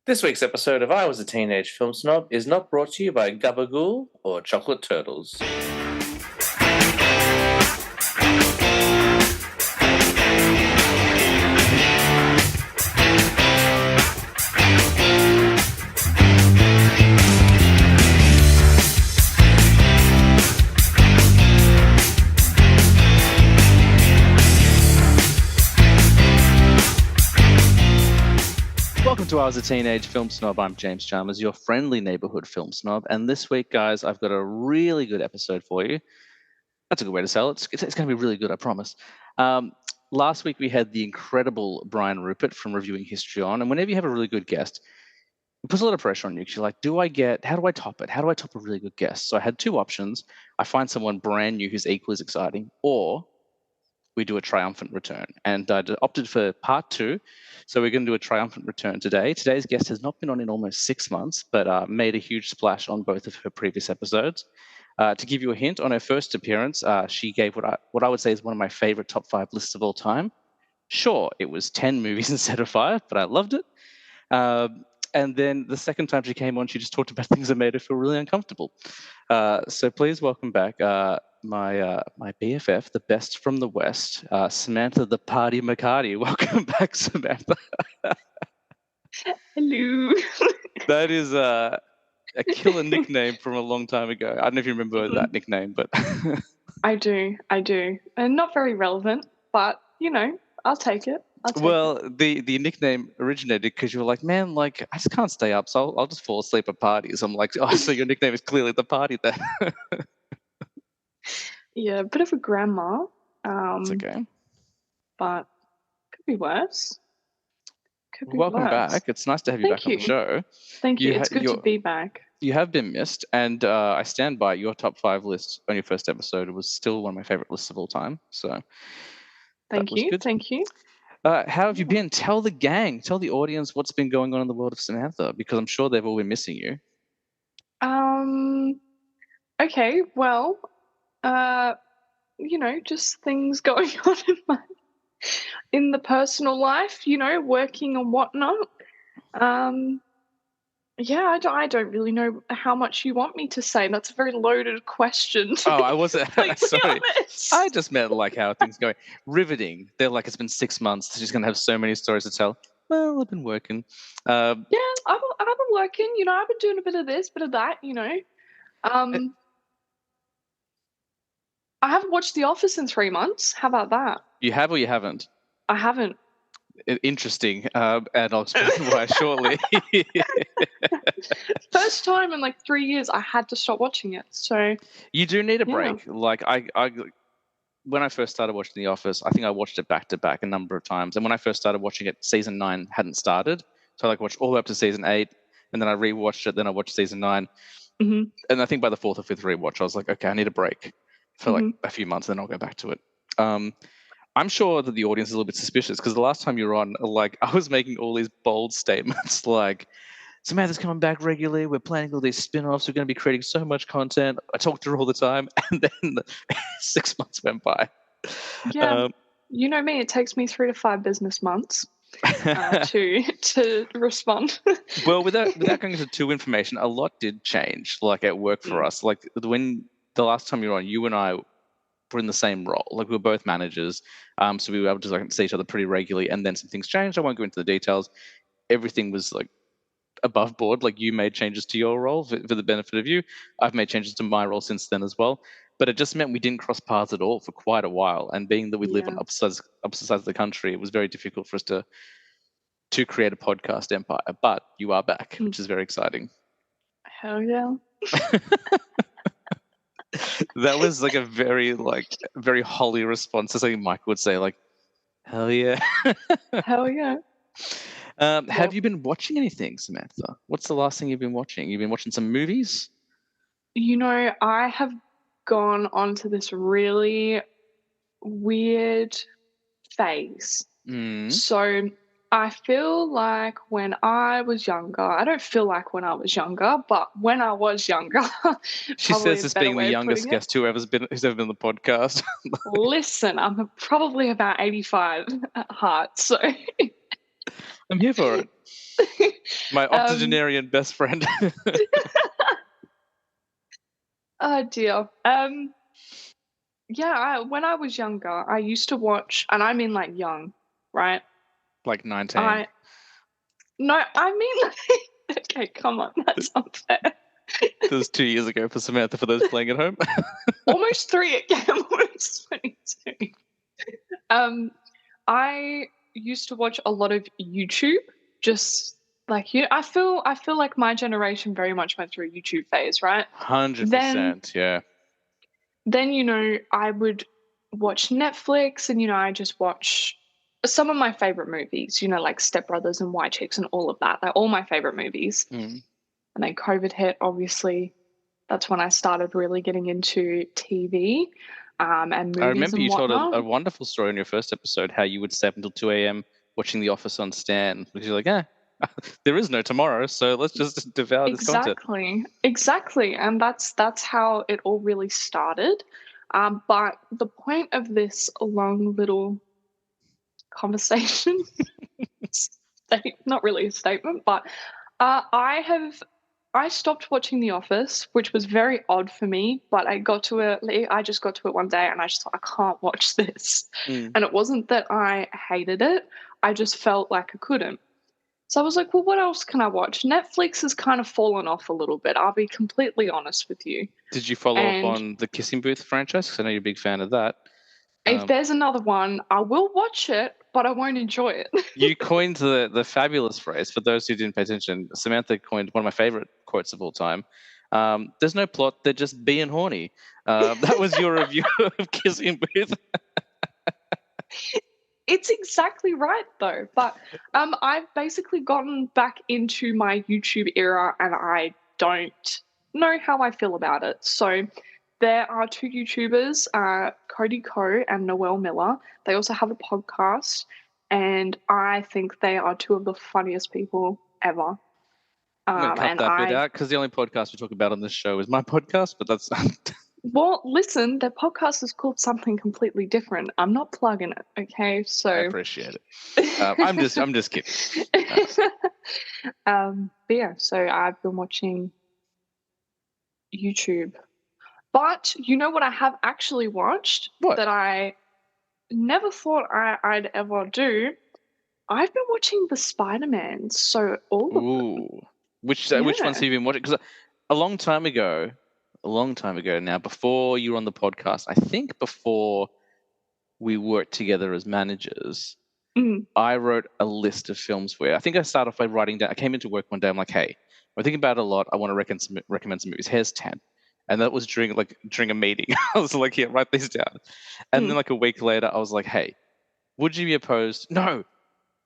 This week's episode of I Was a Teenage Film Snob is not brought to you by Gabagool or Chocolate Turtles. Welcome to I Was a Teenage Film Snob. I'm James Chalmers, your friendly neighborhood film snob. And this week, guys, I've got a really good episode for you. That's a good way to sell it. It's going to be really good, I promise. Last week, we had the incredible Brian Rupert from Reviewing History on. And whenever you have a really good guest, it puts a lot of pressure on you because you're like, how do I top it? How do I top a really good guest? So I had two options. I find someone brand new who's equally as exciting, or we do a triumphant return. And I opted for part two. So we're going to do a triumphant return today. Today's guest has not been on in almost 6 months, but made a huge splash on both of her previous episodes. To give you a hint, on her first appearance, she gave what I would say is one of my favorite top 5 lists of all time. Sure, it was 10 movies instead of 5, but I loved it. And then the second time she came on, she just talked about things that made her feel really uncomfortable. So please welcome back my BFF, the best from the West, Samantha the Party McHardy. Welcome back, Samantha. Hello. That is a killer nickname from a long time ago. I don't know if you remember that nickname, but I do. And not very relevant, but, I'll take it. The nickname originated because you were like, man, like, I just can't stay up, so I'll just fall asleep at parties. I'm like, oh, so your nickname is clearly the party then. Yeah, a bit of a grandma. It's okay. But could be worse. Welcome back. It's nice to have you back on the show. Thank you. It's good to be back. You have been missed, and I stand by your top 5 list on your first episode. It was still one of my favorite lists of all time. So thank you. How have you been? Tell the gang, tell the audience what's been going on in the world of Samantha, because I'm sure they've all been missing you. Okay, well, just things going on in the personal life, working and whatnot. Yeah, I don't really know how much you want me to say. That's a very loaded question. Oh, I wasn't. Sorry. Honest. I just meant like how things going. Riveting. They're like, it's been 6 months. She's going to have so many stories to tell. Well, I've been working. Yeah, I've been working. I've been doing a bit of this, bit of that, I haven't watched The Office in 3 months. How about that? You have or you haven't? I haven't. Interesting, and I'll explain why shortly. First time in like 3 years, I had to stop watching it. So you do need a break. Like I when I first started watching The Office, I think I watched it back to back a number of times. And when I first started watching it, season 9 hadn't started, so I watched all the way up to season 8, and then I rewatched it. Then I watched season 9, and I think by the 4th or 5th rewatch, I was like, okay, I need a break for like a few months, and then I'll go back to it. I'm sure that the audience is a little bit suspicious because the last time you were on, like, I was making all these bold statements like, Samantha's coming back regularly. We're planning all these spin-offs. We're going to be creating so much content. I talk to her all the time. And then 6 months went by. Yeah. You know me, it takes me 3 to 5 business months to respond. Well, without going into too information, a lot did change, like at work for us. Like when the last time you were on, you and I were in the same role. Like we were both managers, so we were able to see each other pretty regularly. And then some things changed. I won't go into the details. Everything was like above board. Like you made changes to your role for the benefit of you. I've made changes to my role since then as well. But it just meant we didn't cross paths at all for quite a while. And being that we live on opposite sides of the country, it was very difficult for us to create a podcast empire. But you are back, which is very exciting. Hell yeah. That was like a very holy response to something Michael would say, like, hell yeah. Hell yeah. Have you been watching anything, Samantha? What's the last thing you've been watching? You've been watching some movies? I have gone onto this really weird phase. So I feel like when I was younger, I don't feel like when I was younger, but when I was younger. She says this being the youngest guest who's ever been on the podcast. Listen, I'm probably about 85 at heart, so. I'm here for it. My octogenarian best friend. Oh dear. Yeah, when I was younger, I used to watch, and I mean like young, right? Like 19. No, I mean okay, come on, that's unfair. That was 2 years ago for Samantha, for those playing at home. Almost 3 again, almost 22. I used to watch a lot of YouTube, just like you. I feel like my generation very much went through a YouTube phase, right? Then 100%, yeah. then I would watch Netflix, and I just watch some of my favorite movies, like Step Brothers and White Chicks and all of that. They're all my favorite movies. Mm. And then COVID hit, obviously. That's when I started really getting into TV and I movies remember and you told whatnot. a wonderful story in your first episode, how you would stay up until 2 a.m. watching The Office on Stan, because you're like, there is no tomorrow, so let's just devour this content. Exactly, and that's how it all really started. But the point of this long little conversation, not really a statement, but I stopped watching The Office, which was very odd for me. But I just got to it one day, and I just thought, I can't watch this. Mm. And it wasn't that I hated it; I just felt like I couldn't. So I was like, well, what else can I watch? Netflix has kind of fallen off a little bit. I'll be completely honest with you. Did you follow up And on the Kissing Booth franchise? Because I know you're a big fan of that. if there's another one, I will watch it, but I won't enjoy it. You coined the fabulous phrase. For those who didn't pay attention, Samantha coined one of my favorite quotes of all time. There's no plot, they're just being horny. That was your review of Kissing Booth. It's exactly right, though. But I've basically gotten back into my YouTube era, and I don't know how I feel about it. So there are two YouTubers, Cody Ko and Noel Miller. They also have a podcast, and I think they are two of the funniest people ever. I'm going to cut And that bit out, because the only podcast we talk about on this show is my podcast, but that's... Well, listen, their podcast is called something completely different. I'm not plugging it, okay? So I appreciate it. I'm just kidding. But yeah, so I've been watching YouTube. But you know what I have actually watched What? that I never thought I'd ever do? I've been watching the Spider-Man. So all of them. Ooh. Which ones have you been watching? Because a long time ago now, before you were on the podcast, I think before we worked together as managers, I wrote a list of films for you. I think I started off by writing down. I came into work one day, I'm like, hey, I'm thinking about it a lot. I want to recommend some movies. Here's 10. And that was during a meeting. I was like, yeah, write these down. And then like a week later, I was like, hey, would you be opposed? No.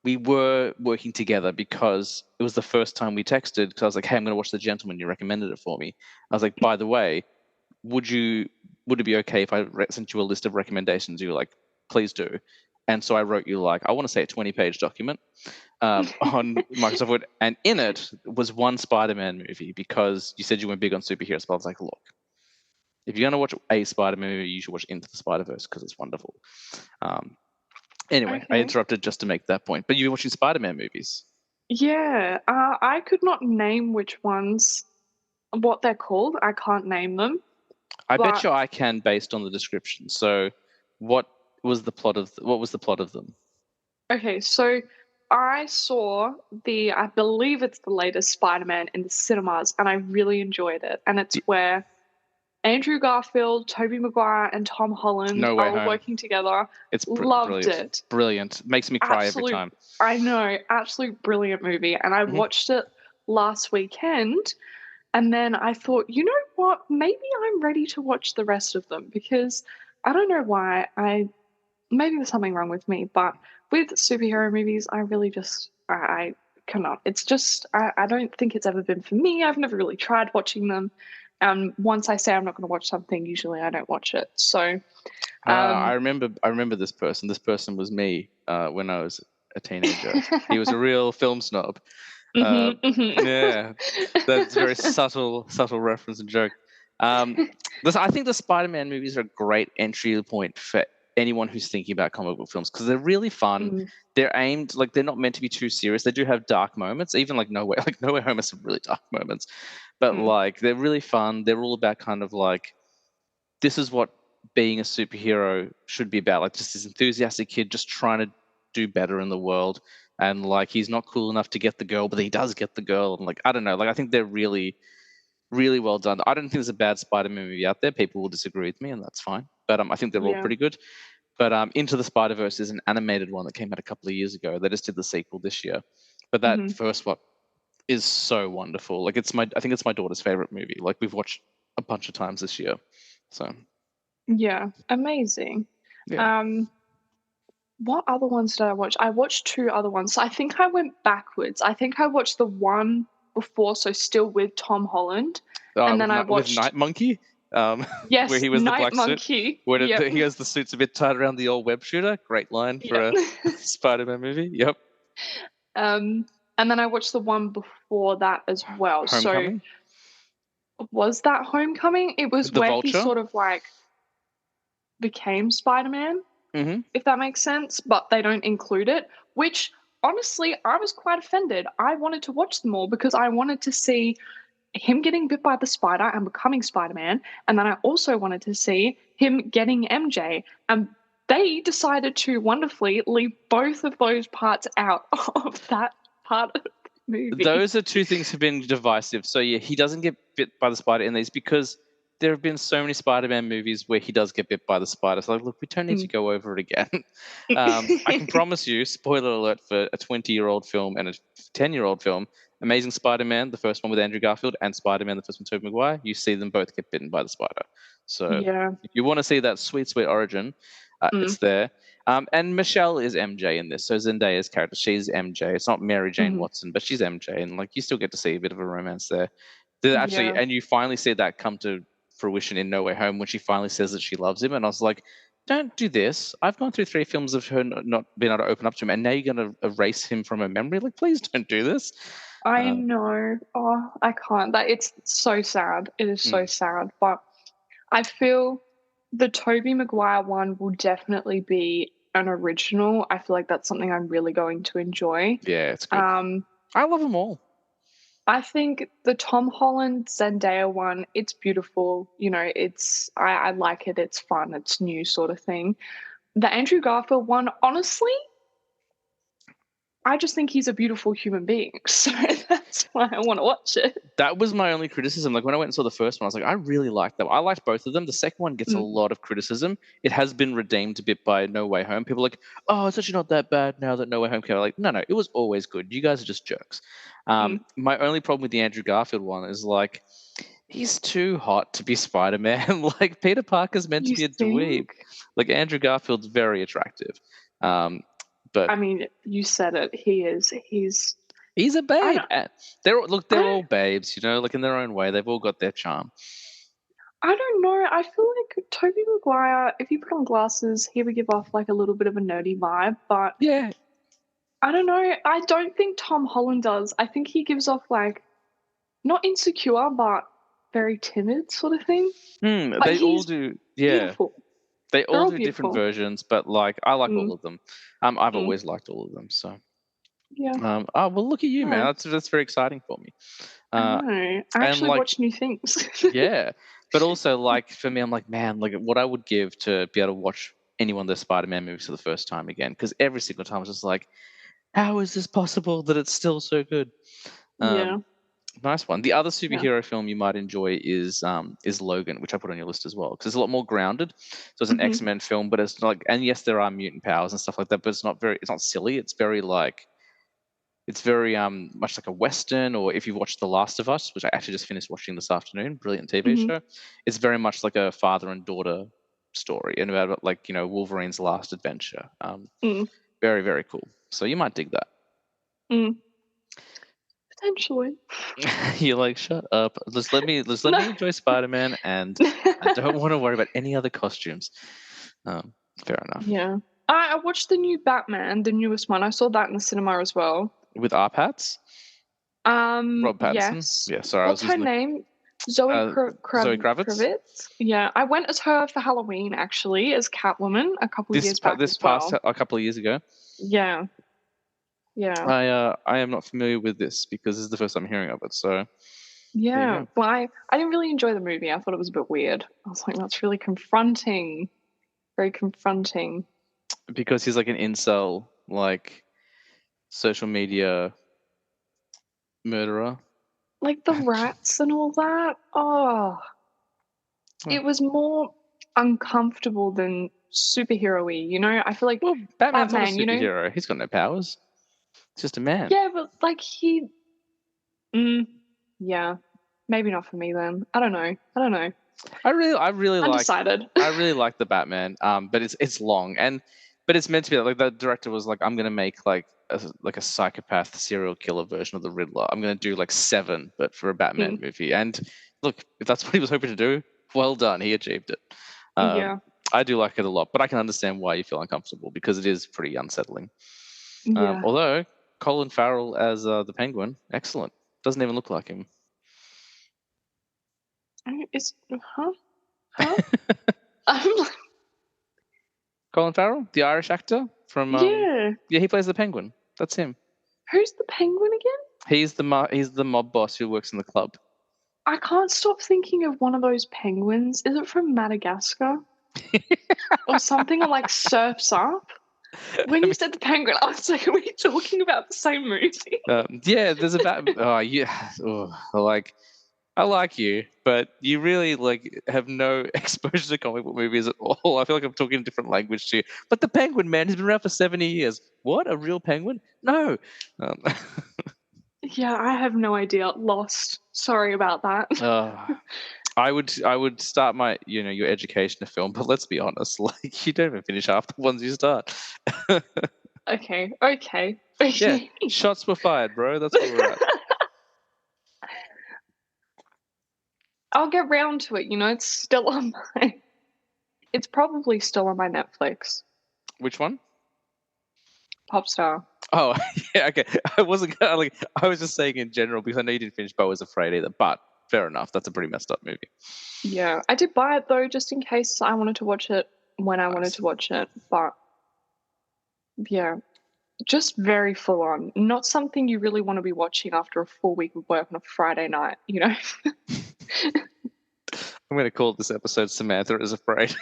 We were working together because it was the first time we texted, because I was like, hey, I'm going to watch The Gentleman. You recommended it for me. I was like, by the way, would it be okay if I sent you a list of recommendations? You were like, please do. And so I wrote you, like, I want to say a 20-page document on Microsoft Word. And in it was one Spider-Man movie, because you said you weren't big on superheroes. But I was like, look, if you're going to watch a Spider-Man movie, you should watch Into the Spider-Verse, because it's wonderful. Anyway, okay. I interrupted just to make that point. But you've been watching Spider-Man movies. Yeah. I could not name which ones, what they're called. I can't name them. I bet you I can, based on the description. So what was the plot of them? Okay, so I saw I believe it's the latest Spider-Man in the cinemas, and I really enjoyed it. And it's where Andrew Garfield, Tobey Maguire, and Tom Holland are working together. It's loved it. Brilliant. Makes me cry every time. I know, absolute brilliant movie. And I watched it last weekend, and then I thought, you know what? Maybe I'm ready to watch the rest of them, because I don't know why. Maybe there's something wrong with me, but with superhero movies, I really just I cannot. It's just I don't think it's ever been for me. I've never really tried watching them. Once I say I'm not going to watch something, usually I don't watch it. So I remember this person. This person was me when I was a teenager. He was a real film snob. Yeah, that's a very subtle reference and joke. I think the Spider-Man movies are a great entry point for anyone who's thinking about comic book films, because they're really fun. Mm. They're aimed, like, they're not meant to be too serious. They do have dark moments, even like No Way Home has some really dark moments, but like they're really fun. They're all about kind of like, this is what being a superhero should be about, like just this enthusiastic kid just trying to do better in the world, and like he's not cool enough to get the girl, but he does get the girl, and like, I don't know, like I think they're really, really well done. I don't think there's a bad Spider-Man movie out there. People will disagree with me, and that's fine, but I think they're all Yeah. pretty good. But Into the Spider-Verse is an animated one that came out a couple of years ago. They just did the sequel this year, but that first one is so wonderful. Like, I think it's my daughter's favorite movie. Like, we've watched a bunch of times this year. So Yeah. Amazing. yeah. What other ones did I watch? I watched two other ones. So I think I went backwards. I think I watched the one before, so still with Tom Holland, and then I With watched Night Monkey, where yes, he was the Night black suit, Monkey. where Yep. he has the suits a bit tied around the old web shooter. Great line for Yep. a Spider-Man movie. Yep. And then I watched the one before that as well. So Homecoming, was that Homecoming? It was the where he Vulture. sort of like became Spider-Man, Mm-hmm. if that makes sense, but they don't include it, which honestly, I was quite offended. I wanted to watch them all because I wanted to see him getting bit by the spider and becoming Spider-Man, and then I also wanted to see him getting MJ, and they decided to wonderfully leave both of those parts out of that part of the movie. Those are two things have been divisive. So yeah, he doesn't get bit by the spider in these because there have been so many Spider-Man movies where he does get bit by the spider. So like, look, we don't need to go over it again. I can promise you, spoiler alert for a 20-year-old film and a 10-year-old film, Amazing Spider-Man, the first one with Andrew Garfield, and Spider-Man, the first one with Tobey Maguire, you see them both get bitten by the spider. So Yeah. if you want to see that sweet, sweet origin, it's there. And Michelle is MJ in this. So Zendaya's character, she's MJ. It's not Mary Jane Watson, but she's MJ, and like you still get to see a bit of a romance there. Actually, Yeah. and you finally see that come to fruition in No Way Home when she finally says that she loves him, and I was like, don't do this. I've gone through 3 films of her not being able to open up to him, and now you're going to erase him from her memory. Like, please don't do this. I know. Oh, I can't. That it's so sad. It is so sad. But I feel the Tobey Maguire one will definitely be an original. I feel like that's something I'm really going to enjoy. Yeah, it's good. I love them all. I think the Tom Holland Zendaya one, it's beautiful. You know, I like it. It's fun. It's new sort of thing. The Andrew Garfield one, honestly, I just think he's a beautiful human being. So that's why I want to watch it. That was my only criticism. Like, when I went and saw the first one, I was like, I really liked that. I liked both of them. The second one gets a lot of criticism. It has been redeemed a bit by No Way Home. People are like, oh, it's actually not that bad now that No Way Home came out. Like, no, it was always good. You guys are just jerks. My only problem with the Andrew Garfield one is like, he's too hot to be Spider-Man. Like, Peter Parker's meant to You be a dweeb. think? Like, Andrew Garfield's very attractive. But I mean, you said it. He is. he's a babe. They're all I babes, you know, like in their own way. They've all got their charm. I don't know. I feel like Tobey Maguire, if you put on glasses, he would give off like a little bit of a nerdy vibe. But Yeah, I don't know. I don't think Tom Holland does. I think he gives off like not insecure, but very timid sort of thing. But they all he's do. Yeah, beautiful. they They're all all do different beautiful. versions, but like I like all Mm, of them. I've mm, always liked all of them. So, yeah. oh well, look at you, man. No, That's very exciting for me. I Uh, know. I and actually like, watch new things. yeah, but also like for me, I'm like, man, like what I would give to be able to watch any one of those Spider-Man movies for the first time again, because every single time I was just like, how is this possible that it's still so good? Um, Yeah. Nice one. The other Yeah. superhero film you might enjoy is Logan, which I put on your list as well, because it's a lot more grounded. So it's an Mhm. X-Men film, but it's like, and yes, there are mutant powers and stuff like that, but it's not silly. It's very much like a Western, or if you've watched The Last of Us, which I actually just finished watching this afternoon, brilliant TV Mhm. show. It's very much like a father and daughter story, and about like, you know, Wolverine's last adventure. Mm. Very, very cool. So you might dig that. Mm. Potentially. You're like, shut up. Just let No. me enjoy Spider-Man, and I don't want to worry about any other costumes. Fair enough. Yeah. I watched the new Batman, the newest one. I saw that in the cinema as well. With our hats, Rob Pattinson. Yes. Yeah, sorry, I was What's her using the name? Zoe Zoe Kravitz. Kravitz. Yeah, I went as her for Halloween actually, as Catwoman a couple years back This as well. past a couple of years ago. Yeah. Yeah. I am not familiar with this because this is the first time hearing of it. So yeah. Well, I didn't really enjoy the movie. I thought it was a bit weird. I was like, that's really confronting. Very confronting. Because he's like an incel, like social media murderer. Like the rats and all that. Oh. It was more uncomfortable than superhero-y, you know? I feel like Well, Batman's not a Batman, you know? superhero. He's got no powers. He's just a man. Yeah, but like yeah. Maybe not for me then. I don't know. I really like Undecided. I really like the Batman. But it's long but it's meant to be like the director was like, I'm gonna make like a psychopath serial killer version of the Riddler. I'm gonna do like 7, but for a Batman movie. And look, if that's what he was hoping to do, well done. He achieved it. Yeah. I do like it a lot, but I can understand why you feel uncomfortable because it is pretty unsettling. Yeah. Although Colin Farrell as the Penguin, excellent. Doesn't even look like him. It's Huh? I'm like, Colin Farrell, the Irish actor from yeah. he plays the Penguin. That's him. Who's the Penguin again? He's the mob boss who works in the club. I can't stop thinking of one of those penguins. Is it from Madagascar? Or something, or like Surf's Up? When you said the Penguin, I was like, are we talking about the same movie? Yeah, there's a oh yeah, like I like you, but you really like have no exposure to comic book movies at all. I feel like I'm talking a different language to you. But the Penguin, man, he's been around for 70 years. What? A real penguin? No. Yeah, I have no idea. Lost. Sorry about that. I would start my your education of film, but let's be honest, like you don't even finish half the ones you start. Okay. Yeah, shots were fired, bro. That's where we're at. I'll get round to it. It's still on my. It's probably still on my Netflix. Which one? Popstar. Oh, yeah, okay. I wasn't gonna, like. I was just saying in general because I know you didn't finish Beau Was Afraid either. But fair enough. That's a pretty messed up movie. Yeah, I did buy it though, just in case I wanted to watch it when I wanted to watch it. But yeah, just very full on. Not something you really want to be watching after a full week of work on a Friday night. I'm going to call this episode "Samantha is Afraid."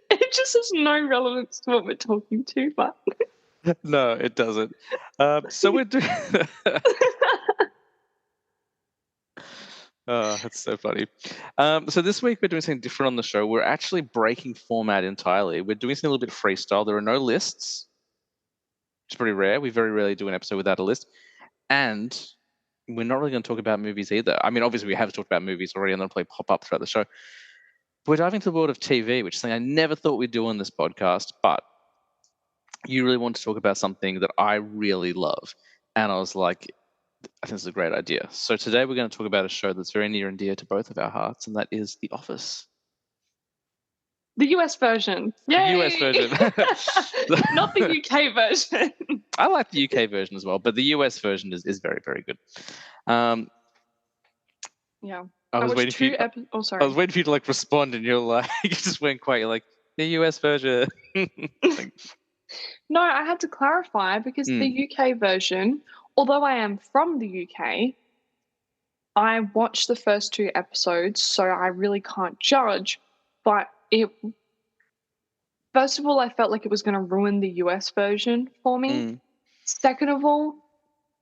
It just has no relevance to what we're talking to, but no, it doesn't. So we're doing. Oh, that's so funny. So this week we're doing something different on the show. We're actually breaking format entirely. We're doing something a little bit freestyle. There are no lists, which is pretty rare. We very rarely do an episode without a list. And we're not really going to talk about movies either. I mean, obviously we have talked about movies already and they'll probably pop up throughout the show. We're diving into the world of TV, which is something I never thought we'd do on this podcast, but you really want to talk about something that I really love. And I was like, I think this is a great idea. So today we're going to talk about a show that's very near and dear to both of our hearts, and that is The Office. The US version. Yay! The US version. Not the UK version. I like the UK version as well, but the US version is very, very good. Yeah. I was waiting for you. Oh, sorry. I was waiting for you to like respond, and you're like, you just went quiet. You're like, the US version. No, I had to clarify because the UK version, although I am from the UK, I watched the first 2 episodes, so I really can't judge. But first of all, I felt like it was going to ruin the US version for me. Second of all,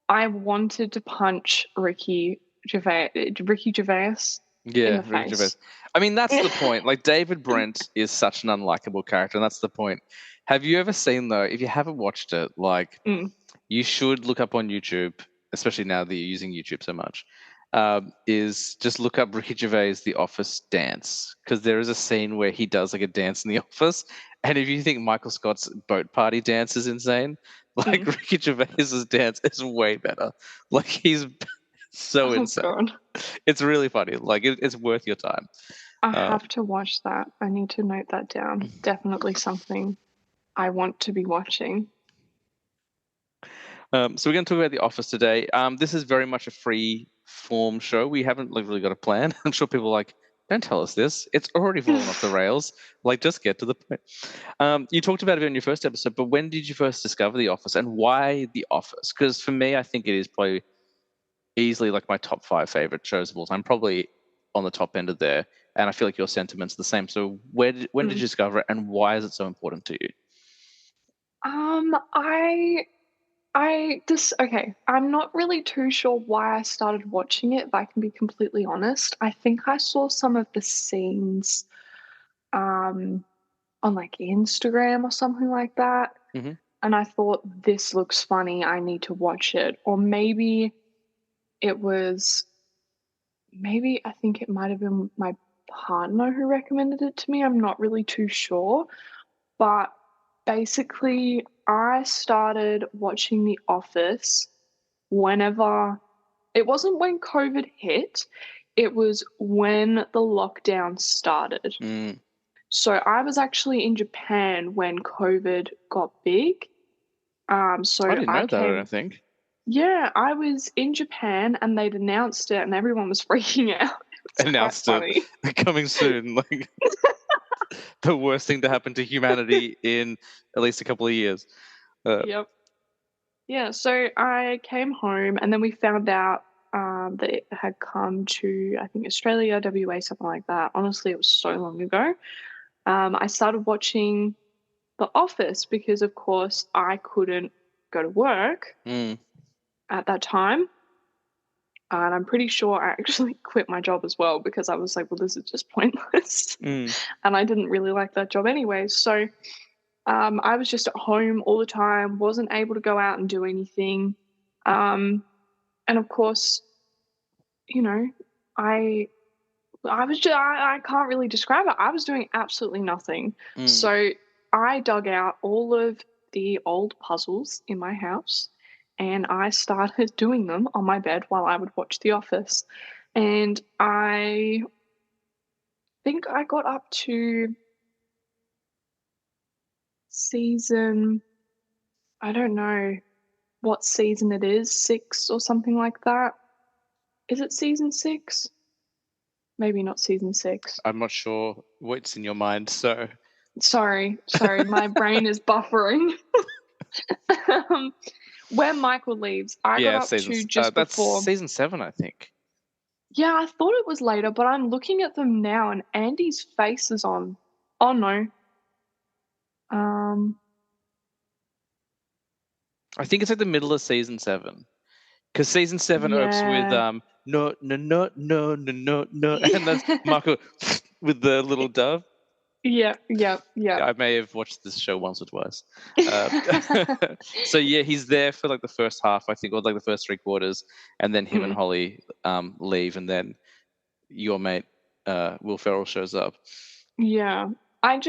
I wanted to punch Ricky Gervais Yeah, in the Ricky face. Gervais. I mean, that's the point. Like, David Brent is such an unlikable character, and that's the point. Have you ever seen, though, if you haven't watched it, like, you should look up on YouTube, especially now that you're using YouTube so much, is just look up Ricky Gervais' The Office dance, because there is a scene where he does, like, a dance in The Office, and if you think Michael Scott's boat party dance is insane, like, Ricky Gervais' dance is way better. Like, he's so insane. God. It's really funny. Like, it's worth your time. I have to watch that. I need to note that down. Definitely something I want to be watching. So we're going to talk about The Office today. This is very much a free form show. We haven't really got a plan. I'm sure people are like, don't tell us this. It's already fallen off the rails. Like, just get to the point. You talked about it in your first episode, but when did you first discover The Office, and why The Office? Because for me, I think it is probably easily like my top 5 favorite shows of all time. Probably on the top end of there, and I feel like your sentiment's the same. So when did you discover it, and why is it so important to you? I'm not really too sure why I started watching it, if I can be completely honest. I think I saw some of the scenes on like Instagram or something like that. Mm-hmm. And I thought, this looks funny, I need to watch it. Or maybe it was, I think it might have been my partner who recommended it to me. I'm not really too sure. But basically, I started watching The Office whenever, it wasn't when COVID hit, it was when the lockdown started. Mm. So I was actually in Japan when COVID got big. So I didn't know that, I don't think. Yeah, I was in Japan and they'd announced it and everyone was freaking out. It's Announced quite it funny. coming soon. Like the worst thing to happen to humanity in at least a couple of years. Yep. Yeah, so I came home and then we found out that it had come to, I think, Australia, WA, something like that. Honestly, it was so long ago. I started watching The Office because, of course, I couldn't go to work at that time. And I'm pretty sure I actually quit my job as well because I was like, well, this is just pointless. And I didn't really like that job anyway. So I was just at home all the time, wasn't able to go out and do anything. And of course, you know, I was just, I can't really describe it. I was doing absolutely nothing. So I dug out all of the old puzzles in my house and I started doing them on my bed while I would watch The Office. And I think I got up to season, I don't know what season it is, 6 or something like that. Is it season 6? Maybe not season 6. I'm not sure what's in your mind, so Sorry, my brain is buffering. Where Michael leaves, I got up to just that's before. season 7, I think. Yeah, I thought it was later, but I'm looking at them now and Andy's face is on. Oh no. I think it's like the middle of season 7. Because season 7 opens with Yeah. no, and that's Michael with the little dove. Yeah. I may have watched this show once or twice. So yeah, he's there for like the first half, I think, or like the first 3 quarters, and then him and Holly leave, and then your mate Will Ferrell shows up. Yeah. I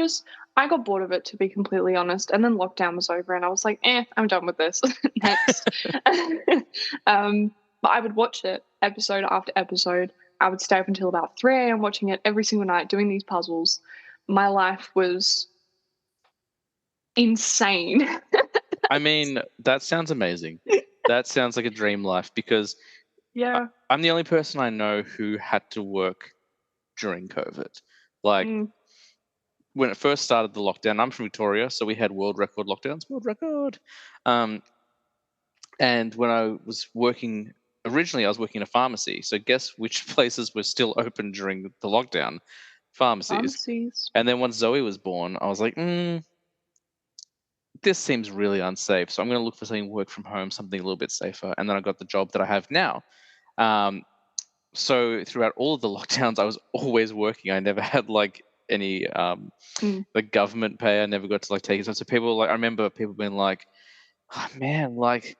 got bored of it, to be completely honest, and then lockdown was over and I was like, I'm done with this. Next. But I would watch it episode after episode. I would stay up until about 3 a.m. watching it every single night, doing these puzzles. My life was insane. I mean, that sounds amazing. That sounds like a dream life, because yeah, I'm the only person I know who had to work during COVID. Like when it first started, the lockdown, I'm from Victoria, so we had world record lockdowns, world record. And when I was working, originally I was working in a pharmacy. So guess which places were still open during the lockdown? Pharmacies. And then once Zoe was born, I was like, this seems really unsafe. So I'm going to look for something work from home, something a little bit safer. And then I got the job that I have now. So throughout all of the lockdowns, I was always working. I never had like any like government pay. I never got to like take it. So people like, I remember people being like, oh, man, like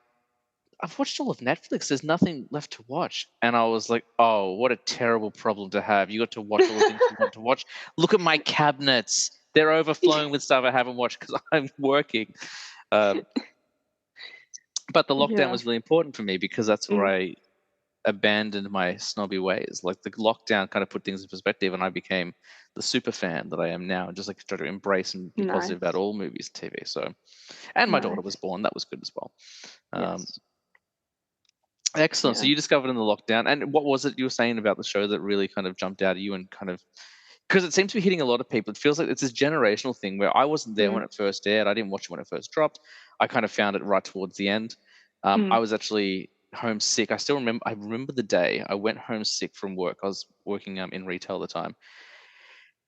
I've watched all of Netflix. There's nothing left to watch. And I was like, oh, what a terrible problem to have. You got to watch all the things you want to watch. Look at my cabinets. They're overflowing with stuff I haven't watched because I'm working. But the lockdown was really important for me because that's where I abandoned my snobby ways. Like the lockdown kind of put things in perspective, and I became the super fan that I am now, and just like try to embrace and be positive about Nice. all movies and TV. So, and my daughter was Nice. born. That was good as well. Yes. Excellent. So Yeah. you discovered in the lockdown, and what was it you were saying about the show that really kind of jumped out at you and kind of, because it seems to be hitting a lot of people. It feels like it's this generational thing where I wasn't there when Mm. it first aired. I didn't watch it when it first dropped. I kind of found it right towards the end. I Mm. was actually homesick. I still remember. I remember the day I went homesick from work. I was working in retail at the time,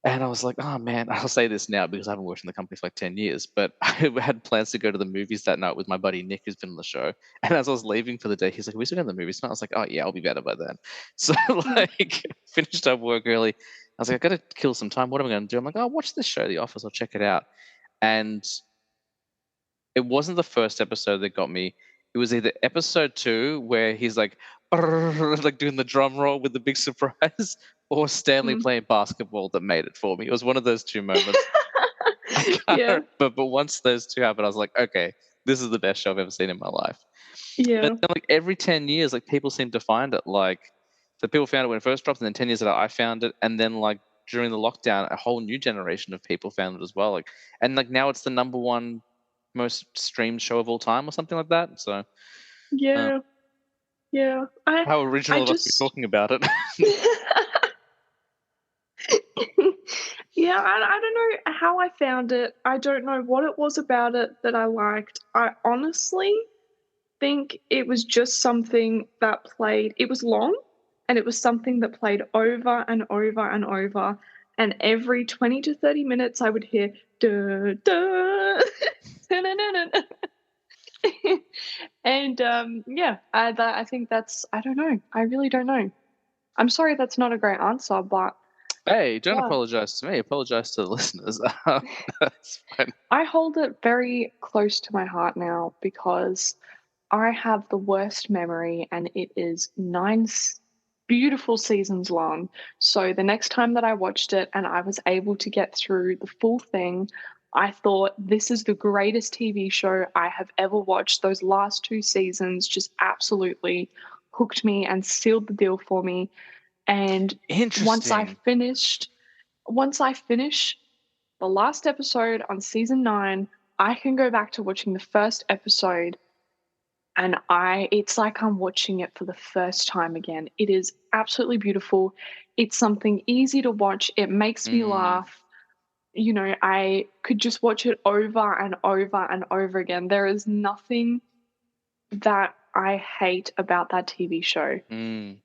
and I was like, oh man, I'll say this now because I haven't worked in the company for like 10 years, but I had plans to go to the movies that night with my buddy Nick, who's been on the show. And as I was leaving for the day, he's like, we still going to the movies tonight? I was like, oh yeah, I'll be better by then. So Mm. like finished up work early. I was like, I got to kill some time. What am I going to do? I'm like, oh, watch this show, The Office. I'll check it out. And it wasn't the first episode that got me. It was either episode 2 where he's like, like doing the drum roll with the big surprise, or Stanley Mm. playing basketball that made it for me. It was one of those two moments. I can't Yeah. but once those two happened, I was like, okay, this is the best show I've ever seen in my life. But Yeah. then, like every 10 years, like people seem to find it. Like, so people found it when it first dropped, and then 10 years later, I found it, and then like during the lockdown, a whole new generation of people found it as well. Like, and like now it's the number one most streamed show of all time, or something like that. So, uh, Yeah. Yeah. how I original of us to be just talking about it. Yeah, I don't know how I found it. I don't know what it was about it that I liked. I honestly think it was just something that played. It was long, and it was something that played over and over and over, and every 20 to 30 minutes I would hear duh, duh, dun-dun-dun-dun. And yeah, I think that's, I don't know. I really don't know. I'm sorry that's not a great answer, but Hey, don't yeah. apologize to me. Apologize to the listeners. That's fine. I hold it very close to my heart now because I have the worst memory, and it is beautiful seasons long. So the next time that I watched it and I was able to get through the full thing, I thought this is the greatest TV show I have ever watched. Those last 2 seasons just absolutely hooked me and sealed the deal for me. And once I Interesting. finished, once I finish the last episode on season 9, I can go back to watching the first episode, and I it's like I'm watching it for the first time again. It is absolutely beautiful. It's something easy to watch. It makes me Mm, laugh. I could just watch it over and over and over again. There is nothing that I hate about that TV show. mm.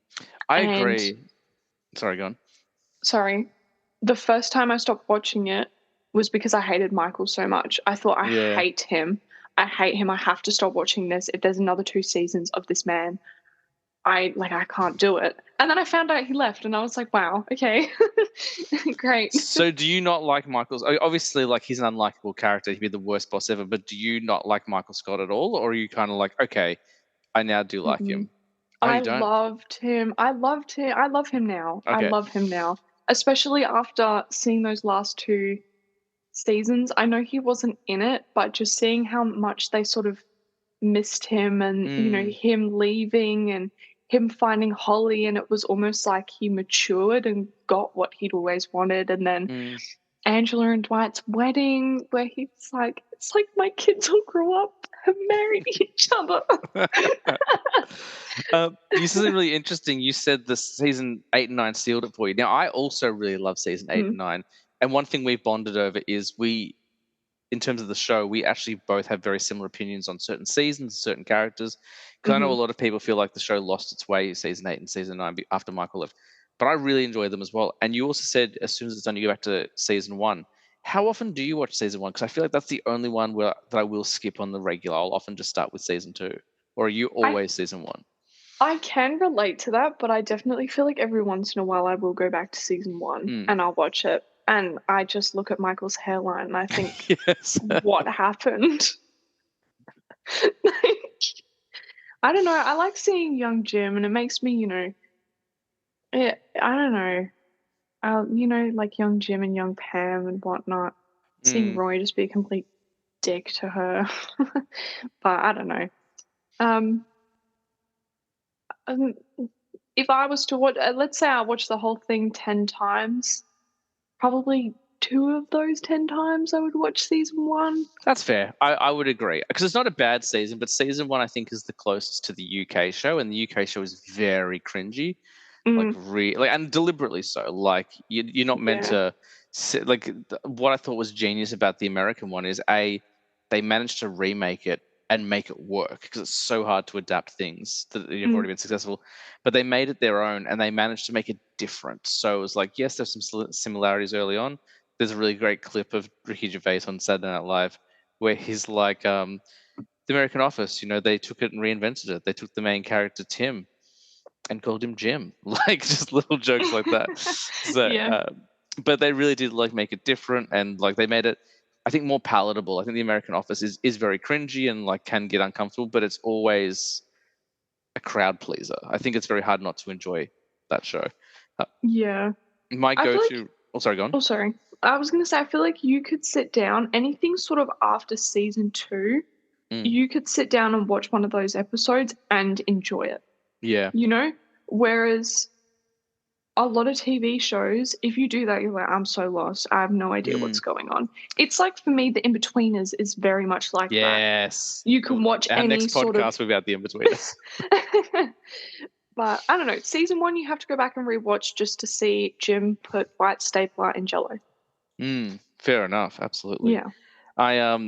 I And agree. Sorry, go on. sorry, the first time I stopped watching it was because I hated Michael so much. I thought, I Yeah. hate him. I hate him. I have to stop watching this. If there's another 2 seasons of this man, I can't do it. And then I found out he left, and I was like, wow, okay, great. So do you not like Michael's obviously, like, he's an unlikable character, he'd be the worst boss ever, but do you not like Michael Scott at all? Or are you kinda like, "Okay, I now do like Mm-mm. him." Oh, I you don't? loved him. I loved him. I love him now. I Okay. love him now, especially after seeing those last 2 seasons. I know he wasn't in it, but just seeing how much they sort of missed him, and Mm, him leaving and him finding Holly, and it was almost like he matured and got what he'd always wanted. And then mm. Angela and Dwight's wedding, where he's like, it's like my kids all grew up and married each other. You said something really interesting. You said the season 8 and 9 sealed it for you. Now, I also really love season 8 and Mm, 9, and one thing we've bonded over is in terms of the show, we actually both have very similar opinions on certain seasons, certain characters. Because I know a mhm. lot of people feel like the show lost its way season 8 and season 9 after Michael left, but I really enjoy them as well. And you also said as soon as it's done, you go back to season 1. How often do you watch season 1? Because I feel like that's the only one that I will skip on the regular. I'll often just start with season 2. Or are you I always season 1? I can relate to that, but I definitely feel like every once in a while I will go back to season 1 Mm. and I'll watch it, and I just look at Michael's hairline and I think, Yes. "What happened?" Like, I don't know, I like seeing young Jim, and it makes me, I don't know, like young Jim and young Pam and whatnot, seeing Mm. Roy just be a complete dick to her. But I don't know. Um, if I was to watch, let's say I watched the whole thing 10 times, probably 2 of those 10 times I would watch season 1. That's fair. I would agree because it's not a bad season, but season 1 I think is the closest to the UK show, and the UK show is very cringy, like and deliberately so. Like you're not meant to sit, like what I thought was genius about the American one is they managed to remake it and make it work because it's so hard to adapt things that have already been successful, but they made it their own and they managed to make it different. So it was like, yes, there's some similarities early on. There's a really great clip of Ricky Gervais on Saturday Night Live where he's like, the American Office, they took it and reinvented it. They took the main character, Tim, and called him Jim. Like, just little jokes like that. So, but they really did, like, make it different, and, like, they made it, I think, more palatable. I think the American Office is very cringy and, like, can get uncomfortable, but it's always a crowd pleaser. I think it's very hard not to enjoy that show. My go-to... Oh, sorry, go on. Oh, sorry. I was going to say, I feel like you could sit down, anything sort of after season 2, you could sit down and watch one of those episodes and enjoy it. Yeah. Whereas a lot of TV shows, if you do that, you're like, I'm so lost. I have no idea what's going on. It's like, for me, the In-Betweeners is very much like that. Yes. You can watch Our any next sort of... podcast will be about the In-Betweeners. But I don't know. Season 1, you have to go back and rewatch just to see Jim put white stapler in Jello. Fair enough. Absolutely. Yeah.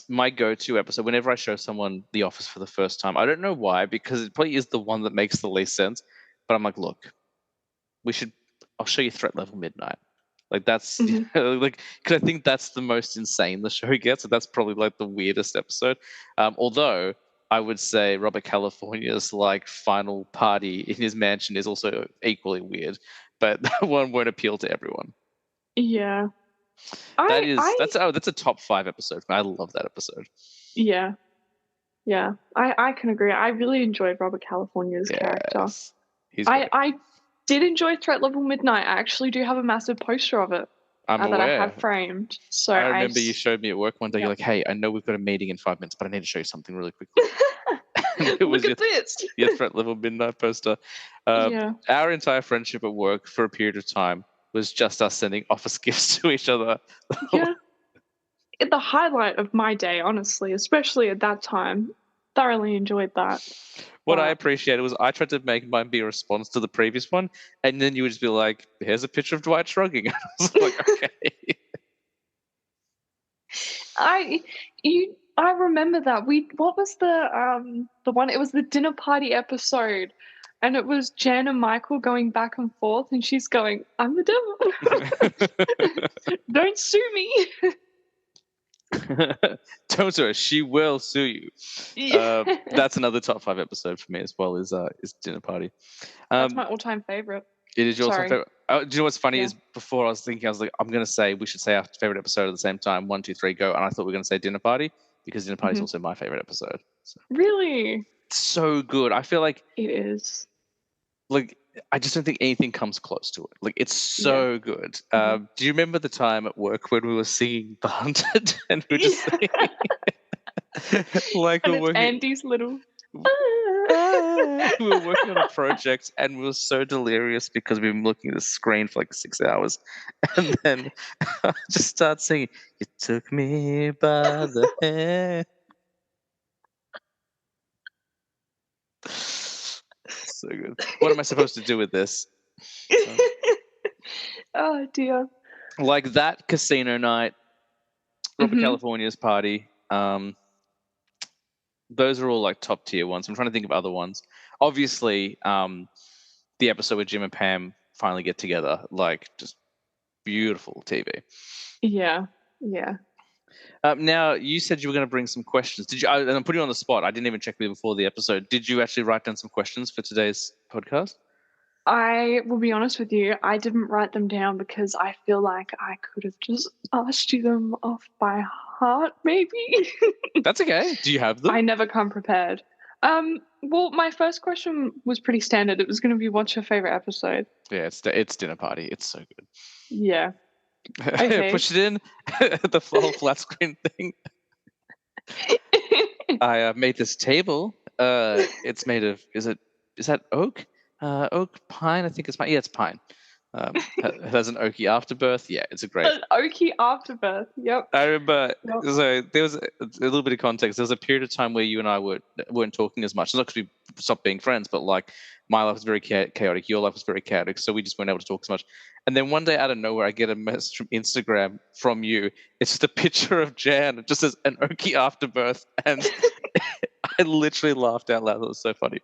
My go-to episode, whenever I show someone The Office for the first time, I don't know why, because it probably is the one that makes the least sense, but I'm like, look, I'll show you Threat Level Midnight. Like, that's, because I think that's the most insane the show gets, and that's probably, like, the weirdest episode. Although, I would say Robert California's, like, final party in his mansion is also equally weird, but that one won't appeal to everyone. Yeah. That's a top 5 episode. I love that episode. Yeah. Yeah. I can agree. I really enjoyed Robert California's character. He's great. I did enjoy Threat Level Midnight. I actually do have a massive poster of it that I have framed. So I remember you showed me at work one day. You're like, hey, I know we've got a meeting in 5 minutes, but I need to show you something really quickly. Look at this. Your Threat Level Midnight poster. Our entire friendship at work for a period of time was just us sending office gifts to each other. Yeah. The highlight of my day, honestly, especially at that time. Thoroughly enjoyed that. What I appreciated was I tried to make mine be a response to the previous one, and then you would just be like, here's a picture of Dwight shrugging. I was like, okay. I remember that. What was the one? It was the dinner party episode. And it was Jen and Michael going back and forth, and she's going, I'm the devil. Don't sue me. Don't sue her. She will sue you. That's another top 5 episode for me as well, is Dinner Party. That's my all-time favorite. It is your all-time favorite. Do you know what's funny is before I was like, I'm going to say we should say our favorite episode at the same time. 1, 2, 3, go. And I thought we were going to say Dinner Party because Dinner Party is also my favorite episode. So. Really? It's so good. I feel like it is. Like, I just don't think anything comes close to it. Like, it's so good. Do you remember the time at work when we were singing The Hunted and we were just singing? Like, and it's Andy's little... we were working on a project and we were so delirious because we've been looking at the screen for like 6 hours. And then I just start singing, you took me by the hand. So good. What am I supposed to do with this? Oh dear. Like that casino night, Robert California's party. Those are all like top tier ones. I'm trying to think of other ones. Obviously, the episode where Jim and Pam finally get together, like just beautiful TV. Yeah. Now, you said you were going to bring some questions. Did you? And I'm putting you on the spot. I didn't even check with you before the episode. Did you actually write down some questions for today's podcast? I will be honest with you. I didn't write them down because I feel like I could have just asked you them off by heart, maybe. That's okay. Do you have them? I never come prepared. Well, my first question was pretty standard. It was going to be, what's your favorite episode? Yeah, it's Dinner Party. It's so good. Yeah. Okay. Push it in. The whole flat screen thing. I made this table. It's made of, is it is that oak? Oak pine. I think it's pine. Yeah, it's pine. It has an oaky afterbirth. Yeah, it's a great. An oaky afterbirth. Yep. I remember. Yep. So there was a little bit of context. There was a period of time where you and I weren't talking as much. It's not because we stopped being friends, but like my life was very chaotic. Your life was very chaotic, so we just weren't able to talk as much. And then one day out of nowhere, I get a message from Instagram from you. It's just a picture of Jan. It just says an oaky afterbirth, and I literally laughed out loud. It was so funny.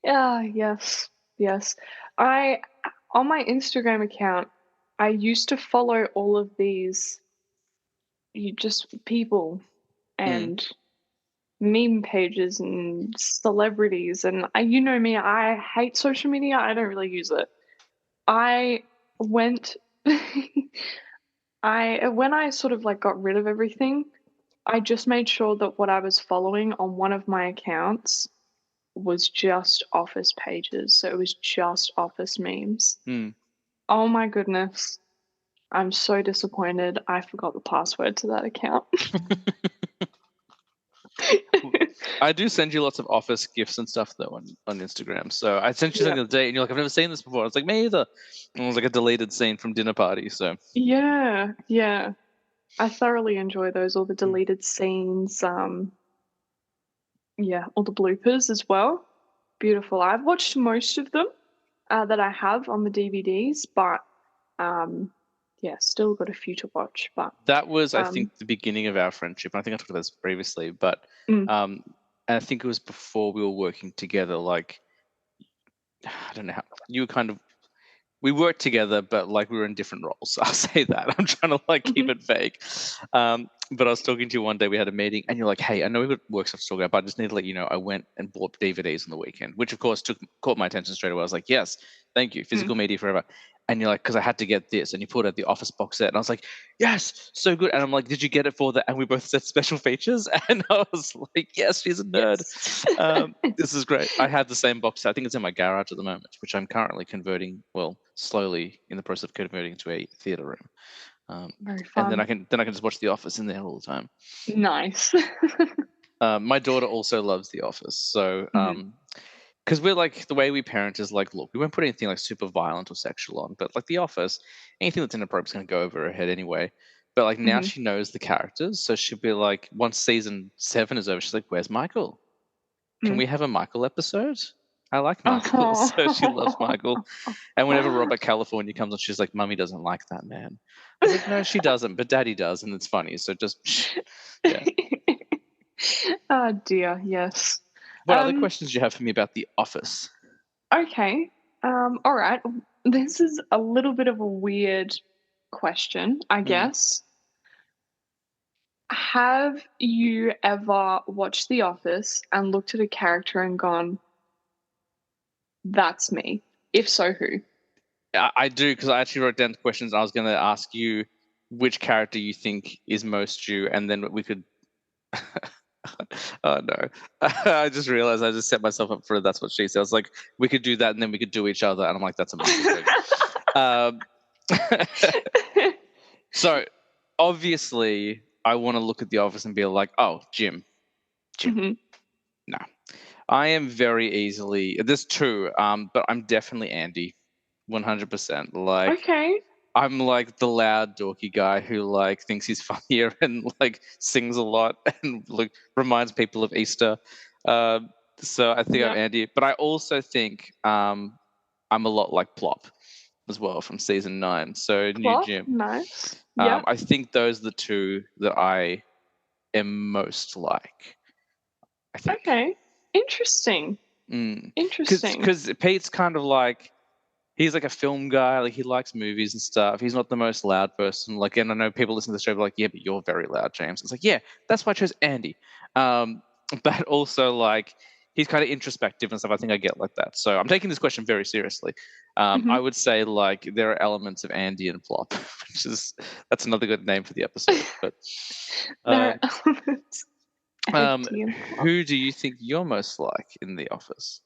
Yes. On my Instagram account, I used to follow all of these people and meme pages and celebrities, and you know me, I hate social media. I don't really use it. I went when I sort of like got rid of everything, I just made sure that what I was following on one of my accounts was just office pages. So it was just office memes. Oh my goodness. I'm so disappointed. I forgot the password to that account. I do send you lots of office gifts and stuff though on Instagram. So I sent you something the other day, and you're like, "I've never seen this before." I was like, "Me either." And it was like a deleted scene from Dinner Party. So yeah. I thoroughly enjoy those, all the deleted scenes. All the bloopers as well. Beautiful. I've watched most of them that I have on the DVDs, but still got a few to watch. But that was, I think, the beginning of our friendship. And I think I talked about this previously, but and I think it was before we were working together. Like, I don't know how you were kind of. We worked together, but like we were in different roles. I'll say that. I'm trying to like keep it vague. But I was talking to you one day. We had a meeting, and you're like, "Hey, I know we've got work stuff to talk about, but I just need to let you know I went and bought DVDs on the weekend," which of course caught my attention straight away. I was like, "Yes, thank you, physical media forever." And you're like, "Because I had to get this," and you pulled out the Office box set, and I was like, "Yes, so good." And I'm like, "Did you get it for that?" And we both said special features, and I was like, "Yes, she's a nerd." Yes. This is great. I have the same box set. I think it's in my garage at the moment, which I'm currently converting. Well, slowly in the process of converting into a theater room. Very fun. And then I can just watch The Office in there all the time. Nice. My daughter also loves The Office, so because we're like the way we parent is like, look, we won't put anything like super violent or sexual on, but like The Office, anything that's inappropriate is going to go over her head anyway. But like now she knows the characters, so she'll be like, once season 7 is over, she's like, "Where's Michael? Can we have a Michael episode? I like Michael." So she loves Michael. And whenever Robert California comes on, she's like, "Mummy doesn't like that man." I was like, "No, she doesn't, but Daddy does, and it's funny." So just yeah. Oh dear, yes. What other questions do you have for me about The Office? Okay. All right. This is a little bit of a weird question, I guess. Have you ever watched The Office and looked at a character and gone, "That's me"? If so, who? I do, because I actually wrote down the questions. I was going to ask you which character you think is most you, and then we could. Oh no! I just realized I just set myself up for that's what she said. I was like, we could do that, and then we could do each other, and I'm like, that's amazing. So obviously, I want to look at The Office and be like, "Oh, Jim." No, I am very easily. There's two, but I'm definitely Andy, 100%. Like, okay. I'm like the loud dorky guy who like thinks he's funnier and like sings a lot and like reminds people of Easter. So I think I'm Andy, but I also think I'm a lot like Plop as well from season 9. So Plop? New Jim. Nice. Yeah. I think those are the two that I am most like. I think. Okay. Interesting. Interesting. Because Pete's kind of like, he's like a film guy, like he likes movies and stuff. He's not the most loud person. Like, and I know people listen to the show, like, "Yeah, but you're very loud, James." It's like, yeah, that's why I chose Andy. But also like he's kind of introspective and stuff. I think I get like that. So I'm taking this question very seriously. I would say like there are elements of Andy and Plop, that's another good name for the episode. But there are elements. who do you think you're most like in The Office?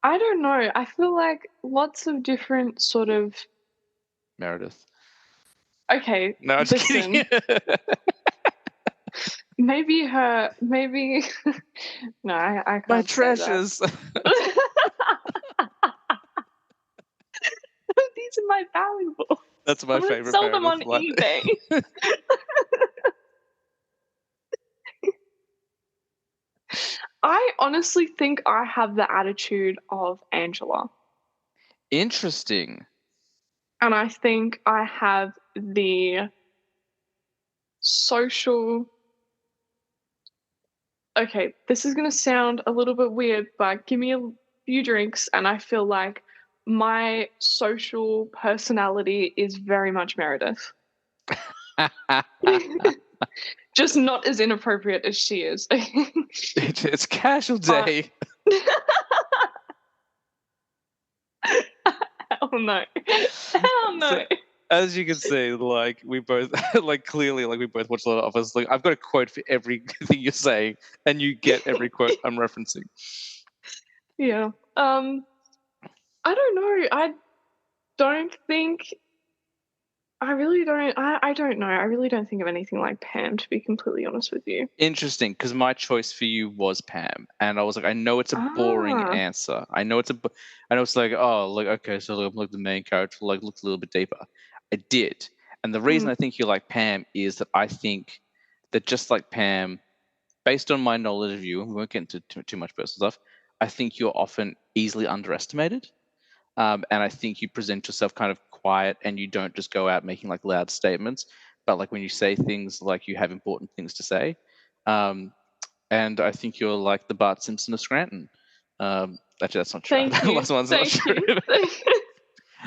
I don't know. I feel like lots of different sort of Meredith. Okay. No, I'm just kidding. maybe no, I can't My say that. treasures. These are my valuables. That's my I'm gonna favorite sell them on Meredith one. eBay. I honestly think I have the attitude of Angela. Interesting. And I think I have the social. Okay, this is going to sound a little bit weird, but give me a few drinks, and I feel like my social personality is very much Meredith. Just not as inappropriate as she is. It's casual day. Hell no. Hell no. So, as you can see, like we both, like clearly, like we both watch a lot of Office. Like I've got a quote for everything you're saying, and you get every quote I'm referencing. Yeah. I don't know. I don't think. I really don't. I don't know. I really don't think of anything like Pam, to be completely honest with you. Interesting, because my choice for you was Pam, and I was like, I know it's a boring Ah. answer. I know it's like, oh, like okay, so look the main character, like look a little bit deeper. I did, and the reason I think you like Pam is that I think that just like Pam, based on my knowledge of you, and we won't get into too much personal stuff, I think you're often easily underestimated. And I think you present yourself kind of quiet and you don't just go out making like loud statements, but like when you say things, like you have important things to say. Um, and I think you're like the Bart Simpson of Scranton. Actually, that's not true. Thank The you. last one's not Thank true. you.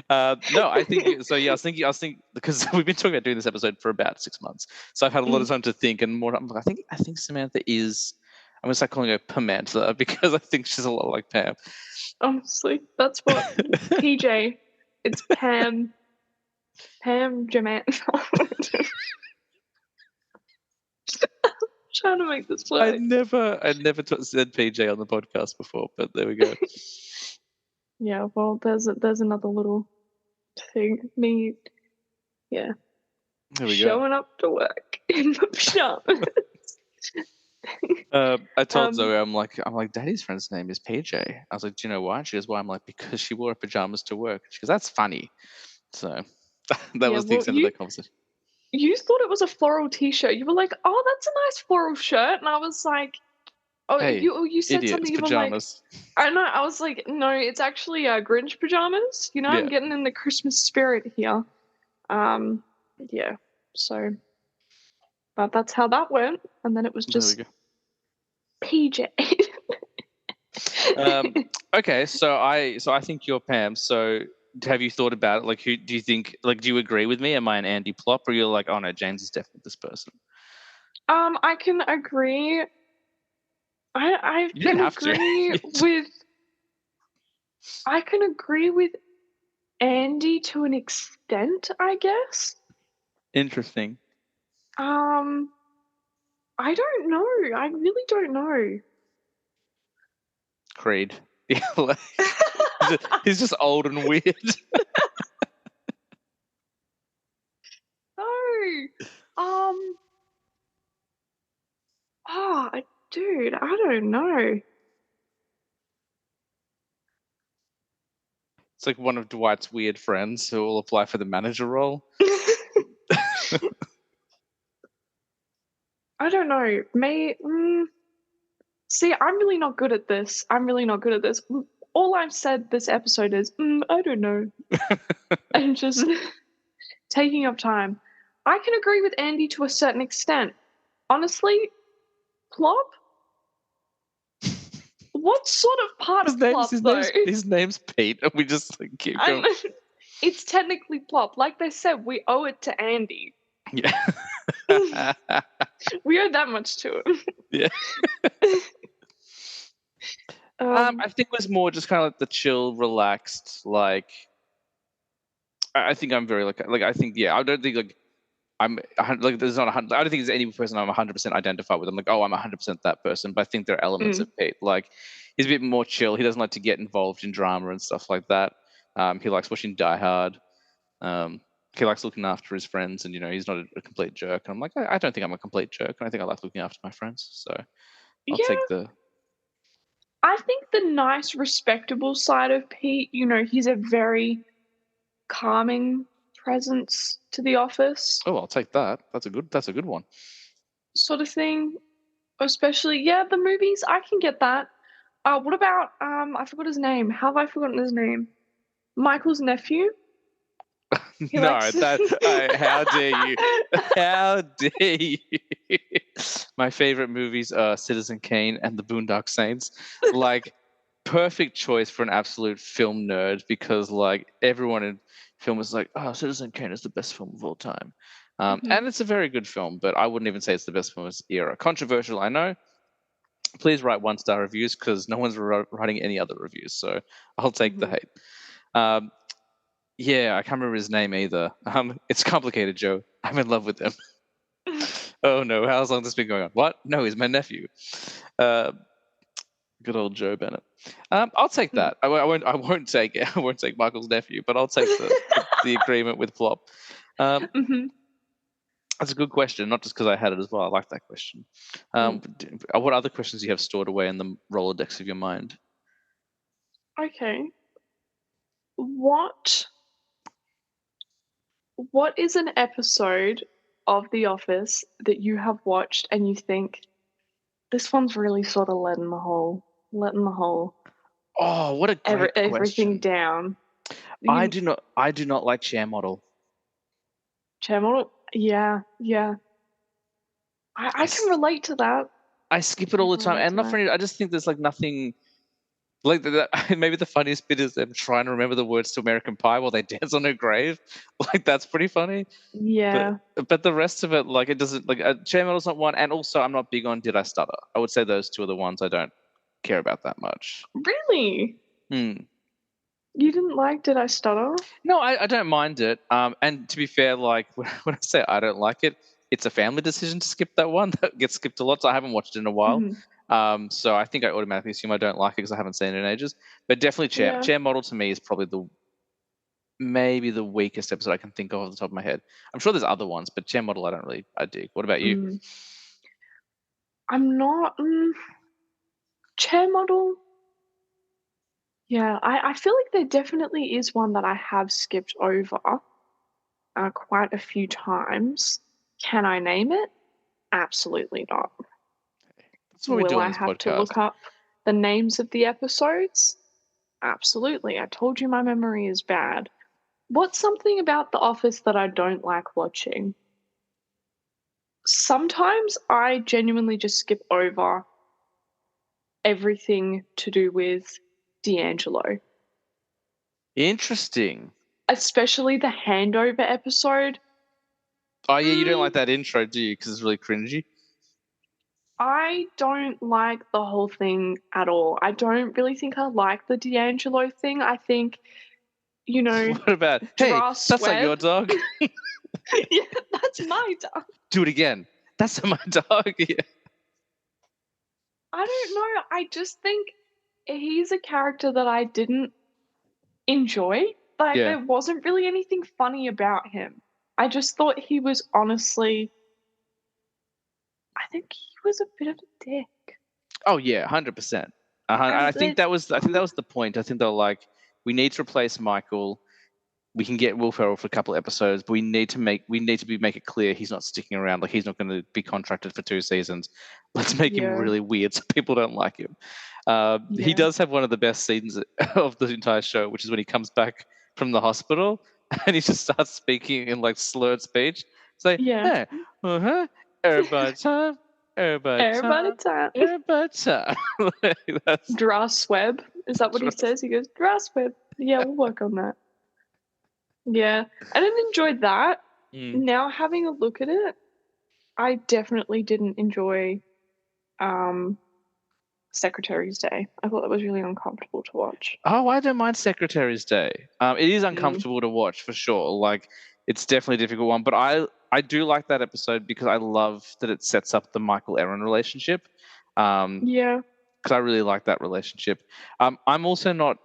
No, I think so. Yeah, I was thinking because we've been talking about doing this episode for about 6 months, so I've had a lot of time to think and more. I think Samantha is. I'm gonna start calling her Pamantha because I think she's a lot like Pam. Honestly, that's what PJ. It's Pam. Pam Jamant. Trying to make this I work. never said PJ on the podcast before, but there we go. Yeah, well, there's another little thing. Me, yeah, There we go. showing up to work in my pajamas. I told Um, Zoe, I'm like, Daddy's friend's name is PJ. I was like, do you know why? She goes, why? I'm like, because she wore her pajamas to work. She goes, that's funny. So that yeah, was the well, extent of that conversation. you thought it was a floral T-shirt. You were like, "Oh, that's a nice floral shirt," and I was like, "Oh, Hey, you said idiot, it's something even like." pajamas. I know. I was like, "No, it's actually Grinch pajamas." You know, Yeah, I'm getting in the Christmas spirit here. Um, yeah. So, but that's how that went, and then it was there we just go. PJ. Okay, so I think you're Pam. So have you thought about it? Like, who do you think? Like, do you agree with me? Am I an Andy Plop, or you're like, oh no, James is definitely this person? I can agree. I You don't can have to. agree with. I can agree with Andy to an extent, I guess. Interesting. Um, I don't know. I really don't know. Creed. Yeah, like, he's just old and weird. No. Um. Ah, dude, I don't know. It's like one of Dwight's weird friends who will apply for the manager role. I don't know. See, I'm really not good at this. I'm really not good at this. All I've said this episode is, I don't know. And just taking up time. I can agree with Andy to a certain extent. Honestly, Plop? What sort of part of Plop, though? His name's Pete, and we just like, keep going. It's technically Plop. Like they said, we owe it to Andy. Yeah. We owe that much to him. Yeah. I think it was more just kind of like the chill, relaxed, like. I think I'm very like I think I don't think like I'm like there's not 100. I don't think there's any person I'm 100% identified with. I'm like, oh, I'm 100% that person. But I think there are elements of Pete. Like he's a bit more chill. He doesn't like to get involved in drama and stuff like that. He likes watching Die Hard. he likes looking after his friends, and he's not a complete jerk. And I'm like, I don't think I'm a complete jerk, and I think I like looking after my friends. So I'll take Yeah, the. I think the nice, respectable side of Pete, he's a very calming presence to the office Oh, I'll take that. That's a good one. sort of thing. Especially, yeah, the movies, I can get that. What about I forgot his name. How have I forgotten his name? Michael's nephew. He No, likes. that how dare you? How dare you? My favorite movies are Citizen Kane and The Boondock Saints. Like, perfect choice for an absolute film nerd, because like everyone in film is like, oh, Citizen Kane is the best film of all time. And it's a very good film, but I wouldn't even say it's the best film of its era. Controversial, I know. Please write 1-star reviews, because no one's writing any other reviews, so I'll take the hate. Um, yeah, I can't remember his name either. It's complicated, Joe. I'm in love with him. Oh no, how long has this been going on? What? No, he's my nephew. Good old Joe Bennett. I'll take that. I won't. I won't take it. I won't take Michael's nephew, but I'll take the agreement with Plop. That's a good question. Not just because I had it as well. I like that question. What other questions do you have stored away in the Rolodex of your mind? Okay. What is an episode of The Office that you have watched and you think this one's really sort of letting the whole Oh, what a great everything question. down. I do not like chair model. Chair model? Yeah. I can relate to that. I skip it all the time, and not funny. I just think there's like nothing. Like maybe the funniest bit is them trying to remember the words to American Pie while they dance on her grave. Like, that's pretty funny. Yeah. But the rest of it, like, it doesn't, like, chair model's not one, and also I'm not big on Did I Stutter. I would say those two are the ones I don't care about that much. Really? You didn't like Did I Stutter? No, I don't mind it. And to be fair, like, when I say I don't like it, it's a family decision to skip that one. That gets skipped a lot, so I haven't watched it in a while. So I think I automatically assume I don't like it because I haven't seen it in ages. But definitely chair model to me is probably maybe the weakest episode I can think of off the top of my head. I'm sure there's other ones, but chair model I dig. What about you? I'm not chair model. Yeah, I feel like there definitely is one that I have skipped over quite a few times. Can I name it? Absolutely not. That's what we do Will on I this have to podcast. look up the names of the episodes? Absolutely. I told you my memory is bad. What's something about The Office that I don't like watching? Sometimes I genuinely just skip over everything to do with D'Angelo. Interesting. Especially the handover episode. Oh yeah, you don't like that intro, do you? Because it's really cringy. I don't like the whole thing at all. I don't really think I like the D'Angelo thing. I think, What about, hey, Drass that's like Webb. your dog? Yeah, that's my dog. Do it again. That's my dog. Yeah. I don't know. I just think he's a character that I didn't enjoy. Like, Yeah. there wasn't really anything funny about him. I just thought he was honestly, I think he was a bit of a dick. Oh yeah, 100%. I think that was the point. I think they were like, we need to replace Michael. We can get Will Ferrell for a couple of episodes, but we need to make it clear he's not sticking around. Like, he's not going to be contracted for 2 seasons. Let's make him really weird so people don't like him. He does have one of the best scenes of the entire show, which is when he comes back from the hospital and he just starts speaking in like slurred speech. It's like, hey, everybody time, everybody time. Drass Webb. Is that what he says? He goes, Drass Webb. Yeah, we'll work on that. Yeah, I didn't enjoy that. Now having a look at it, I definitely didn't enjoy Secretary's Day. I thought that was really uncomfortable to watch. Oh, I don't mind Secretary's Day. It is uncomfortable to watch for sure. Like, it's definitely a difficult one, but I do like that episode because I love that it sets up the Michael Aaron relationship. Yeah. Because I really like that relationship. I'm also not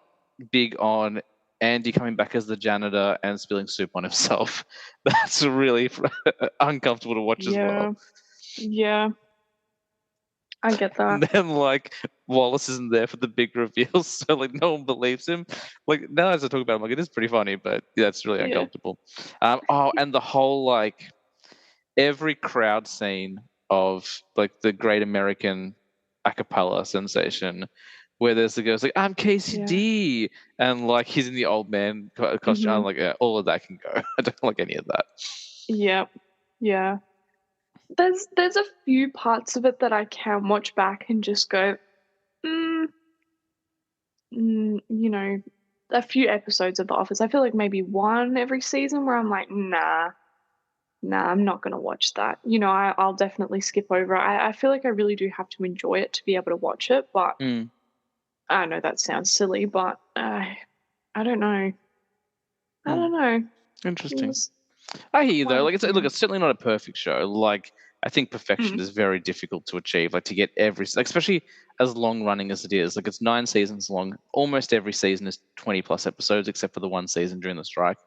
big on Andy coming back as the janitor and spilling soup on himself. That's really uncomfortable to watch as well. Yeah. I get And that. then like Wallace isn't there for the big reveal, so like no one believes him. Like now as I talk about it, I'm like, it is pretty funny, but yeah, it's really Yeah. uncomfortable. And the whole like every crowd scene of like the Great American a cappella sensation where there's the girls like, I'm Casey Yeah. D, and like he's in the old man costume. I'm like, yeah, all of that can go. I don't like any of that. Yep. Yeah. There's a few parts of it that I can watch back and just go, you know, a few episodes of The Office. I feel like maybe one every season where I'm like, nah, I'm not gonna watch that. I'll definitely skip over it. I feel like I really do have to enjoy it to be able to watch it, but I know that sounds silly, but I don't know. I don't know. Interesting. It's I hear you though. quite a Like few. it's certainly not a perfect show. Like I think perfection Mm, is very difficult to achieve. Like to get like, especially as long running as it is. Like it's 9 seasons long. Almost every season is 20 plus episodes, except for the one season during the strike.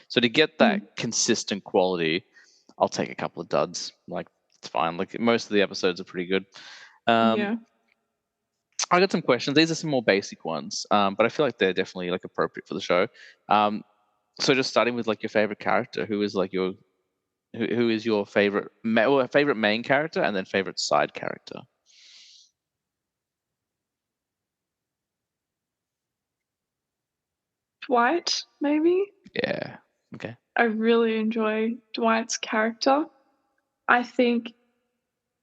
So to get that mm, consistent quality, I'll take a couple of duds. Like it's fine. Like most of the episodes are pretty good. Um, yeah. I got some questions. These are some more basic ones, but I feel like they're definitely like appropriate for the show. Um, so just starting with like your favorite character, who is like who is your favorite favorite main character and then favorite side character? Dwight, maybe. Yeah. Okay. I really enjoy Dwight's character. I think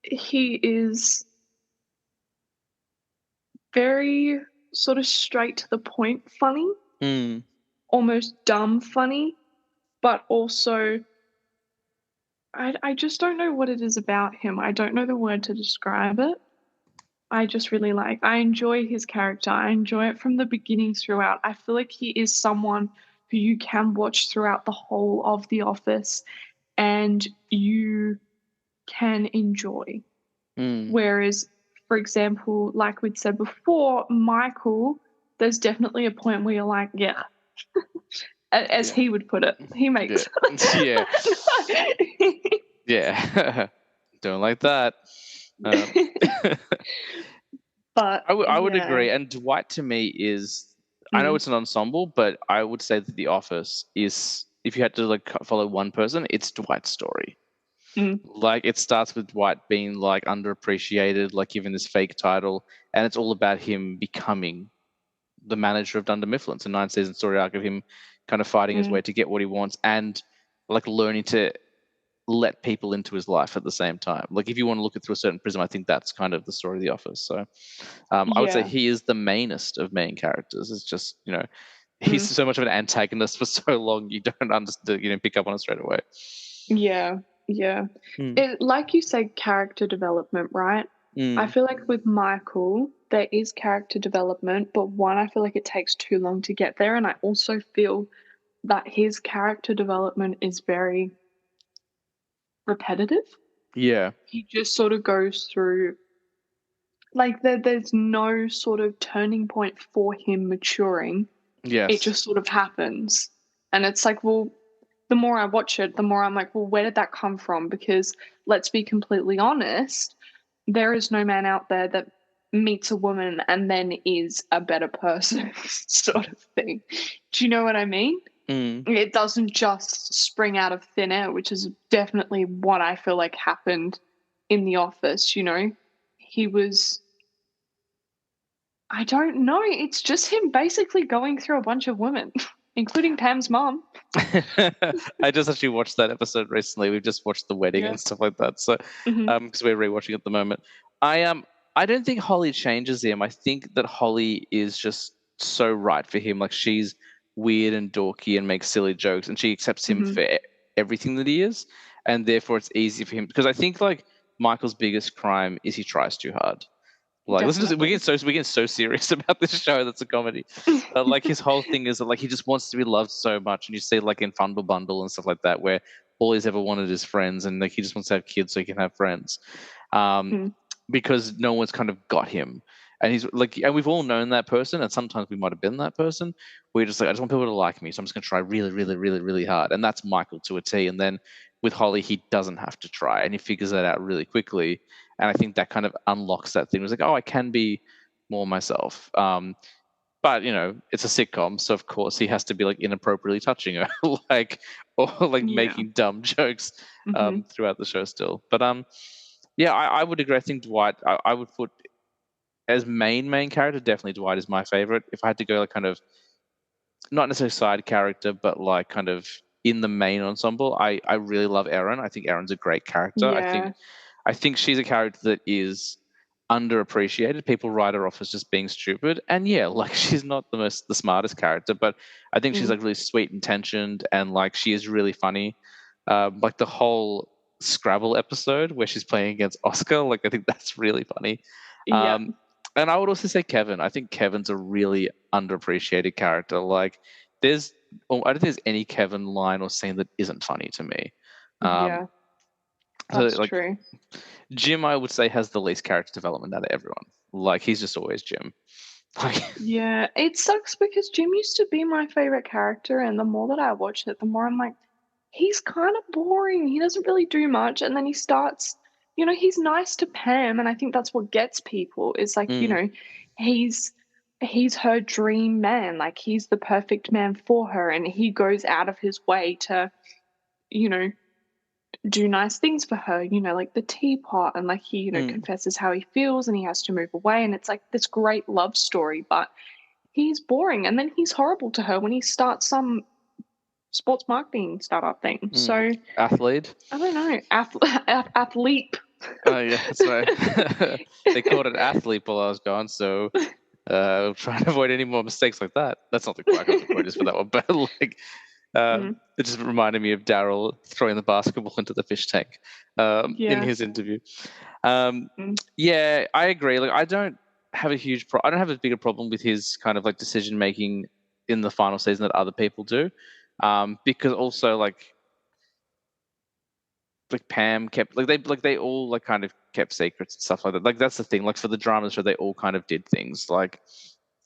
he is very sort of straight to the point funny, Mm. almost dumb funny, but also I just don't know what it is about him. I don't know the word to describe it. I enjoy his character. I enjoy it from the beginning throughout. I feel like he is someone who you can watch throughout the whole of The Office and you can enjoy. Mm. Whereas, for example, like we'd said before, Michael, there's definitely a point where you're like, yeah, as Yeah. he would put it, he Yeah. makes. Yeah. Yeah. Don't like that. Um, But I would yeah. agree. And Dwight to me is, I know Mm, it's an ensemble, but I would say that The Office is, if you had to like follow one person, it's Dwight's story. mm, Like it starts with Dwight being like underappreciated, like given this fake title, and it's all about him becoming the manager of Dunder Mifflin. It's a 9 season story arc of him kind of fighting his mm, way to get what he wants and like learning to let people into his life at the same time. Like if you want to look at through a certain prism, I think that's kind of the story of The Office. So I would say yeah. he is the mainest of main characters. It's just he's Mm, so much of an antagonist for so long you don't understand, pick up on it straight away. yeah. Yeah. Mm. It, like you say, character development, right? I Mm. feel like with Michael, there is character development, but one, I feel like it takes too long to get there. And I also feel that his character development is very repetitive. Yeah. He just sort of goes through, like, there's no sort of turning point for him maturing. It Yes. just sort of happens. And it's like, well, the more I watch it, the more I'm like, well, where did that come from? Because let's be completely honest, there is no man out there that meets a woman and then is a better person, sort of thing. Do you know what I mean? Mm. It doesn't just spring out of thin air, which is definitely what I feel like happened in The Office. He was, I don't know, it's just him basically going through a bunch of women, including Pam's mom. I just actually watched that episode recently. We've just watched the wedding Yeah. and stuff like that. So, Hmm. because we're rewatching at the moment, I don't think Holly changes him. I think that Holly is just so right for him. Like she's weird and dorky and makes silly jokes, and she accepts him Hmm. for everything that he is, and therefore it's easy for him. Because I think like Michael's biggest crime is he tries too hard. Like, listen to this. Definitely. We get so serious about this show that's a comedy. But like his whole thing is that like he just wants to be loved so much, and you see like in Fumble Bundle and stuff like that, where all he's ever wanted is friends, and like he just wants to have kids so he can have friends. Um, Mm. because no one's kind of got him. And he's like, and we've all known that person, and sometimes we might have been that person. We're just like, I just want people to like me, so I'm just gonna try really, really, really, really hard. And that's Michael to a T. And then with Holly, he doesn't have to try, and he figures that out really quickly. And I think that kind of unlocks that thing. It was like, oh, I can be more myself. But it's a sitcom, so of course he has to be like inappropriately touching her, like or like Yeah. making dumb jokes Hmm. throughout the show still. But yeah, I would agree. I think Dwight, I would put as main character. Definitely Dwight is my favorite. If I had to go like kind of not necessarily side character, but like kind of in the main ensemble, I really love Erin. I think Erin's a great character. Yeah. I think she's a character that is underappreciated. People write her off as just being stupid, and yeah, like she's not the smartest character, but I think she's Mm. like really sweet intentioned, and like she is really funny. Like the whole Scrabble episode where she's playing against Oscar, like I think that's really funny. Yeah. Um, and I would also say Kevin. I think Kevin's a really underappreciated character. Like I don't think there's any Kevin line or scene that isn't funny to me. Um, Yeah. so That's like true. Jim, I would say, has the least character development out of everyone. Like he's just always Jim. Like, Yeah, it sucks because Jim used to be my favorite character, and the more that I watch it, the more I'm like, he's kind of boring. He doesn't really do much, and then he starts, he's nice to Pam, and I think that's what gets people. Is like, mm, he's he's her dream man, like he's the perfect man for her, and he goes out of his way to, you know, do nice things for her, like the teapot, and like he, mm. confesses how he feels and he has to move away, and it's like this great love story, but he's boring, and then he's horrible to her when he starts some sports marketing startup thing. So Athlete. I don't know, athlete. Oh yeah, that's right. They called it athlete while I was gone, so I'm trying to avoid any more mistakes like that. That's not the quite what the quote is for that one, but like Mm, it just reminded me of Daryl throwing the basketball into the fish tank in yeah. his interview. Um, Mm, yeah, I agree. Like I don't have a I don't have a bigger problem with his kind of like decision making in the final season that other people do, because also like Pam kept they all like kind of kept secrets and stuff like that. Like that's the thing. Like for the drama show, they all kind of did things. Like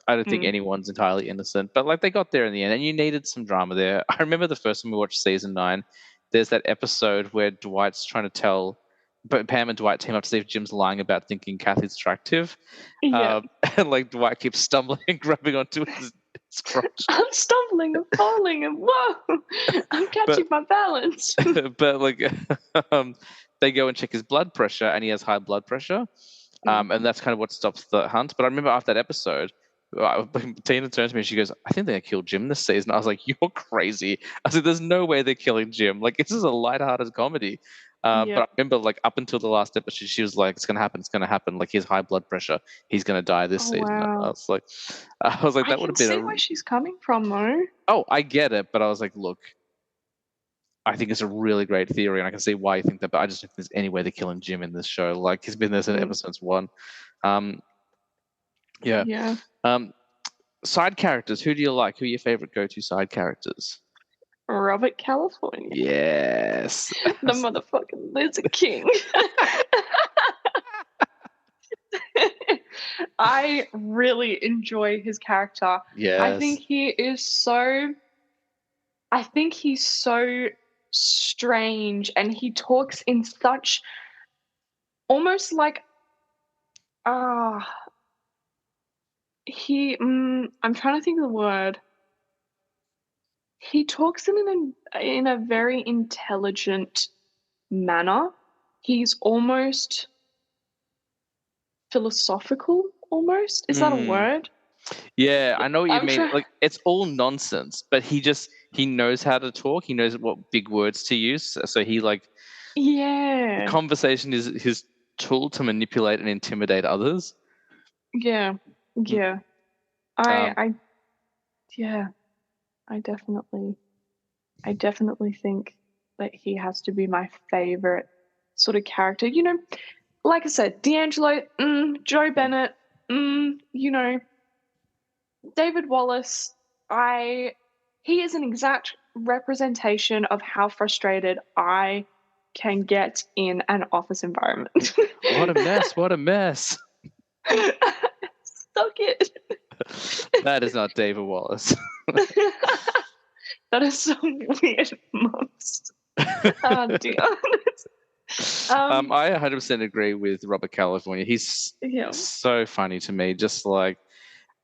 I don't think mm, anyone's entirely innocent, but like they got there in the end, and you needed some drama there. I remember the first time we watched season 9. There's that episode where Dwight's trying to tell, but Pam and Dwight team up to see if Jim's lying about thinking Kathy's attractive, yeah. and like Dwight keeps stumbling and grabbing onto his crotch. I'm stumbling and falling and whoa, I'm But catching my balance. but like um, they go and check his blood pressure, and he has high blood pressure, Mm, and that's kind of what stops the hunt. But I remember after that episode, Tina turned to me and she goes, "I think they killed Jim this season." I was like, "You're crazy!" I said, "There's no way they're killing Jim. Like this is a lighthearted comedy." But yeah. I remember, like up until the last episode, she was like, "It's gonna happen. It's gonna happen. Like he has high blood pressure. He's gonna die this Oh season." And wow. I was like, I that would can have been see a. where she's coming from though. Oh, I get it, but I was like, look, I think it's a really great theory, and I can see why you think that. But I just don't think there's any way they're killing Jim in this show. Like he's been there since Mm, ever since 1. Um, yeah. yeah. Um, side characters. Who do you like? Who are your favorite go-to side characters? Robert California. Yes. The motherfucking Lizard King. I really enjoy his character. I think Yes. he is so I think he's so strange, and he talks in such almost like ah I'm trying to think of the word. He talks in a very intelligent manner. He's almost philosophical almost. Is that a Mm. word? Yeah, I know what you I'm mean. trying. Like it's all nonsense, but he knows how to talk. He knows what big words to use. So he like the Yeah. conversation is his tool to manipulate and intimidate others. Yeah. Mm. Yeah. I Um, I yeah, I definitely think that he has to be my favorite sort of character. Like I said, D'Angelo, Joe Bennett, you know, David Wallace, he is an exact representation of how frustrated I can get in an office environment. What a mess! What a mess! So good. That is not David Wallace. That is some weird monster. Oh dear. I 100% agree with Robert California. He's so funny to me. Just like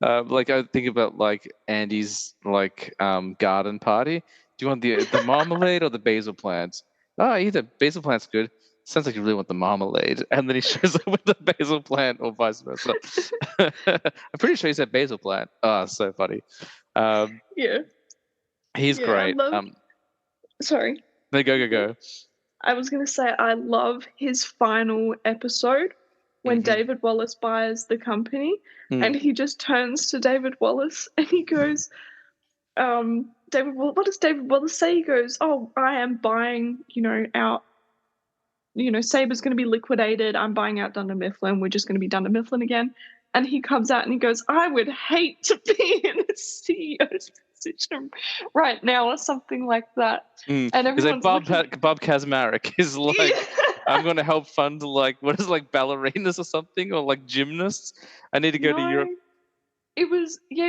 I think about like Andy's like garden party. Do you want the marmalade or the basil plants? Oh, either basil plant's good. Sounds like you really want the marmalade, and then he shows up with the basil plant, or vice versa. I'm pretty sure he said basil plant. Oh, so funny. Yeah, he's great. Sorry. No, go. I was gonna say I love his final episode when David Wallace buys the company, and he just turns to David Wallace and he goes, what does David Wallace say? He goes, "Oh, I am buying, out. Saber's going to be liquidated. I'm buying out Dunder Mifflin. We're just going to be Dunder Mifflin again." And he comes out and he goes, "I would hate to be in a CEO's position right now," or something like that. And everyone's like Bob Kazmarek is like, "I'm going to help fund like what is it, like ballerinas or something, or like gymnasts. I need to go to Europe." It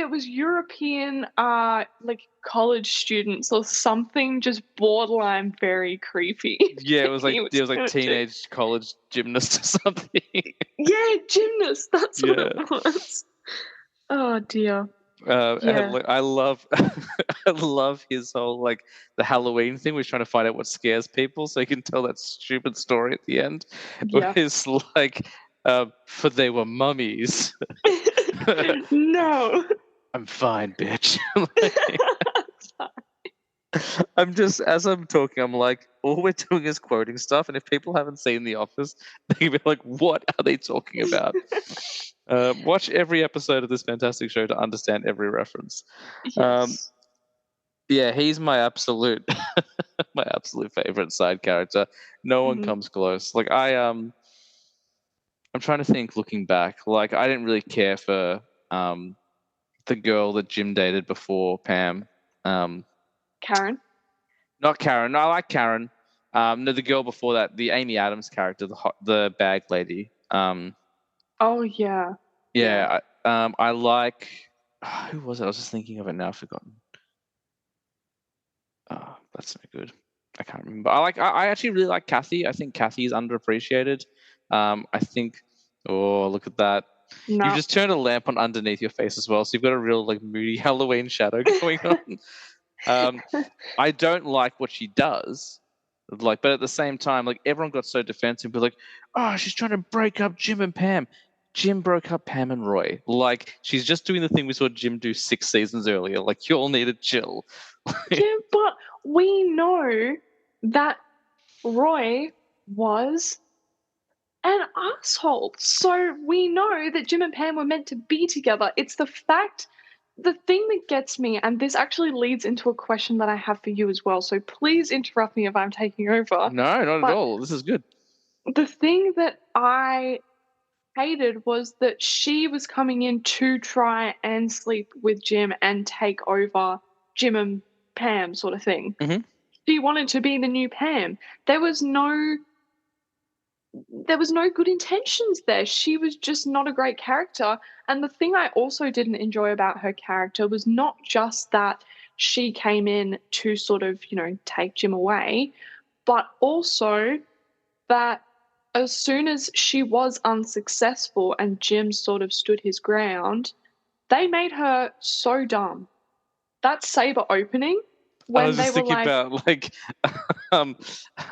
was European like college students or something, just borderline very creepy. Yeah, it was like teenage college gymnast or something. Yeah, gymnast. That's what it was. Oh dear. I love I love his whole like the Halloween thing where he's trying to find out what scares people so he can tell that stupid story at the end. Yeah. It's like for they were mummies. No. I'm fine, bitch. I'm just, as I'm talking, I'm like, all we're doing is quoting stuff, and if people haven't seen The Office, they can be like, what are they talking about? Watch every episode of this fantastic show to understand every reference. Yes. Yeah, he's my absolute my absolute favorite side character. No one comes close. Like I'm trying to think looking back, like I didn't really care for the girl that Jim dated before Pam. Karen? Not Karen. No, I like Karen. No, the girl before that, the Amy Adams character, the bag lady. Oh yeah. Yeah. I like. Who was it? I was just thinking of it now. I've forgotten. Oh, that's no good. I can't remember. I actually really like Kathy. I think Kathy is underappreciated. I think. Oh, look at that. No. You just turned a lamp on underneath your face as well, so you've got a real like moody Halloween shadow going on. I don't like what she does, like, but at the same time, like everyone got so defensive, but like, oh, she's trying to break up Jim and Pam. Jim broke up Pam and Roy. Like, she's just doing the thing we saw Jim do 6 seasons earlier. Like, you all need to chill. Yeah, but we know that Roy was an asshole. So we know that Jim and Pam were meant to be together. It's the thing that gets me, and this actually leads into a question that I have for you as well. So please interrupt me if I'm taking over. No, not at all. This is good. The thing that I hated was that she was coming in to try and sleep with Jim and take over Jim and Pam sort of thing. She wanted to be the new Pam. There was no good intentions there. She was just not a great character. And the thing I also didn't enjoy about her character was not just that she came in to sort of, take Jim away, but also that as soon as she was unsuccessful and Jim sort of stood his ground, they made her so dumb. That Saber opening, when I was just thinking like, about like, I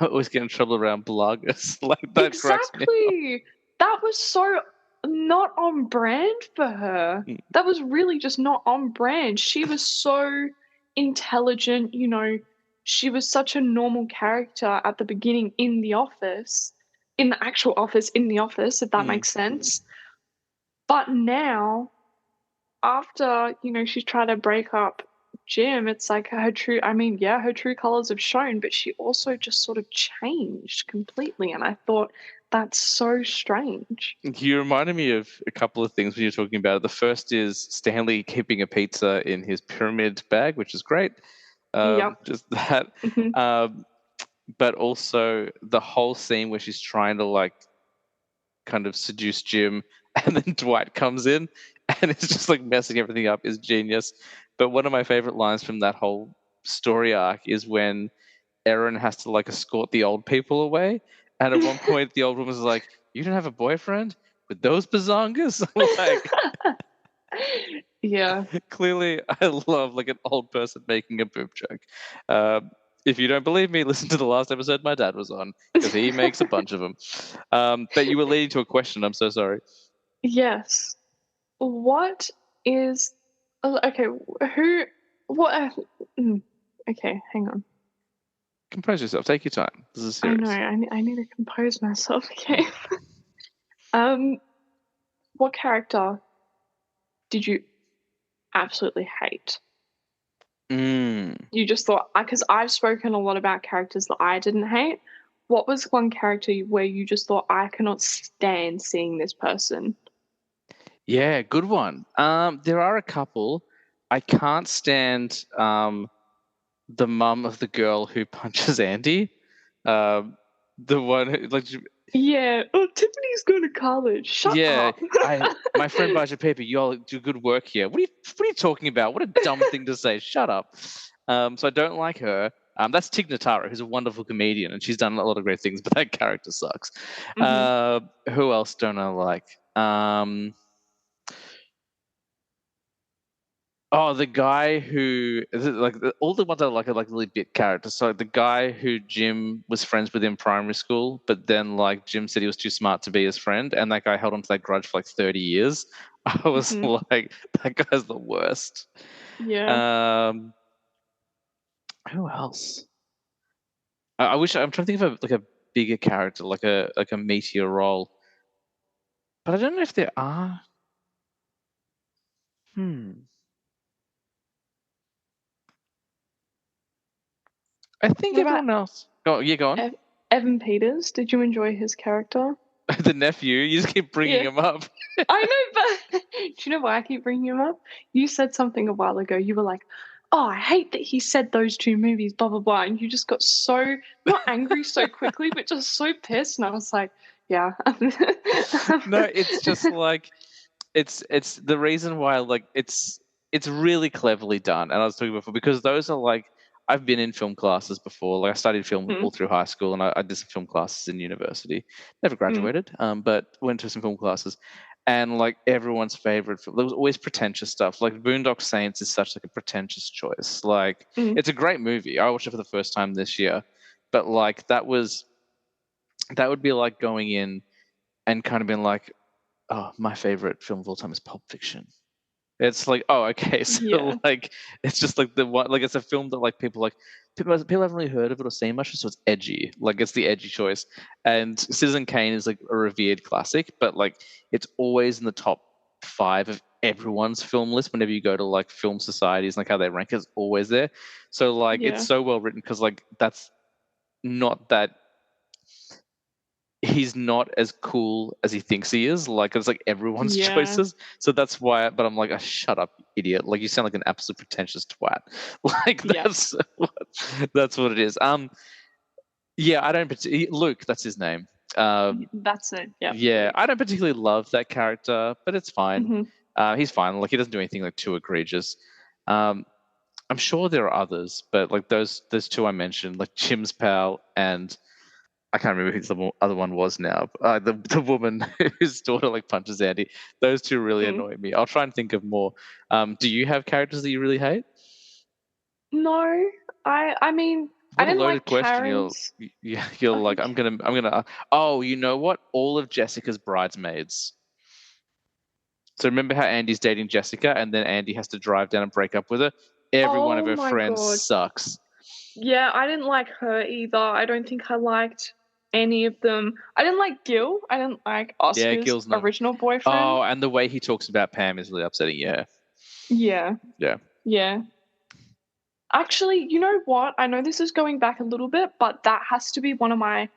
always get in trouble around bloggers. Like that exactly. That was so not on brand for her. That was really just not on brand. She was so intelligent, she was such a normal character at the beginning in the office, in the actual office, in the office, if that makes sense. But now, after, she's tried to break up Jim, it's like her true colors have shown, but she also just sort of changed completely. And I thought, that's so strange. You reminded me of a couple of things when you're talking about it. The first is Stanley keeping a pizza in his pyramid bag, which is great. Yep. Just that. but also the whole scene where she's trying to like kind of seduce Jim, and then Dwight comes in and it's just like messing everything up is genius. But one of my favorite lines from that whole story arc is when Erin has to like escort the old people away, and at one point the old woman's like, "You didn't have a boyfriend with those bazongas?" Like, yeah. clearly, I love like an old person making a boob joke. If you don't believe me, listen to the last episode my dad was on, because he makes a bunch of them. But you were leading to a question. I'm so sorry. Yes. What is okay? Who? What? Okay, hang on. Compose yourself. Take your time. This is I know. serious. I need to compose myself. Okay. What character did you absolutely hate? You just thought, because I've spoken a lot about characters that I didn't hate. What was one character where you just thought, I cannot stand seeing this person? Yeah, good one. There are a couple. I can't stand the mum of the girl who punches Andy. The one who, like, Yeah. Oh, Tiffany's going to college. Shut yeah, up. my friend buys your paper. You all do good work here. What are you talking about? What a dumb thing to say. Shut up. So I don't like her. That's Tig Notaro, who's a wonderful comedian, and she's done a lot of great things, but that character sucks. Who else don't I like? Oh, the guy who like all the ones I like are like really bit characters. So the guy who Jim was friends with in primary school, but then like Jim said he was too smart to be his friend, and that guy held on to that grudge for like 30 years. I was like, that guy's the worst. Yeah. Um, who else? I wish I'm trying to think of like a bigger character, like a meteor role, but I don't know if there are. I think What about everyone else. Go on. Evan Peters? Did you enjoy his character? The nephew. You just keep bringing Yeah. him up. I know, but do you know why I keep bringing him up? You said something a while ago. You were like, "Oh, I hate that he said those two movies, blah blah blah," and you just got so not angry so quickly, but just so pissed. And I was like, "Yeah." No, it's just like it's the reason why like it's really cleverly done. And I was talking before because those are like I've been in film classes before. Like I studied film all through high school, and I did some film classes in university. Never graduated, but went to some film classes. And like everyone's favorite film, there was always pretentious stuff. Like Boondock Saints is such like a pretentious choice. Like it's a great movie. I watched it for the first time this year, but like that would be like going in and kind of being like, oh, my favorite film of all time is Pulp Fiction. It's like, oh, okay, so Yeah, like, it's just like the one, like it's a film that like people haven't really heard of it or seen much, so it's edgy. Like it's the edgy choice. And Citizen Kane is like a revered classic, but like it's always in the top 5 of everyone's film list. Whenever you go to like film societies, like how they rank it, it's always there. So like, it's yeah, so well written because like that's not that he's not as cool as he thinks he is. Like it's like everyone's yeah, choices. So that's why. But I'm like, oh, shut up, idiot! Like you sound like an absolute pretentious twat. Like yeah. that's what it is. Yeah, I don't. Luke, that's his name. That's it. Yeah. Yeah, I don't particularly love that character, but it's fine. hmm He's fine. Like he doesn't do anything like too egregious. Um, I'm sure there are others, but like those two I mentioned, like Jim's pal and I can't remember who the other one was now. The woman whose daughter like punches Andy. Those two really annoy me. I'll try and think of more. Do you have characters that you really hate? No, I mean, I What a didn't loaded like question. You're Karen's. you're like I'm gonna. Oh, you know what? All of Jessica's bridesmaids. So remember how Andy's dating Jessica, and then Andy has to drive down and break up with her. Every one of Oh her my friends god. sucks. Yeah, I didn't like her either. I don't think I liked any of them. I didn't like Gil. I didn't like Yeah, Oscar's Gil's not. original boyfriend. Oh, and the way he talks about Pam is really upsetting. Yeah, Yeah, yeah. yeah. Actually, you know what? I know this is going back a little bit, but that has to be one of my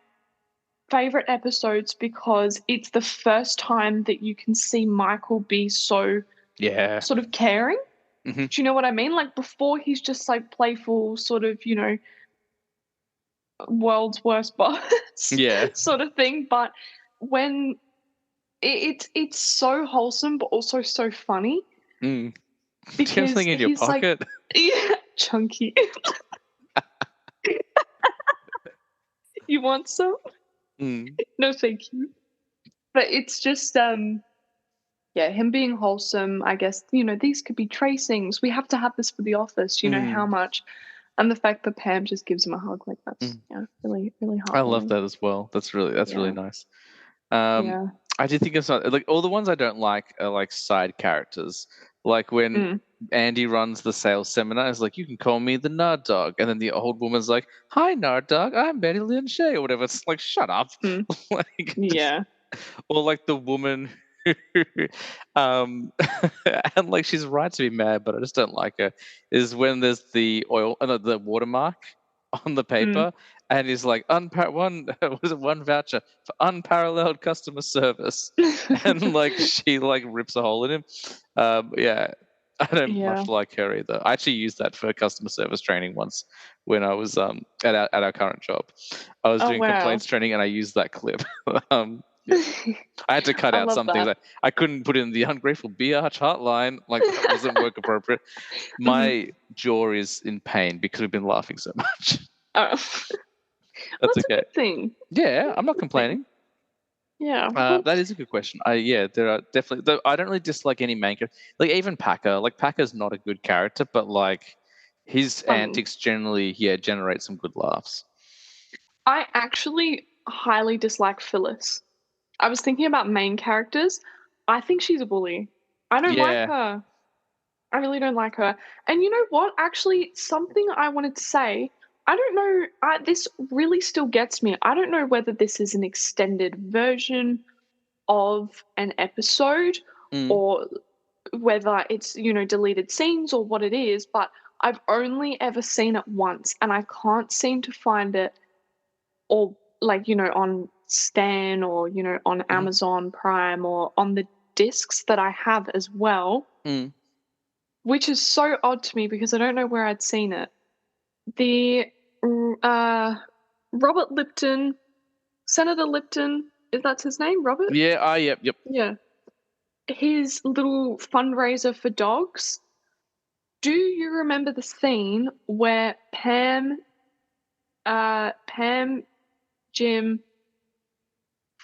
favorite episodes because it's the first time that you can see Michael be so Yeah. sort of caring. hmm Do you know what I mean? Like before, he's just like playful, sort of, world's worst boss Yeah. sort of thing. But when it's so wholesome, but also so funny Mm. Do you have because something in your he's like, pocket? yeah, chunky. You want some? Mm. No, thank you. But it's just yeah, him being wholesome. I guess these could be tracings. We have to have this for the office. You know how Mm. much, and the fact that Pam just gives him a hug, like that's Mm. really really I love heartwarming. that as well. That's really Yeah, nice. Um, yeah. I did think of something like all the ones I don't like are like side characters. Like when Mm, Andy runs the sales seminar, it's like you can call me the Nerd Dog, and then the old woman's like, "Hi, Nerd Dog, I'm Betty Lynn Shea," or whatever. It's like, shut up. mm, Like, just yeah. or like the woman who, um, and like she's right to be mad, but I just don't like her. Is when there's the oil, no, the watermark on the Mm. paper, and he's like one, what is it, one voucher for unparalleled customer service, and like she like rips a hole in him. Yeah. I don't Yeah. much like her either. I actually used that for customer service training once when I was at our current job. I was Oh doing wow. complaints training and I used that clip. Yeah. I had to cut I out love some things. that. I couldn't put in the ungrateful biatch hotline. Like that wasn't work appropriate. Mhm. My jaw is in pain because we've been laughing so much. Oh, That's that's a okay. good thing. Yeah, I'm That's a not good thing. complaining. Yeah. Well, That is a good question. Yeah, there are definitely. Though I don't really dislike any main character. Like even Packer. Like Packer's not a good character, but like his funny. antics generally, yeah, generate some good laughs. I actually highly dislike Phyllis. I was thinking about main characters. I think she's a bully. I don't like Yeah. her. I really don't like her. And you know what? Actually, something I wanted to say. I don't know. This really still gets me. I don't know whether this is an extended version of an episode Mm. or whether it's deleted scenes or what it is, but I've only ever seen it once and I can't seem to find it, or like on Stan or on Mm. Amazon Prime or on the discs that I have as well, Mm. which is so odd to me because I don't know where I'd seen it. The uh Robert Lipton, Senator Lipton, is that his name, Robert? Yeah. Yep. Yeah. His little fundraiser for dogs. Do you remember the scene where Pam, Jim,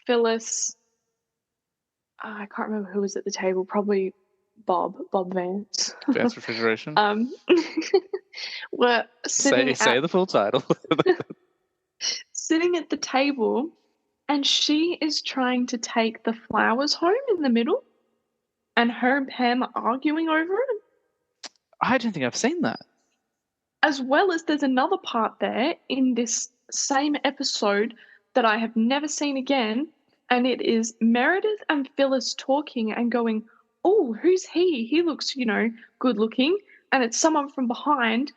Phyllis, I can't remember who was at the table, probably Bob Vance, Advanced refrigeration. um, were Say the full title. sitting at the table, and she is trying to take the flowers home in the middle, and her and Pam are arguing over it. I don't think I've seen that. As well as there's another part there in this same episode that I have never seen again, and it is Meredith and Phyllis talking and going, "Oh, who's he? He looks, good looking." And it's someone from behind,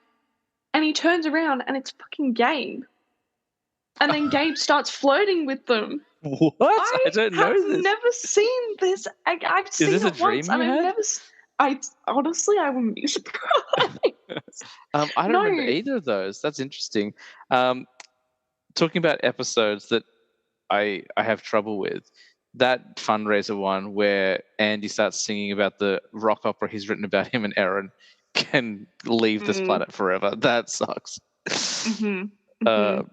and he turns around and it's fucking Gabe. And then Gabe starts flirting with them. What? I I don't have know this. never seen this. I've Is seen this a it once, dream and you I've had? never. I honestly, I wouldn't be surprised. I don't remember No. either of those. That's interesting. Um, Talking about episodes that I have trouble with, that fundraiser one where Andy starts singing about the rock opera he's written about him and Aaron can leave this Mm, planet forever. That sucks. mhm. uh, Mhm.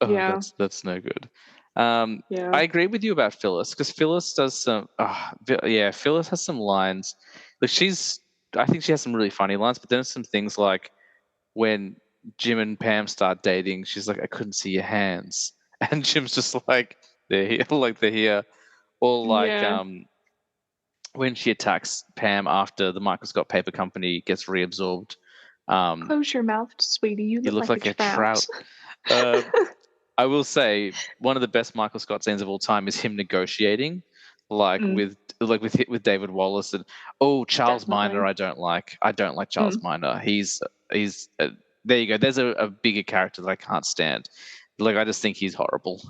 oh, Yeah. that's no good. Um, Yeah. I agree with you about Phyllis because Phyllis does some. Yeah, Phyllis has some lines. Like I think she has some really funny lines, but then there's some things like when Jim and Pam start dating, she's like, "I couldn't see your hands," and Jim's just like, "They're here," like they're here. Or like Yeah. when she attacks Pam after the microscope paper company gets reabsorbed. Um, Close your mouth, sweetie. You you look look like a like a trout. trout. Uh, I will say one of the best Michael Scott scenes of all time is him negotiating, like Mm, with David Wallace and Charles Miner. definitely. I don't like Charles Mm, Miner. He's there you go. There's a bigger character that I can't stand. Like I just think he's horrible.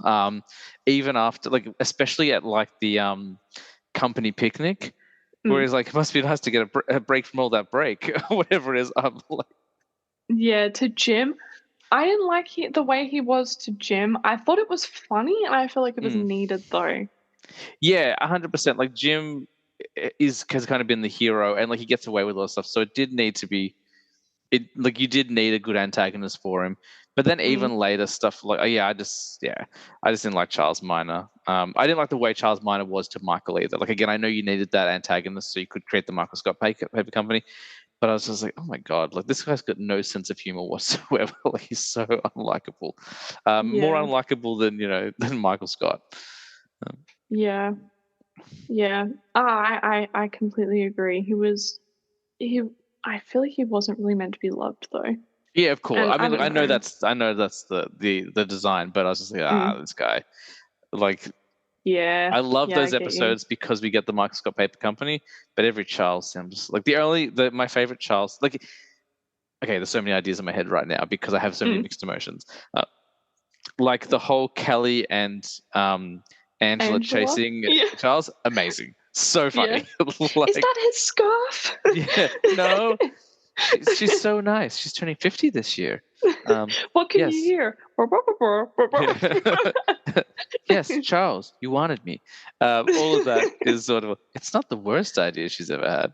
Even after like especially at like the company picnic where mm. he's like it must be nice to get a break from all that break or whatever it is. I'm like Yeah, to Jim. I didn't like the way he was to Jim. I thought it was funny, and I feel like it was needed though. Yeah, 100%. Like Jim has kind of been the hero, and like he gets away with a lot of stuff. So it did need to be like you did need a good antagonist for him. But then even later stuff like I just didn't like Charles Minor. I didn't like the way Charles Minor was to Michael either. Like again, I know you needed that antagonist so you could create the Michael Scott paper company. But I was just like, oh my god, like this guy's got no sense of humor whatsoever. Like he's so unlikable, more unlikable than Michael Scott. Yeah. I completely agree. I feel like he wasn't really meant to be loved though. Yeah, of course. And I mean, I look, don't know. I know that's the design, but I was just like, this guy. Like, Yeah. I love I those get you. episodes because we get the Michael Scott Paper Company. But every Charles sounds like my favorite Charles. Like, okay, there's so many ideas in my head right now because I have so many mixed emotions. Like the whole Kelly and Angela chasing Charles, amazing, so funny. Like, is that his scarf? Yeah, no. She's so nice. She's turning 50 this year. What can you hear? Yes, Charles, you wanted me. All of that is sort of. It's not the worst idea she's ever had.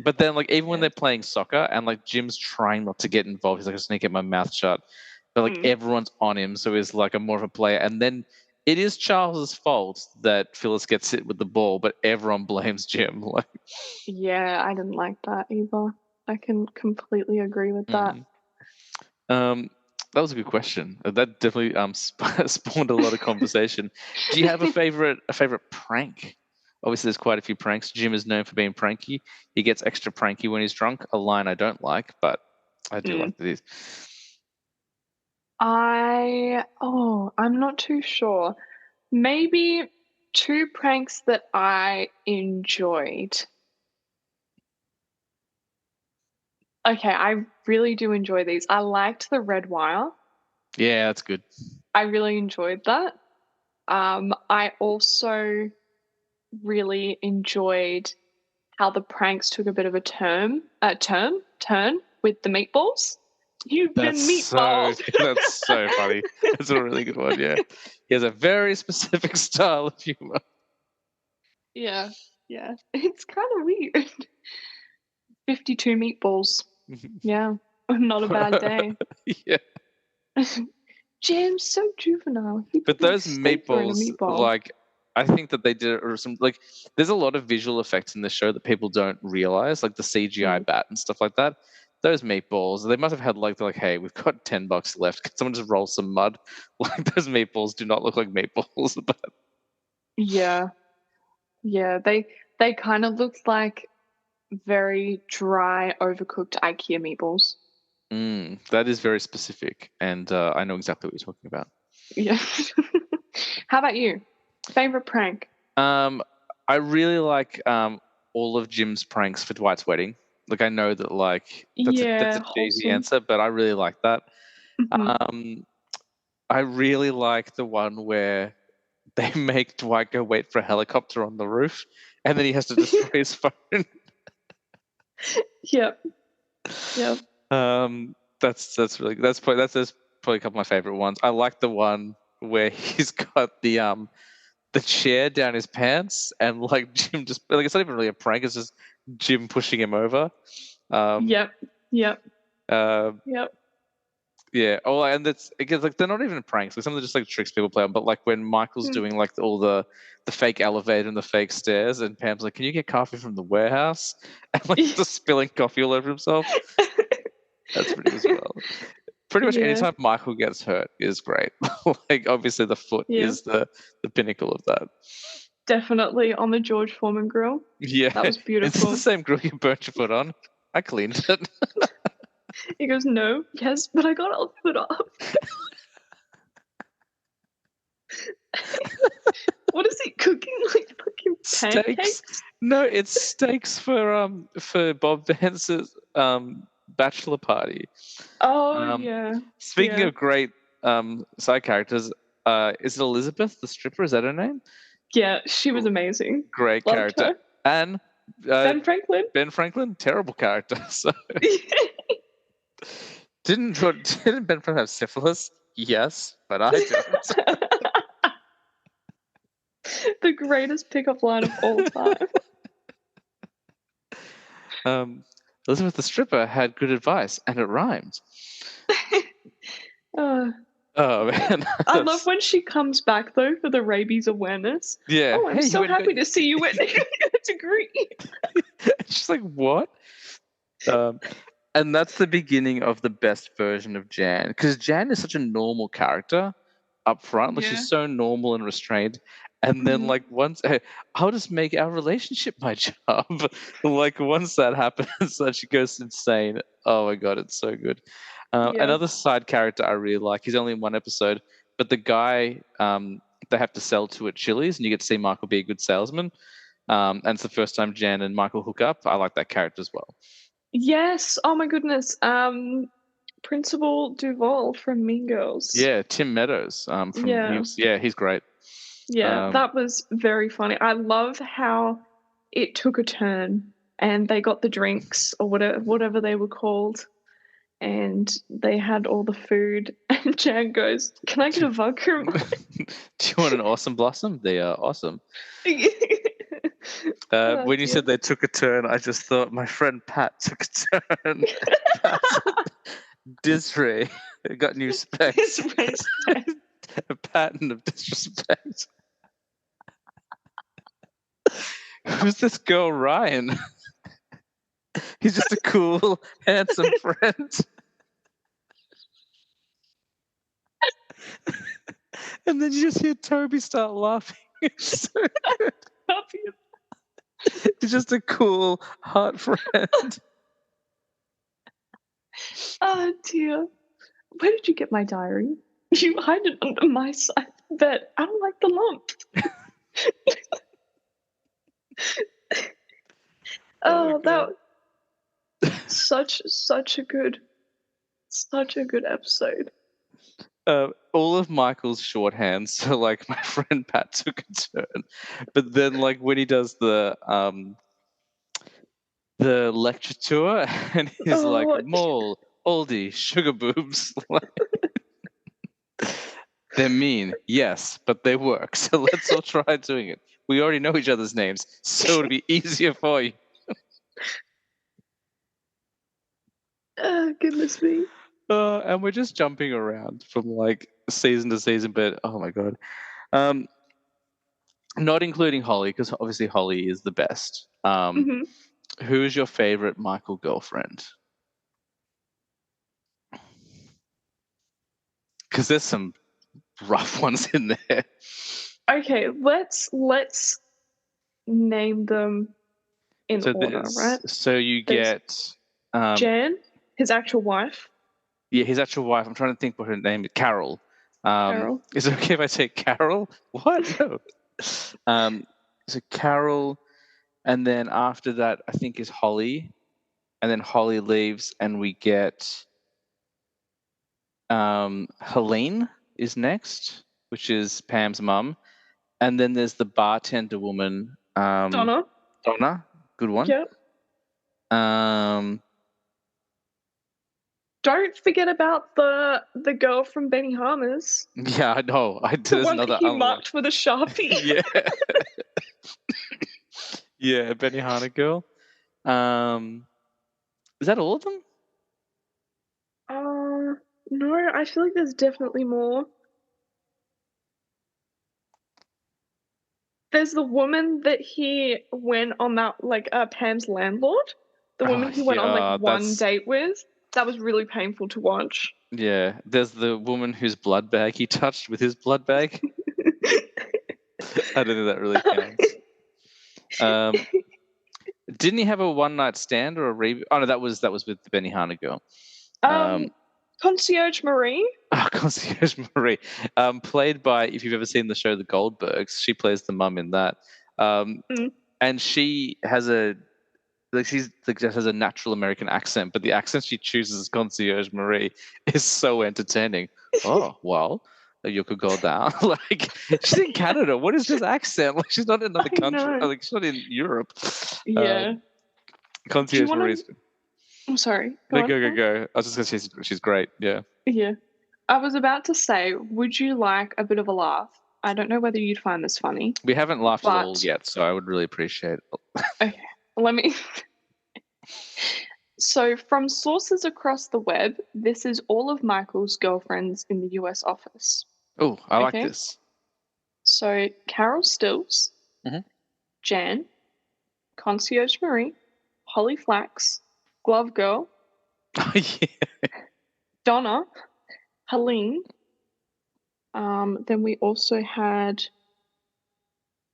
But then, like, even when they're playing soccer and like Jim's trying not to get involved, he's like, I just need to get my mouth shut. But like everyone's on him, so he's like a more of a player. And then it is Charles's fault that Phyllis gets hit with the ball, but everyone blames Jim. Like, yeah, I didn't like that either. I can completely agree with that. That was a good question. That definitely spawned a lot of conversation. Do you have a favorite prank? Obviously, there's quite a few pranks. Jim is known for being pranky. He gets extra pranky when he's drunk. A line I don't like, but I do like that. I'm not too sure. Maybe two pranks that I enjoyed. Okay, I really do enjoy these. I liked the red wire. Yeah, that's good. I really enjoyed that. I also really enjoyed how the pranks took a bit of a turn with the meatballs. You've been meatballed. That's so funny. That's a really good one. Yeah, he has a very specific style of humor. Yeah, it's kind of weird. 52 meatballs. Yeah, not a bad day. Yeah. Jim's so juvenile. But those meatballs, like, I think that they did some like. There's a lot of visual effects in this show that people don't realize, like the CGI bat and stuff like that. Those meatballs, they must have had like, they're like, hey, we've got $10 left. Can someone just roll some mud? Like those meatballs do not look like meatballs. But yeah, they kind of looked like very dry, overcooked IKEA meatballs. That is very specific, and I know exactly what you're talking about. Yeah. How about you? Favorite prank? I really like all of Jim's pranks for Dwight's wedding. Like I know that like that's a cheesy answer, but I really like that. I really like the one where they make Dwight go wait for a helicopter on the roof, and then he has to destroy his phone. Yep. That's probably a couple of my favorite ones. I like the one where he's got the chair down his pants, and like Jim just like, it's not even really a prank. It's just Jim pushing him over. Yep. Yeah. Oh, and it's because like they're not even pranks. Like some of them just like tricks people play on. But like when Michael's doing like all the fake elevator and the fake stairs, and Pam's like, "Can you get coffee from the warehouse?" And like just spilling coffee all over himself. That's pretty good as well. Pretty much anytime Michael gets hurt is great. Like obviously the foot is the pinnacle of that. Definitely on the George Foreman grill. Yeah, that was beautiful. It's the same grill you burnt your foot on. I cleaned it. He goes, no, yes, but I got all the foot off. What is he cooking? Like fucking pancakes? No, it's steaks for Bob Vance's bachelor party. Oh yeah. Speaking of great side characters, is it Elizabeth the stripper? Is that her name? Yeah, she was amazing. Great Loved character. her. And Ben Franklin. Ben Franklin, terrible character. So Didn't Ben Friend have syphilis? Yes, but I don't. The greatest pickup line of all time. Elizabeth the stripper had good advice, and it rhymed. Oh man, I love when she comes back though for the rabies awareness. Yeah. Oh, I'm so happy to see you at a degree. She's like, what? And that's the beginning of the best version of Jan, because Jan is such a normal character up front. Like, she's so normal and restrained. And then, like, once I'll just make our relationship my job. Like, once that happens, then she goes insane. Oh my god, it's so good. Another side character I really like. He's only in one episode, but the guy they have to sell to at Chili's, and you get to see Michael be a good salesman. And it's the first time Jan and Michael hook up. I like that character as well. Yes. Oh my goodness. Principal Duval from Mean Girls. Yeah, Tim Meadows. He's great. Yeah, that was very funny. I love how it took a turn and they got the drinks or whatever they were called, and they had all the food. And Jan goes, "Can I get a vodka?" Do you want an awesome blossom? They are awesome. When you said they took a turn, I just thought my friend Pat took a turn. Disray got new specs. A pattern of disrespect. Who's this girl, Ryan? He's just a cool, handsome friend. And then you just hear Toby start laughing. It's so good. He's just a cool, hot friend. Oh dear. Where did you get my diary? You hide it under my side bed. I don't like the lump. That such a good episode. All of Michael's shorthand, so like my friend Pat took a turn, but then like when he does the lecture tour and he's like mole, oldie, sugar boobs. They're mean, yes, but they work. So let's all try doing it. We already know each other's names, so it'll be easier for you. Goodness me. And we're just jumping around from like season to season, but oh my god. Not including Holly, because obviously Holly is the best. Who is your favorite Michael girlfriend? Because there's some rough ones in there. Okay, let's name them in order, right? So you get Jan, his actual wife. Yeah, his actual wife. I'm trying to think what her name is. Carol. Carol. Is it okay if I say Carol? What? No. So Carol, and then after that, I think is Holly, and then Holly leaves, and we get Helene is next, which is Pam's mum, and then there's the bartender woman, Donna. Donna, good one. Yep. Don't forget about the girl from Benihana's. Yeah, I know. The one that he marked with a Sharpie. Yeah. Yeah, Benihana girl. Is that all of them? No, I feel like there's definitely more. There's the woman that he went on that, like, Pam's landlord. The woman he went on, like, one date with. That was really painful to watch. Yeah, there's the woman whose blood bag he touched with his blood bag. I don't think that really counts. Didn't he have a one night stand or a reboot? Oh no, that was with the Benihana girl. Concierge Marie. Concierge Marie, played by, if you've ever seen the show The Goldbergs, she plays the mum in that. And she has just has a natural American accent, but the accent she chooses as Concierge Marie is so entertaining. Oh, well, you could go down. Like, she's in Canada. What is this accent? Like, she's not in another country. Like, she's not in Europe. Yeah. Concierge Marie. I'm sorry. Go No, on. go. I was just gonna say she's great. Yeah. Yeah. I was about to say, would you like a bit of a laugh? I don't know whether you'd find this funny, We haven't laughed at all but yet, so I would really appreciate it. okay, let me. So, from sources across the web, this is all of Michael's girlfriends in the US office. Oh, I like Okay. this. So, Carol Stills, Mhm. Jan, Concierge Marie, Holly Flax, Glove Girl, Oh, yeah. Donna, Helene. Then we also had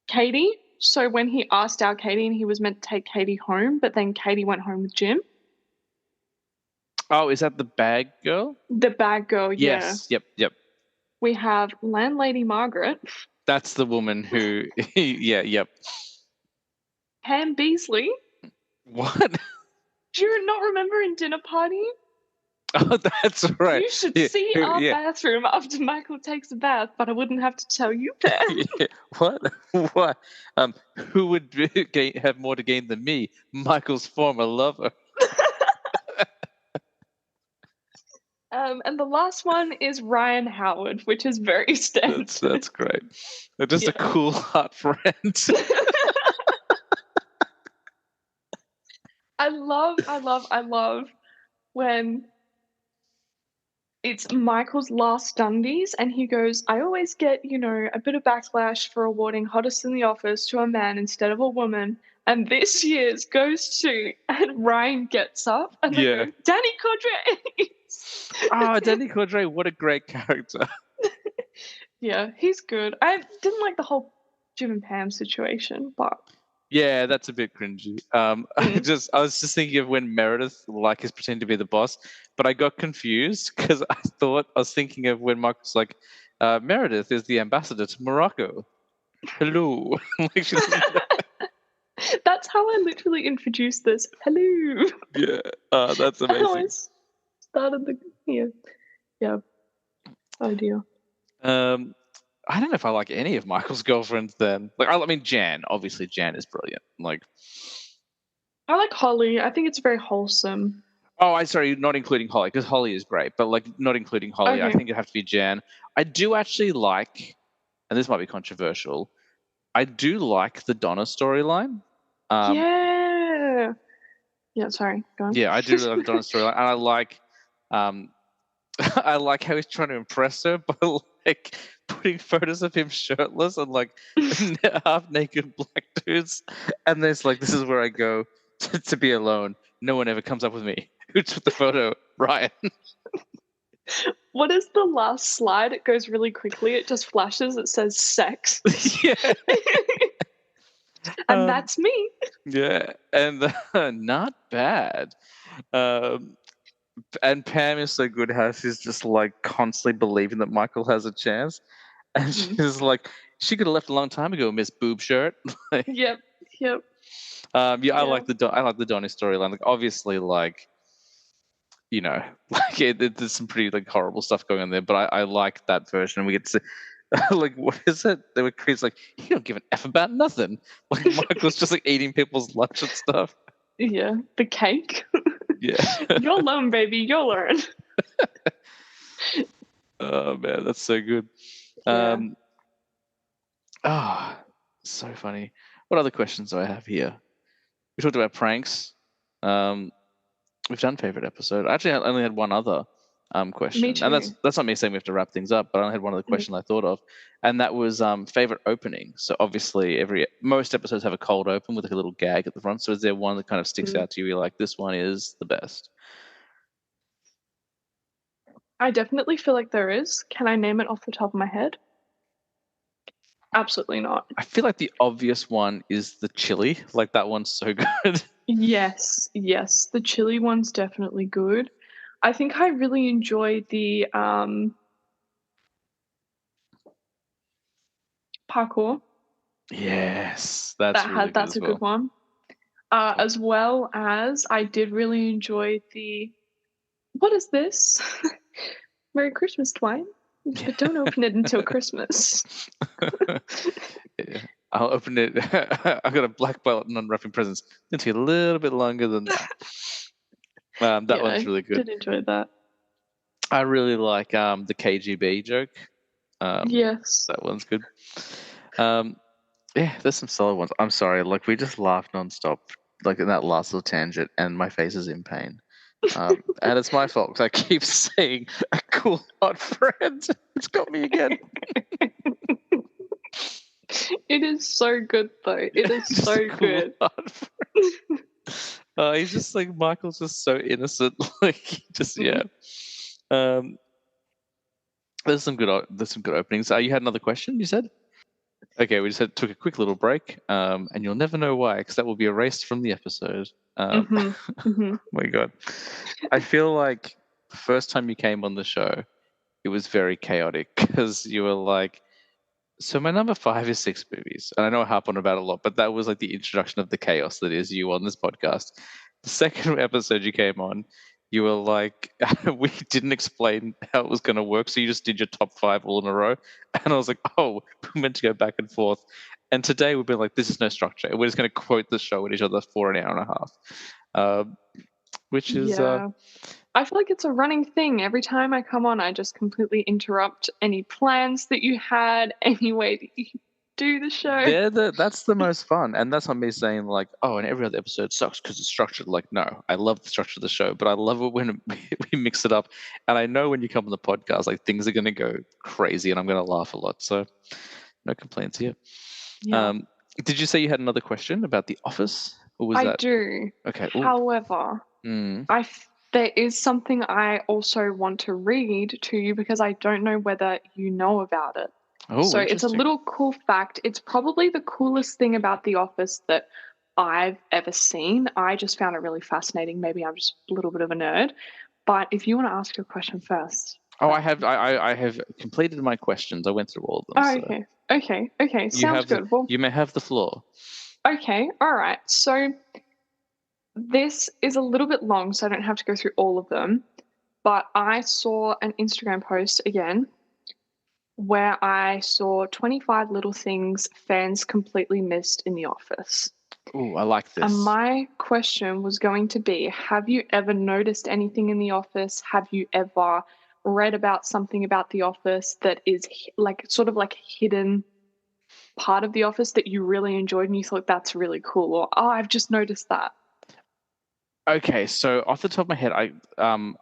Katie. So when he asked out Katie and he was meant to take Katie home, but then Katie went home with Jim. Oh, is that the bag girl? The bad girl, yeah. Yes. Yep. We have landlady Margaret, That's the woman who. Yeah. Yep. Pam Beasley. What? Do you not remember in Dinner Party? Oh, that's right. You should Yeah. see our Yeah. bathroom after Michael takes a bath, but I wouldn't have to tell you, Pam. Yeah. What? What? Who would have more to gain than me? Michael's former lover. And the last one is Ryan Howard, which is very standard. That's great. They're just a cool hot friend. I love when it's Michael's last Dundies and he goes, I always get, a bit of backlash for awarding hottest in the office to a man instead of a woman. And this year's goes to, and Ryan gets up and they go, Danny Cordray. Danny Cordray, what a great character. Yeah, he's good. I didn't like the whole Jim and Pam situation, but yeah, that's a bit cringy. I was just thinking of when Meredith is pretending to be the boss, but I got confused because I was thinking of when Mark was like, Meredith is the ambassador to Morocco. Hello. That's how I literally introduced this. Hello. Yeah, that's amazing. How I started yeah. Oh dear. I don't know if I like any of Michael's girlfriends then. I mean, Jan. Obviously, Jan is brilliant. I like Holly. I think it's very wholesome. Oh, sorry, not including Holly, because Holly is great, but not including Holly, I think it'd have to be Jan. I do actually like, and this might be controversial, I do like the Donna storyline. Yeah. Yeah, sorry, go on. Yeah, I do love the Donna storyline, and I like, I like how he's trying to impress her by putting photos of him shirtless and half naked black dudes, and there's this is where I go to be alone. No one ever comes up with me. Who took the photo? Ryan. What is the last slide? It goes really quickly. It just flashes. It says sex. Yeah. And that's me. Yeah, and not bad. And Pam is so good how she's just constantly believing that Michael has a chance, and she's like, she could have left a long time ago, Miss Boob Shirt. Yep. I like the Donnie storyline. Obviously, there's some pretty horrible stuff going on there, but I like that version. We get to what is it? They were Chris you don't give an F about nothing. Michael's just eating people's lunch and stuff. Yeah, the cake. Yeah. You'll learn, baby. You'll learn. Oh man, that's so good. Yeah. So funny. What other questions do I have here? We talked about pranks. We've done favorite episode. Actually, I only had one other question. Me too. And that's not me saying we have to wrap things up, but I only had one other question I thought of, and that was favorite opening. So obviously, most episodes have a cold open with a little gag at the front. So is there one that kind of sticks out to you? You're like, this one is the best. I definitely feel like there is. Can I name it off the top of my head? Absolutely not. I feel like the obvious one is the chili. That one's so good. Yes. The chili one's definitely good. I think I really enjoyed the parkour. Yes, that's a good one. As well as I did really enjoy the what is this? Merry Christmas, Twine. But don't open it until Christmas. Yeah, I'll open it. I've got a black belt and unwrapping presents. It's going to take a little bit longer than that. That one's really good. I did enjoy that. I really like the KGB joke. Yes. That one's good. Yeah, there's some solid ones. I'm sorry, like we just laughed nonstop, like in that last little tangent, and my face is in pain. And it's my fault because I keep saying a cool hot friend. It's got me again. It is so good though. It is Just so a cool good. hot friend. He's just like Michael's just so innocent. Like just yeah. There's some good openings. You had another question, you said? Okay, we just took a quick little break, and you'll never know why, because that will be erased from the episode. Oh my God. I feel like the first time you came on the show, it was very chaotic, because you were like, so my number 5 is 6 movies. And I know I harp on about it a lot, but that was like the introduction of the chaos that is you on this podcast. The second episode you came on, you were like, we didn't explain how it was going to work, so you just did your top 5 all in a row. And I was like, oh, we're meant to go back and forth. And today we've been like, this is no structure. We're just going to quote the show at each other for an hour and a half, which is... I feel like it's a running thing. Every time I come on, I just completely interrupt any plans that you had, any way that you do the show. That's the most fun. And that's not me saying like, oh, and every other episode sucks because it's structured. Like, no, I love the structure of the show, but I love it when we mix it up. And I know when you come on the podcast, like things are going to go crazy and I'm going to laugh a lot. So no complaints here. Yeah. Did you say you had another question about The Office? Or was I do. Okay. However, there is something I also want to read to you because I don't know whether you know about it. Oh, so it's a little cool fact. It's probably the coolest thing about The Office that I've ever seen. I just found it really fascinating. Maybe I'm just a little bit of a nerd. But if you want to ask your question first. Oh, I have completed my questions. I went through all of them. Oh, okay. Sounds good. You may have the floor. Okay, all right. So this is a little bit long, so I don't have to go through all of them. But I saw an Instagram post again where I saw 25 little things fans completely missed in The Office. Oh, I like this. And my question was going to be, have you ever noticed anything in The Office? Have you ever read about something about The Office that is like sort of like a hidden part of The Office that you really enjoyed and you thought that's really cool? Or, oh, I've just noticed that. Okay, so off the top of my head, I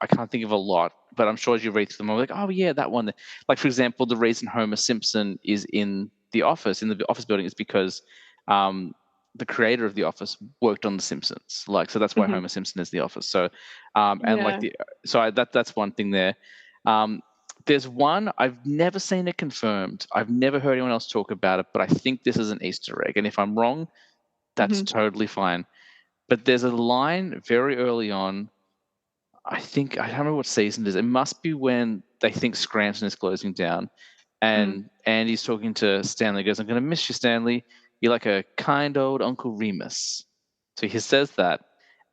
can't think of a lot, but I'm sure as you read through them, I'm like, oh yeah, that one. Like for example, the reason Homer Simpson is in the office building is because the creator of The Office worked on The Simpsons. Like so that's why Homer Simpson is The Office. So that's one thing there. There's one I've never seen it confirmed. I've never heard anyone else talk about it, but I think this is an Easter egg. And if I'm wrong, that's totally fine. But there's a line very early on. I don't remember what season it is. It must be when they think Scranton is closing down. And Andy's talking to Stanley. He goes, I'm going to miss you, Stanley. You're like a kind old Uncle Remus. So he says that.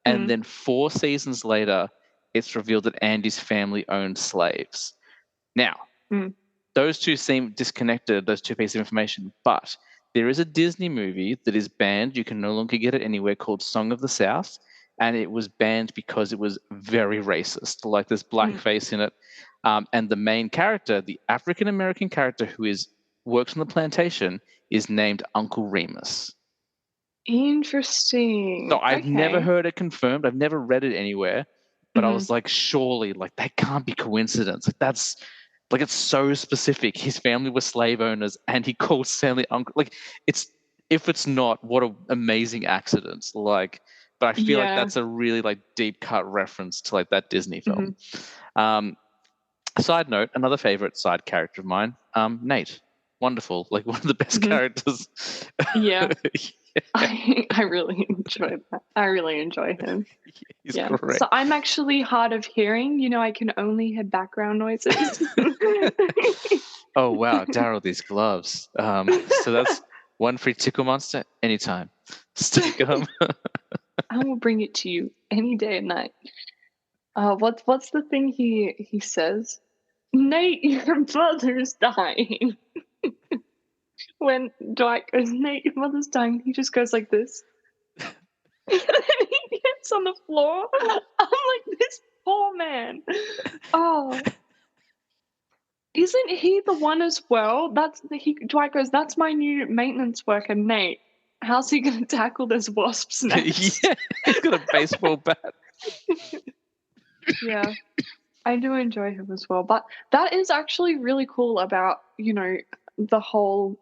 And then 4 seasons later, it's revealed that Andy's family owned slaves. Now, those two seem disconnected, those two pieces of information. But there is a Disney movie that is banned. You can no longer get it anywhere called Song of the South. And it was banned because it was very racist. Like there's blackface in it. And the main character, the African-American character who works on the plantation, is named Uncle Remus. Interesting. So I've never heard it confirmed. I've never read it anywhere. But I was like, surely, like that can't be coincidence. Like that's... Like it's so specific. His family were slave owners, and he called Stanley uncle. Like if it's not, what an amazing accident. Like, but I feel like that's a really like deep cut reference to like that Disney film. Side note, another favorite side character of mine, Nate. Wonderful, like one of the best characters. Yeah. I really enjoy that. I really enjoy him. He's great. So I'm actually hard of hearing. You know, I can only hear background noises. Oh, wow. Daryl, these gloves. So that's one free tickle monster anytime. Stick them. I will bring it to you any day and night. What's the thing he says? Nate, your brother's dying. When Dwight goes, Nate, your mother's dying, he just goes like this. And then he gets sits on the floor. I'm like, this poor man. Oh, isn't he the one as well? Dwight goes, that's my new maintenance worker, Nate. How's he going to tackle this wasp's nest? Yeah, he's got a baseball bat. Yeah, I do enjoy him as well. But that is actually really cool about, the whole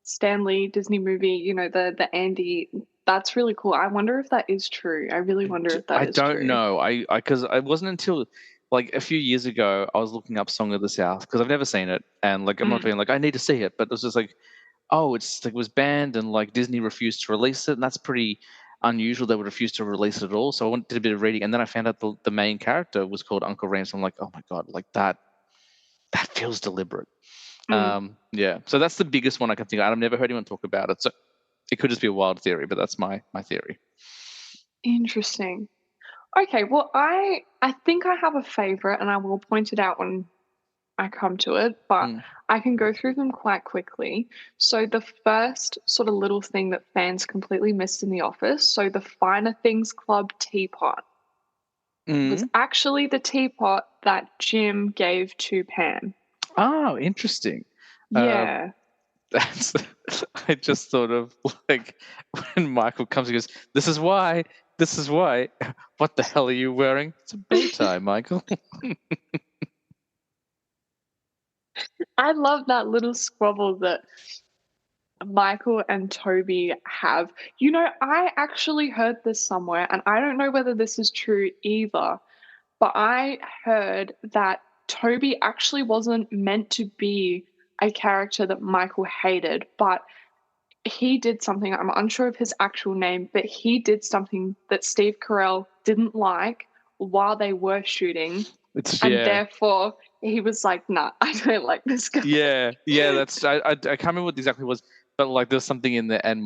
Stanley Disney movie, the Andy. That's really cool. I wonder if that is true. I really wonder if that I is true. don't know. I because it wasn't until like a few years ago I was looking up Song of the South because I've never seen it, and like I'm not being like I need to see it, but it was just like, oh, it's like it was banned and like Disney refused to release it, and that's pretty unusual. They would refuse to release it at all. So I did a bit of reading, and then I found out the main character was called Uncle Remus. So I'm like, oh my god, like that feels deliberate. Yeah. So that's the biggest one I can think of. I've never heard anyone talk about it, so it could just be a wild theory, but that's my theory. Interesting. Okay, well, I think I have a favorite, and I will point it out when I come to it, but I can go through them quite quickly. So the first sort of little thing that fans completely missed in The Office, so the Finer Things Club teapot was actually the teapot that Jim gave to Pam. Oh, interesting. Yeah. I just thought of like when Michael comes and goes, this is why. What the hell are you wearing? It's a bow tie, Michael. I love that little squabble that Michael and Toby have. I actually heard this somewhere, and I don't know whether this is true either, but I heard that Toby actually wasn't meant to be a character that Michael hated, but he did something, I'm unsure of his actual name, but he did something that Steve Carell didn't like while they were shooting. Therefore he was like, nah, I don't like this guy. Yeah, that's I can't remember what exactly was, but like there's something in there, and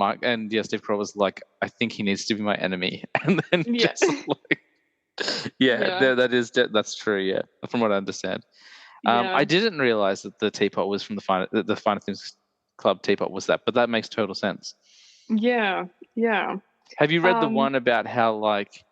Steve Carell was like, I think he needs to be my enemy, and then just like, that's true. Yeah, from what I understand. I didn't realize that the teapot was from the Finer Things Club teapot was that, but that makes total sense. Yeah. Have you read the one about how like,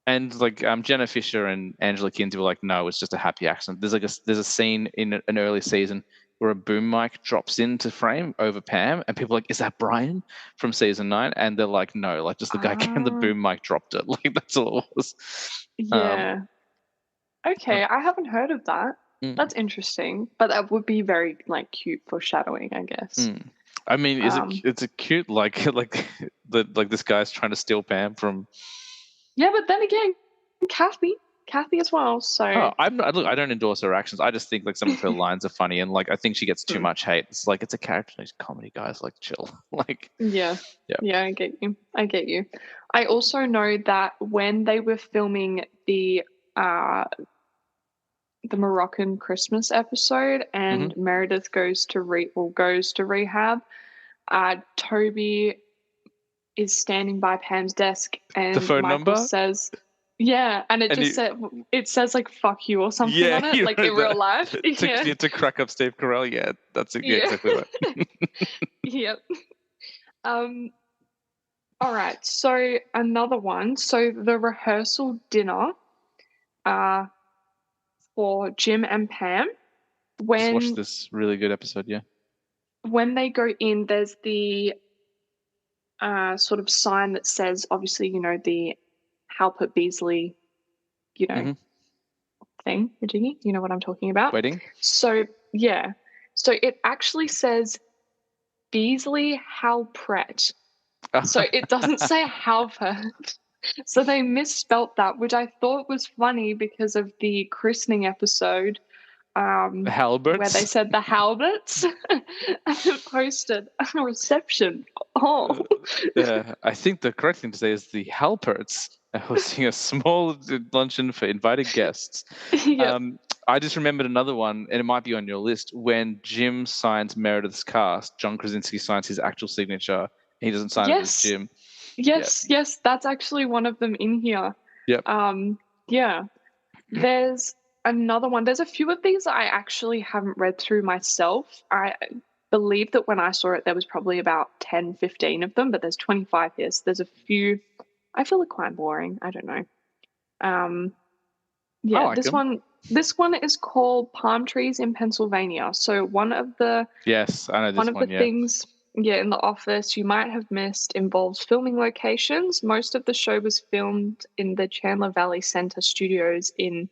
and like Jenna Fisher and Angela Kinsey were like, no, it's just a happy accident. There's a scene in an early season where a boom mic drops into frame over Pam, and people are like, is that Brian from season 9? And they're like, no, like just the guy came, the boom mic dropped it. Like that's all it was. Yeah. Okay, I haven't heard of that. That's interesting, but that would be very like cute foreshadowing, I guess. I mean, it's a cute like this guy's trying to steal Pam from. Yeah, but then again, Kathy as well. So I don't endorse her actions. I just think like some of her lines are funny, and like I think she gets too much hate. It's like it's a character. These comedy guys, like chill. Like yeah, I get you. I also know that when they were filming the Moroccan Christmas episode, and Meredith goes to rehab, Toby is standing by Pam's desk, and the phone Michael number says, yeah, and it says like "fuck you" or something on it, like in real life. To crack up Steve Carell. Yeah, that's exactly right. Yep. All right. So another one. So the rehearsal dinner, for Jim and Pam. Just watch this really good episode. Yeah. When they go in, there's the sort of sign that says, obviously, the Halpert Beasley, thing, Jiggy. You know what I'm talking about? Wedding. So, yeah. So it actually says Beasley Halpret. So it doesn't say Halpert. So they misspelt that, which I thought was funny because of the christening episode. Halberts? Where they said the Halberts and it posted a reception. Oh. I think the correct thing to say is the Halperts are hosting a small luncheon for invited guests. Yep. I just remembered another one, and it might be on your list, when Jim signs Meredith's cast, John Krasinski signs his actual signature. He doesn't sign it as Jim. Yes, that's actually one of them in here. Yep. Yeah. There's another one. There's a few of these I actually haven't read through myself. I believe that when I saw it, there was probably about 10, 15 of them, but there's 25 here. So there's a few I feel it quite boring. I don't know. I Yeah, like them. this one is called Palm Trees in Pennsylvania. So Yes, I know one this of the one. Yeah. things, yeah, in the office you might have missed involves filming locations. Most of the show was filmed in the Chandler Valley Center studios in,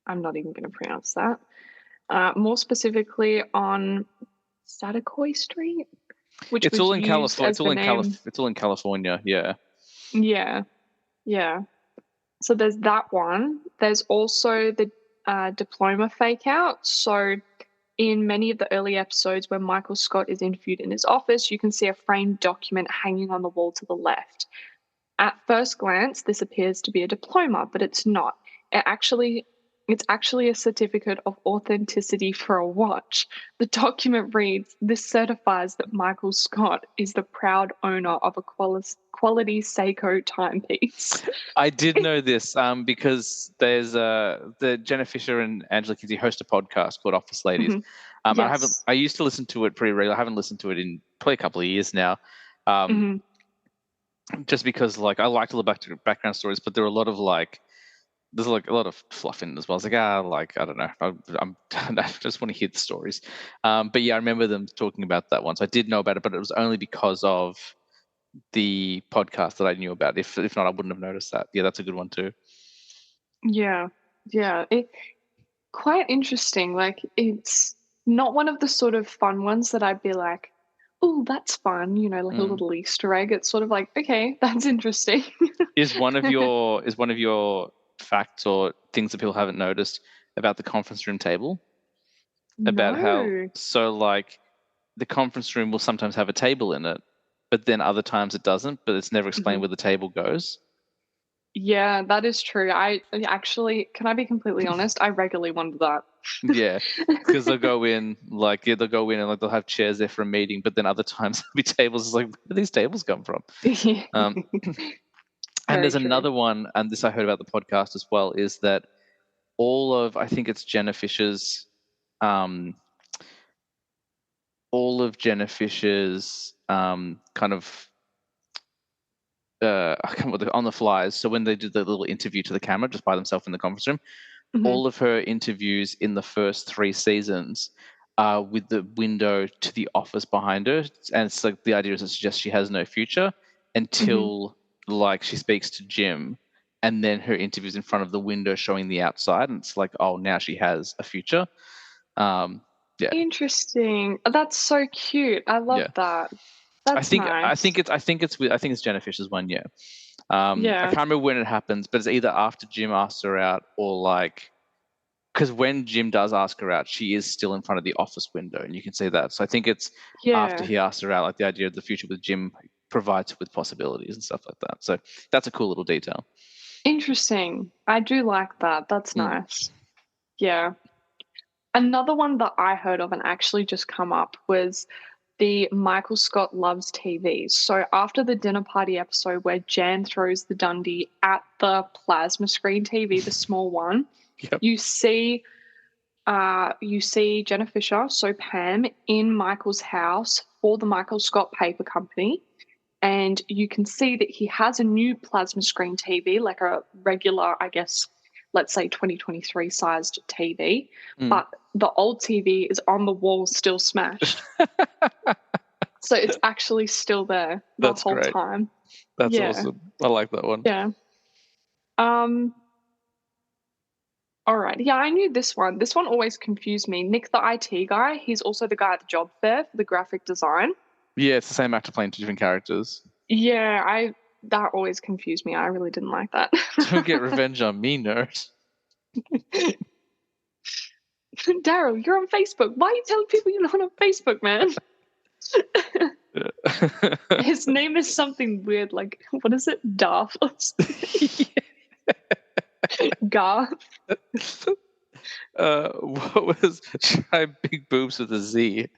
I'm not even going to pronounce that. More specifically on Satakoy Street, which It's was all in used California. as the name. It's all in California. Yeah. Yeah, yeah. So there's that one. There's also the diploma fake out. So in many of the early episodes where Michael Scott is interviewed in his office, you can see a framed document hanging on the wall to the left. At first glance, this appears to be a diploma, but it's not. It's actually a certificate of authenticity for a watch. The document reads, "This certifies that Michael Scott is the proud owner of a quality Seiko timepiece." I did know this because there's the Jenna Fisher and Angela Kinsey host a podcast called Office Ladies. Mhm. I Yes. used to listen to it pretty regularly. I haven't listened to it in probably a couple of years now. Um, Hmm. just because like I liked all the background stories, but there were a lot of like there's like a lot of fluff in it as well. It's like I don't know, I just want to hear the stories. But yeah, I remember them talking about that once. I did know about it, but it was only because of the podcast that I knew about. If not, I wouldn't have noticed that. Yeah, that's a good one too. Yeah. Yeah. It quite interesting. Like it's not one of the sort of fun ones that I'd be like, oh, that's fun, like a Mm. little Easter egg. It's sort of like, okay, that's interesting. Is one of your facts or things that people haven't noticed about the conference room table? About how No. like the conference room will sometimes have a table in it, but then other times it doesn't, but it's never explained Mhm. where the table goes. Yeah, that is true. I actually, can I be completely honest? I regularly wonder that. Yeah, because they'll go in they'll go in and like they'll have chairs there for a meeting, but then other times there'll be tables. It's like, where do these tables come from? Um, and Very there's true. another one, and this I heard about the podcast as well, is that I think it's Jenna Fisher's, um, all of Jenna Fisher's kind of I can't remember on the flies. So when they did the little interview to the camera just by themselves in the conference room, Hmm. all of her interviews in the first 3 seasons are with the window to the office behind her, and it's like the idea is to suggest she has no future Hmm. until like she speaks to Jim, and then her interviews in front of the window showing the outside, and it's like, oh, now she has a future. Um, yeah, Interesting. That's so cute. I love yeah. that. That's nice. I think it's Jenna Fisher's one. Yeah. I Yeah. can't remember when it happens, but it's either after Jim asks her out or like because when Jim does ask her out, she is still in front of the office window, and you can see that. So I think it's after Yeah. he asks her out, like the idea of the future with Jim provides her with possibilities and stuff like that. So that's a cool little detail. Interesting. I do like that. That's Mm. nice. Yeah. Another one that I heard of and actually just come up was the Michael Scott Loves TV. So after the dinner party episode where Jan throws the Dundee at the plasma screen TV, the small one, Yep. you see Jenna Fisher, so Pam, in Michael's house for the Michael Scott Paper Company. And you can see that he has a new plasma screen TV, like a regular, I guess, let's say 2023 sized TV. Mm. But the old TV is on the wall, still smashed. So it's actually still there the That's whole great. time. That's Yeah. awesome. I like that one. Yeah. Um, all right. Yeah, I knew this one. This one always confused me. Nick, the IT guy, he's also the guy at the job fair for the graphic design. Yeah, it's the same actor playing 2 different characters. Yeah, I that always confused me. I really didn't like that. Don't get revenge on me, nerd. Daryl, you're on Facebook. Why are you telling people you're not on Facebook, man? His name is something weird, like what is it? Darth. Garth. What was try big boobs with a Z?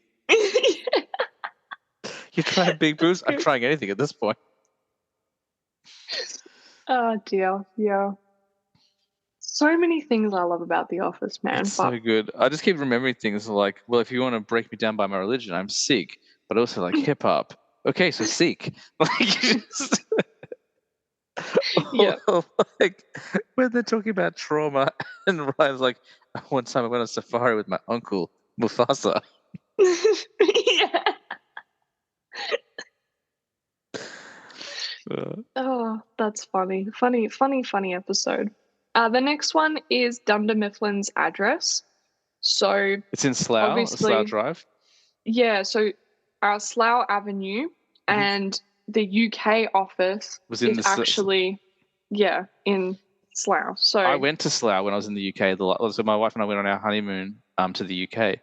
You try big boobs? I'm trying anything at this point. Oh dear, yeah. So many things I love about The Office, man. It's But so good. I just keep remembering things like, well, if you want to break me down by my religion, I'm Sikh, but also like hip hop. Okay, so Sikh. Like, Yeah. Like when they're talking about trauma, and Ryan's like, one time I went on safari with my uncle Mufasa. Yeah. Uh, Oh, that's funny. Funny episode. The next one is Dunder Mifflin's address. So it's in Slough obviously, Drive. yeah, so Slough Avenue Mhm. and the UK office Was in is the. actually, yeah, in Slough. I So, went to Slough when I was in the UK. So my wife and I went on our honeymoon to the UK,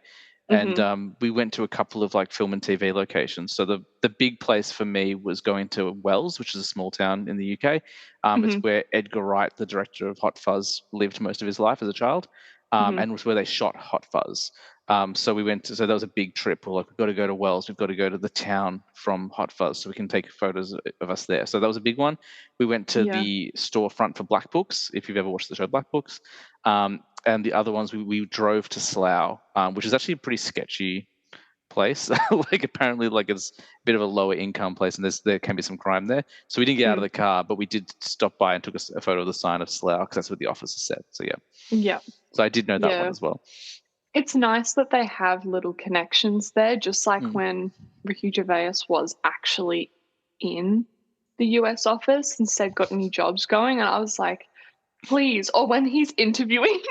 and mhm, we went to a couple of like film and TV locations. So the big place for me was going to Wells, which is a small town in the UK. It's mhm, where Edgar Wright, the director of Hot Fuzz, lived most of his life as a child, mhm, and was where they shot Hot Fuzz. So we went to, so that was a big trip. We're like, we've got to go to Wells. We've got to go to the town from Hot Fuzz so we can take photos of us there. So that was a big one. We went to yeah, the storefront for Black Books, if you've ever watched the show Black Books. And the other ones, we drove to Slough, which is actually a pretty sketchy place. Like apparently, like it's a bit of a lower income place, and there can be some crime there. So we didn't get out of mm, the car, but we did stop by and took a photo of the sign of Slough because that's what the officer said. So yeah, yeah, so I did know that one yeah. as well. It's nice that they have little connections there, just like Mm. when Ricky Gervais was actually in the US office and said got any jobs going. And I was like, please. Or when he's interviewing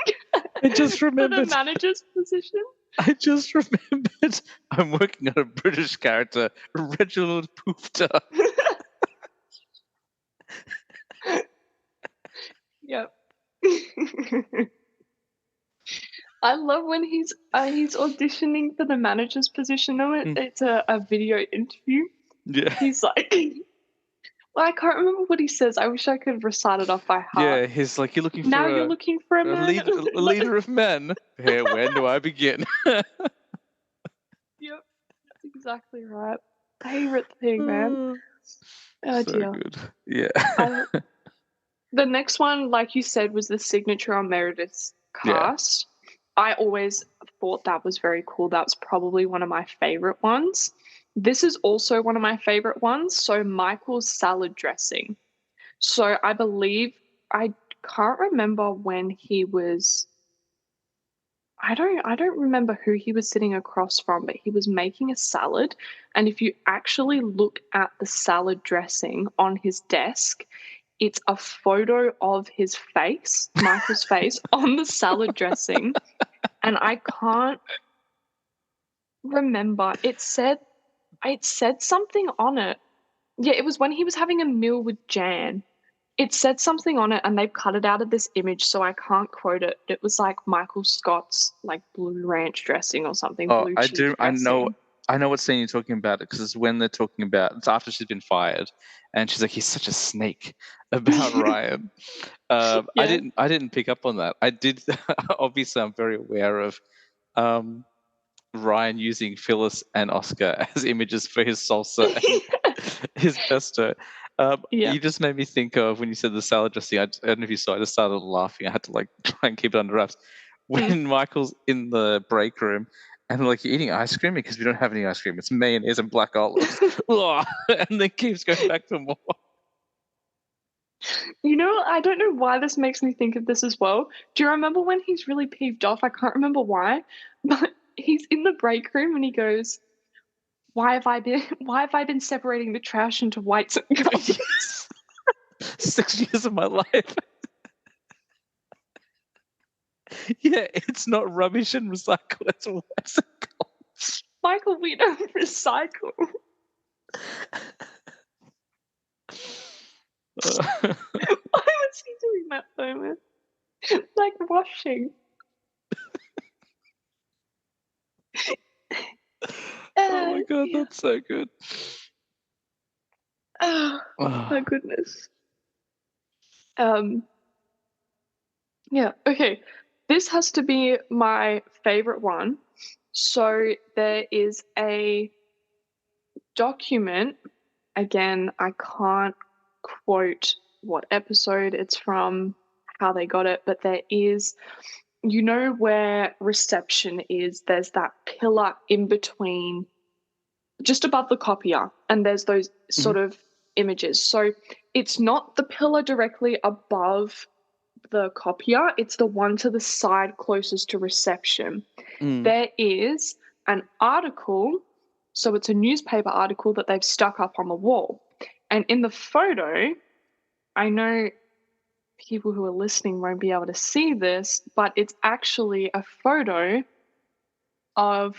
I just for the remembered. manager's position. I just remembered. I'm working on a British character, Reginald Poofter. Yep. I love when he's auditioning for the manager's position. No, Mm. it's a video interview. Yeah. He's like, well, I can't remember what he says. I wish I could recite it off by heart. Yeah, he's like, you're looking Now for you're looking for a man. a leader of men. Here, when do I begin? Yep, that's exactly right. Favorite thing, man. Oh, Oh so dear. good. Yeah. I, the next one, like you said, was the signature on Meredith's Yeah. cast. I always thought that was very cool. That was probably one of my favorite ones. This is also one of my favorite ones. So Michael's salad dressing. So I believe I can't remember when he was I don't remember who he was sitting across from, but he was making a salad. And if you actually look at the salad dressing on his desk, it's a photo of his face, Michael's face, on the salad dressing. And I can't remember. It said something on it. Yeah, it was when he was having a meal with Jan. It said something on it and they've cut it out of this image, so I can't quote it. It was like Michael Scott's like blue ranch dressing or something, Oh, blue I cheese do. dressing. I know what scene you're talking about because it's when they're talking about. It's after she's been fired, and she's like, "He's such a snake," about Ryan. Yeah. I didn't pick up on that. I did. Obviously, I'm very aware of um, Ryan using Phyllis and Oscar as images for his salsa and his pesto. Yeah. You just made me think of when you said the salad dressing. I don't know if you saw. I just started laughing. I had to like try and keep it under wraps. Mm. When Michael's in the break room and like you're eating ice cream because we don't have any ice cream. It's mayonnaise and black olives. And then keeps going back for more. You know, I don't know why this makes me think of this as well. Do you remember when he's really peeved off? I can't remember why, but he's in the break room and he goes, why have I been separating the trash into whites and colors? 6 years of my life. Yeah, it's not rubbish and recycle. It's whites and colors. Michael, we don't recycle. Why was he doing that moment? Like washing. Oh my god, Yeah. that's so good. Oh my Oh, goodness. Um, yeah, okay. This has to be my favorite one. So there is a document. Again, I can't quote what episode it's from, how they got it, but there is, you know, where reception is, there's that pillar in between, just above the copier, and there's those mhm. sort of images. So it's not the pillar directly above the copier, it's the one to the side closest to reception. There is an article, so it's a newspaper article that they've stuck up on the wall. And in the photo, I know people who are listening won't be able to see this, but it's actually a photo of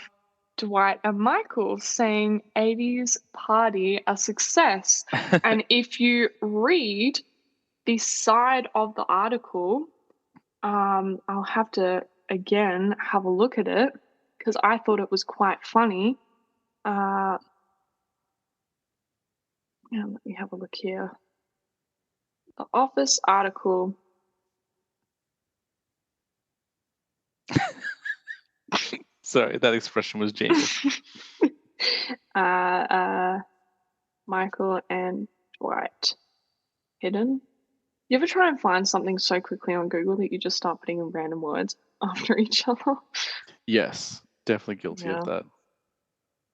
Dwight and Michael saying 80s party a success. And if you read the side of the article, I'll have to again have a look at it because I thought it was quite funny. Yeah, let me have a look here. The Office article. Sorry, that expression was genius. Michael and Dwight hidden. You ever try and find something so quickly on Google that you just start putting in random words after each other? Yes, definitely guilty of that.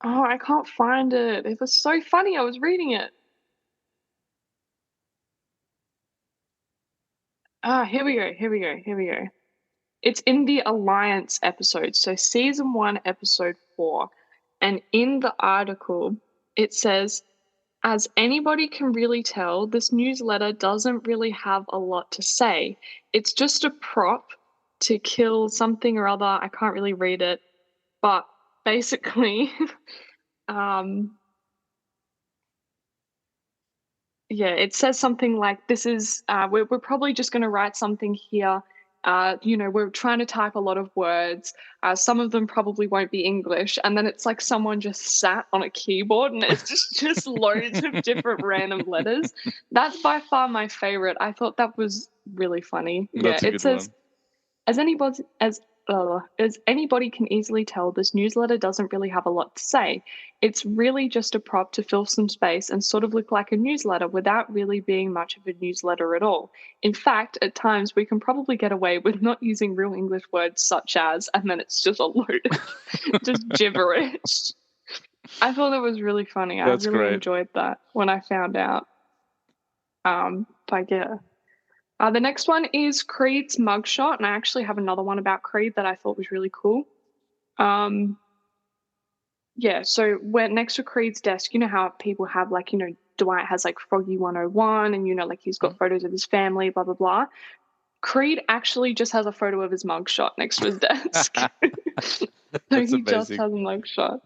Oh, I can't find it. It was so funny. I was reading it. Here we go. It's in the Alliance episode, so season 1, episode 4. And in the article, it says, as anybody can really tell, this newsletter doesn't really have a lot to say. It's just a prop to kill something or other. I can't really read it, but basically, yeah, it says something like, this is, we're probably just going to write something here. We're trying to type a lot of words. Some of them probably won't be English. And then it's like someone just sat on a keyboard and it's just loads of different random letters. That's by far my favorite. I thought that was really funny. That's a good says, one. As anybody can easily tell, this newsletter doesn't really have a lot to say. It's really just a prop to fill some space and sort of look like a newsletter without really being much of a newsletter at all. In fact, at times we can probably get away with not using real English words such as, and then it's just a load of just gibberish. I thought that was really funny. That's I really great. enjoyed that when I found out. But yeah. The next one is Creed's mugshot, and I actually have another one about Creed that I thought was really cool. So we're next to Creed's desk. You know how people have Dwight has like Froggy 101 and like he's got photos of his family, blah, blah, blah. Creed actually just has a photo of his mugshot next to his desk. That's he amazing. Just has a mugshot.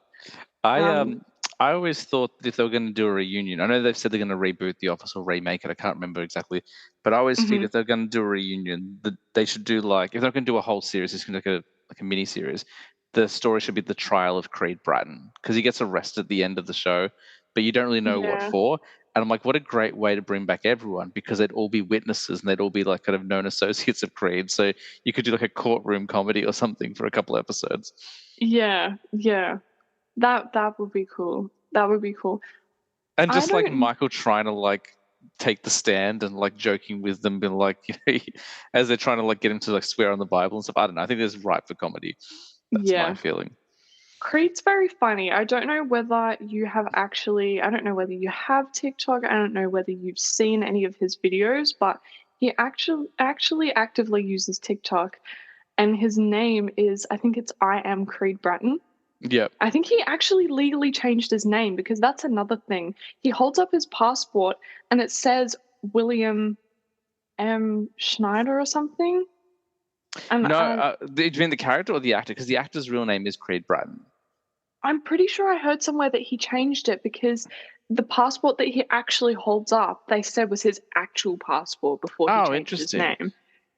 I always thought that if they were going to do a reunion, I know they've said they're going to reboot The Office or remake it. I can't remember exactly, but I always feel if they're going to do a reunion, that they should do if they're going to do a whole series, it's going to be like a mini series. The story should be the trial of Creed Bratton because he gets arrested at the end of the show, but you don't really know what for. And I'm like, what a great way to bring back everyone because they'd all be witnesses and they'd all be like kind of known associates of Creed. So you could do like a courtroom comedy or something for a couple episodes. Yeah. That would be cool. That would be cool. And just like Michael trying to take the stand and joking with them, being as they're trying to get him to swear on the Bible and stuff. I don't know. I think this is ripe for comedy. That's my feeling. Creed's very funny. I don't know whether you have I don't know whether you have TikTok. I don't know whether you've seen any of his videos, but he actually actively uses TikTok, and his name is, I think it's I Am Creed Bratton. Yep. I think he actually legally changed his name because that's another thing. He holds up his passport and it says William Schneider or something. And do you mean the character or the actor? Because the actor's real name is Creed Bratton. I'm pretty sure I heard somewhere that he changed it because the passport that he actually holds up, they said was his actual passport before he changed his name.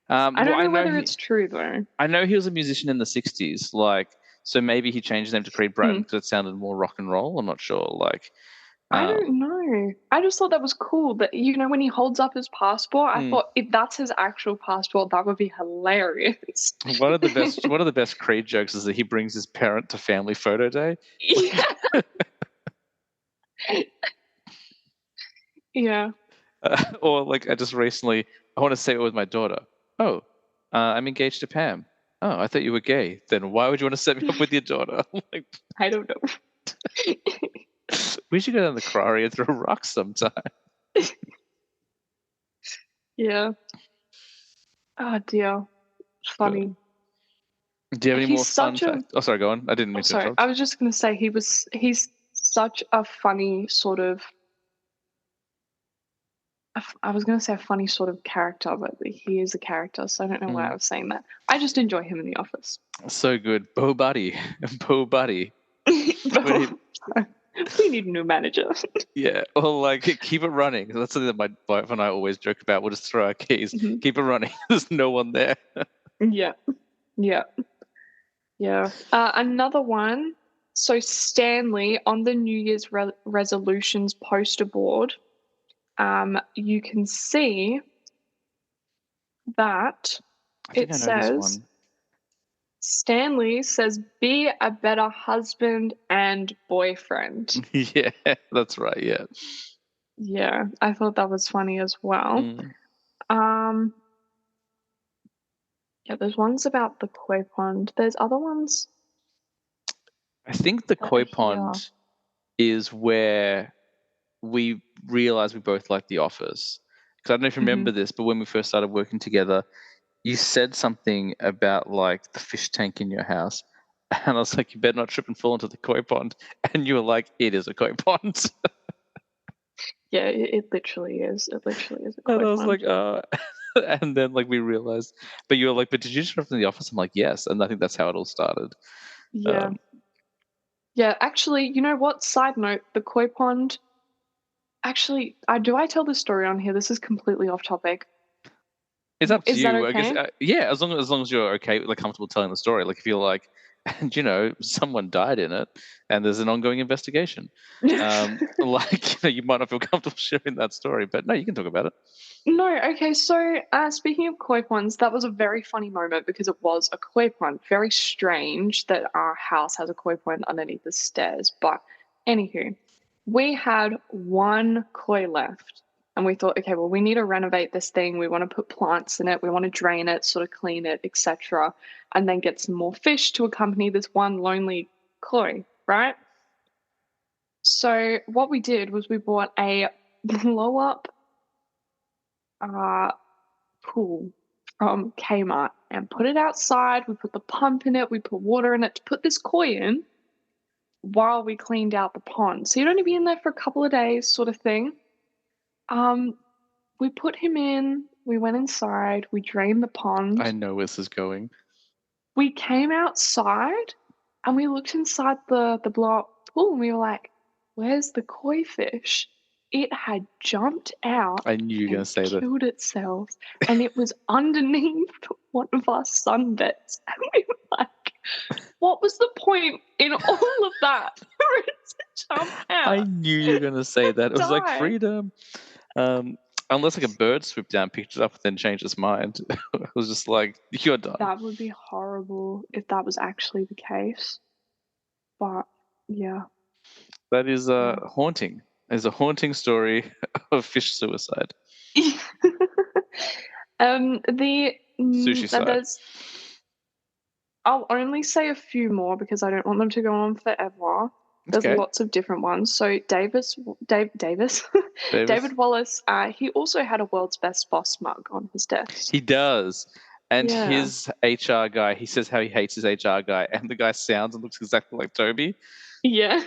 I don't know whether it's true though. I know he was a musician in the 60s, so maybe he changed his name to Creed Bratton because it sounded more rock and roll. I'm not sure. I don't know. I just thought that was cool that when he holds up his passport, I thought if that's his actual passport, that would be hilarious. One of the best Creed jokes is that he brings his parent to family photo day. Yeah. Yeah. Or I just recently, I want to say it with my daughter. Oh, I'm engaged to Pam. Oh, I thought you were gay. Then why would you want to set me up with your daughter? I don't know. We should go down the quarry and throw rocks sometime. Yeah. Oh dear. Good. Funny. Do you have any He's more fun such a facts? Oh, sorry, go on. I didn't Oh, mean to sorry. I interrupt. was just gonna say he's such a funny sort of I was gonna say a funny sort of character, but he is a character, so I don't know why I Mm. was saying that. I just enjoy him in The Office. So good. Bo Buddy. Bo Buddy. When he, We need a new manager. yeah. Well, like, keep it running. That's something that my wife and I always joke about. We'll just throw our keys. Mhm. Keep it running. There's no one there. Yeah. Yeah. Yeah. Another one. So Stanley on the New Year's resolutions poster board, you can see that I think it I know this says one. Stanley says, "Be a better husband and boyfriend." Yeah, that's right. Yeah. Yeah, I thought that was funny as well. Mm. Um, yeah, there's ones about the koi pond. There's other ones I think the that are koi here. pond is where we realized we both liked The Office. Because I don't know if you Hmm. remember this, but when we first started working together, you said something about like the fish tank in your house. And I was like, you better not trip and fall into the koi pond. And you were like, it is a koi pond. Yeah, it literally is. It literally is a And koi I was like, pond. and then like we realized, but you were like, but did you just trip in The Office? I'm like, yes. And I think that's how it all started. Yeah. Um, Yeah, actually, you know what? Side note, the koi pond. Actually, I tell this story on here? This is completely off topic. it's up to Is that you. I guess, okay? yeah, as long as you're okay, like comfortable telling the story. Like if you're like, and someone died in it, and there's an ongoing investigation. Like you might not feel comfortable sharing that story, but no, you can talk about it. No, okay. So, speaking of koi ponds, that was a very funny moment because it was a koi pond. Very strange that our house has a koi pond underneath the stairs. But, anywho, we had one koi left, and we thought, okay, well, we need to renovate this thing. We want to put plants in it. We want to drain it, sort of clean it, etc., and then get some more fish to accompany this one lonely koi, right? So, what we did was we bought a blow up uh, pool from Kmart and put it outside. We put the pump in it, we put water in it to put this koi in while we cleaned out the pond. So you'd only be in there for a couple of days, sort of thing. Um, we put him in, we went inside, we drained the I pond. know where this is going. We came outside and we looked inside the blow up pool and we were like, where's the koi fish? It had jumped out I knew you were going and to say that. killed itself, and it was underneath one of our sunbeds. And we were like, what was the point in all of that for it to jump I out knew you were going to say and that. It was like die? freedom. Um, unless like a bird swooped down, picked it up, and then changed its mind. It was just like you're done. That would be horrible if that was actually the case. But yeah, That is yeah. haunting. It's a haunting story of fish suicide. The Sushi side. there's I'll only say a few more because I don't want them to go on forever. There's Okay, lots of different ones. So Davis, Davis. David Wallace. He also had a world's best boss mug on his desk. He does. And Yeah, his HR guy, he says how he hates his HR guy, and the guy sounds and looks exactly like Toby. yeah.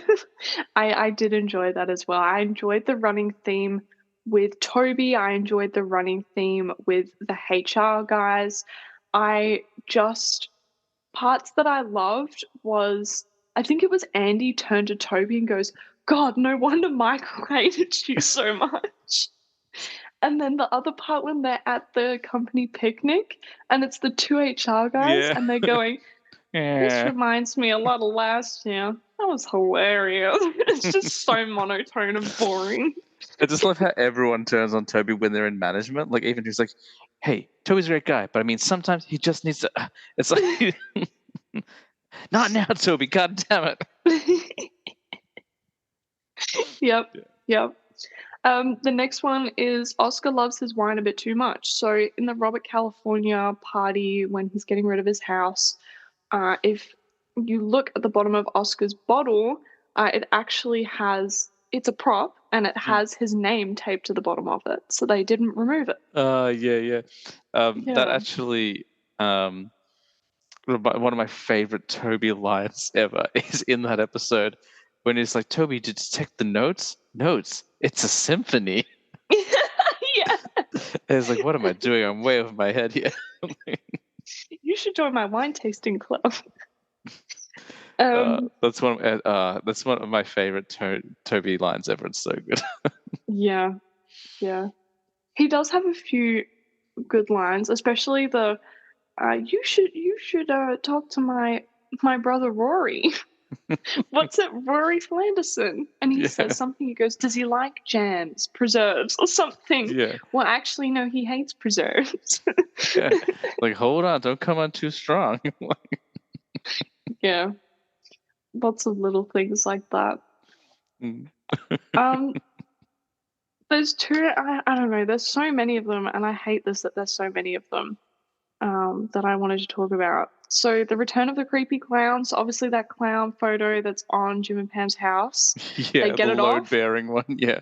I did enjoy that as well. I enjoyed the running theme with Toby. I enjoyed the running theme with the HR guys. I just parts that I loved was I think it was Andy turned to Toby and goes, God, no wonder Michael hated you so much. And then the other part when they're at the company picnic and it's the two HR guys Yeah. and they're going, this Yeah. reminds me a lot of last year. That was hilarious. It's just so monotone and boring. I just love how everyone turns on Toby when they're in management. Like even he's like, "Hey, Toby's a great guy, but I mean, sometimes he just needs to." It's like, not now, Toby. God damn it. Yep. Yep. The next one is Oscar loves his wine a bit too much. So in the Robert California party, when he's getting rid of his house, if you look at the bottom of Oscar's bottle, it actually has it's a prop. and it has his name taped to the bottom of it, so they didn't remove it. Yeah. That Yeah. actually, one of my favorite Toby lines ever is in that episode when he's like, "Toby, did you detect the notes? Notes? It's a symphony." Yeah. And it's like, what am I doing? I'm way over my head here. You should join my wine tasting club. Um, that's one of my favorite Toby lines ever. It's so good. yeah. He does have a few good lines, especially the you should talk to my brother Rory. What's it, Rory Flanderson? And he Yeah, says something. He goes, "Does he like jams, preserves, or something?" yeah, Well, actually, no, he hates preserves. yeah. Like, hold on, don't come on too strong. Yeah, lots of little things like that. Mm. Um, there's two. I don't know. There's so many of them, and I hate this that there's so many of them. That I wanted to talk about. So the return of the creepy clowns. Obviously, that clown photo that's on Jim and Pam's house. They Yeah, the get it off. load-bearing one. Yeah.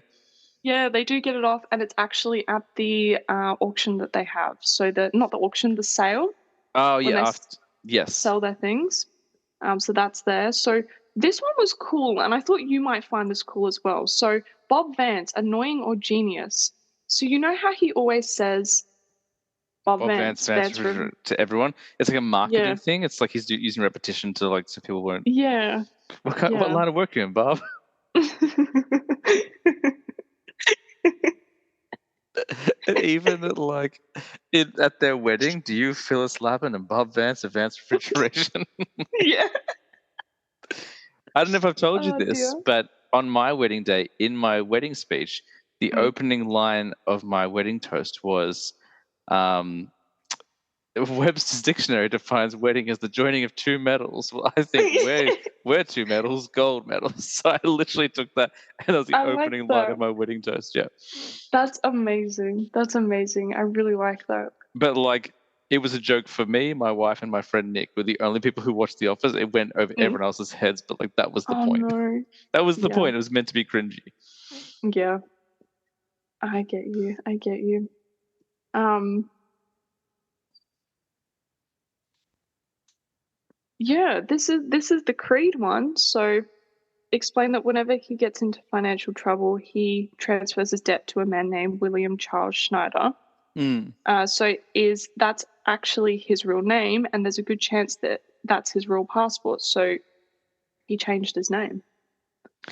Yeah, they do get it off, and it's actually at the auction that they have. So the not the auction, the sale Oh when yeah. they Yes. sell their things. So that's there. So this one was cool, and I thought you might find this cool as well. So Bob Vance, annoying or genius? So you know how he always says Bob Bob Vance, Vance Vance River. to everyone. It's like a marketing Yeah, thing. It's like he's using repetition to like so people won't. yeah, What yeah. line of work are you in, Bob? And even like at their wedding, do you Phyllis Labin and Bob Vance advanced refrigeration? Yeah. I don't know if I've told you Oh this, dear. but on my wedding day, in my wedding speech, the Mm. opening line of my wedding toast was, um, Webster's dictionary defines wedding as the joining of two metals. Well, I think we're two metals, gold medals. So I literally took that, and that was the I like opening line of that. my wedding toast. Yeah, That's amazing. That's amazing. I really like that. but like it was a joke for me, my wife, and my friend Nick were the only people who watched The Office. It went over Mm. everyone else's heads, but like that was the Oh point. no. That was the Yeah. point. It was meant to be cringy. Yeah. I get you. I get you. Um yeah, this is the Creed one. So explain that whenever he gets into financial trouble, he transfers his debt to a man named William Charles Schneider. Mm. So is that's actually his real name, and there's a good chance that that's his real passport. So he changed his name.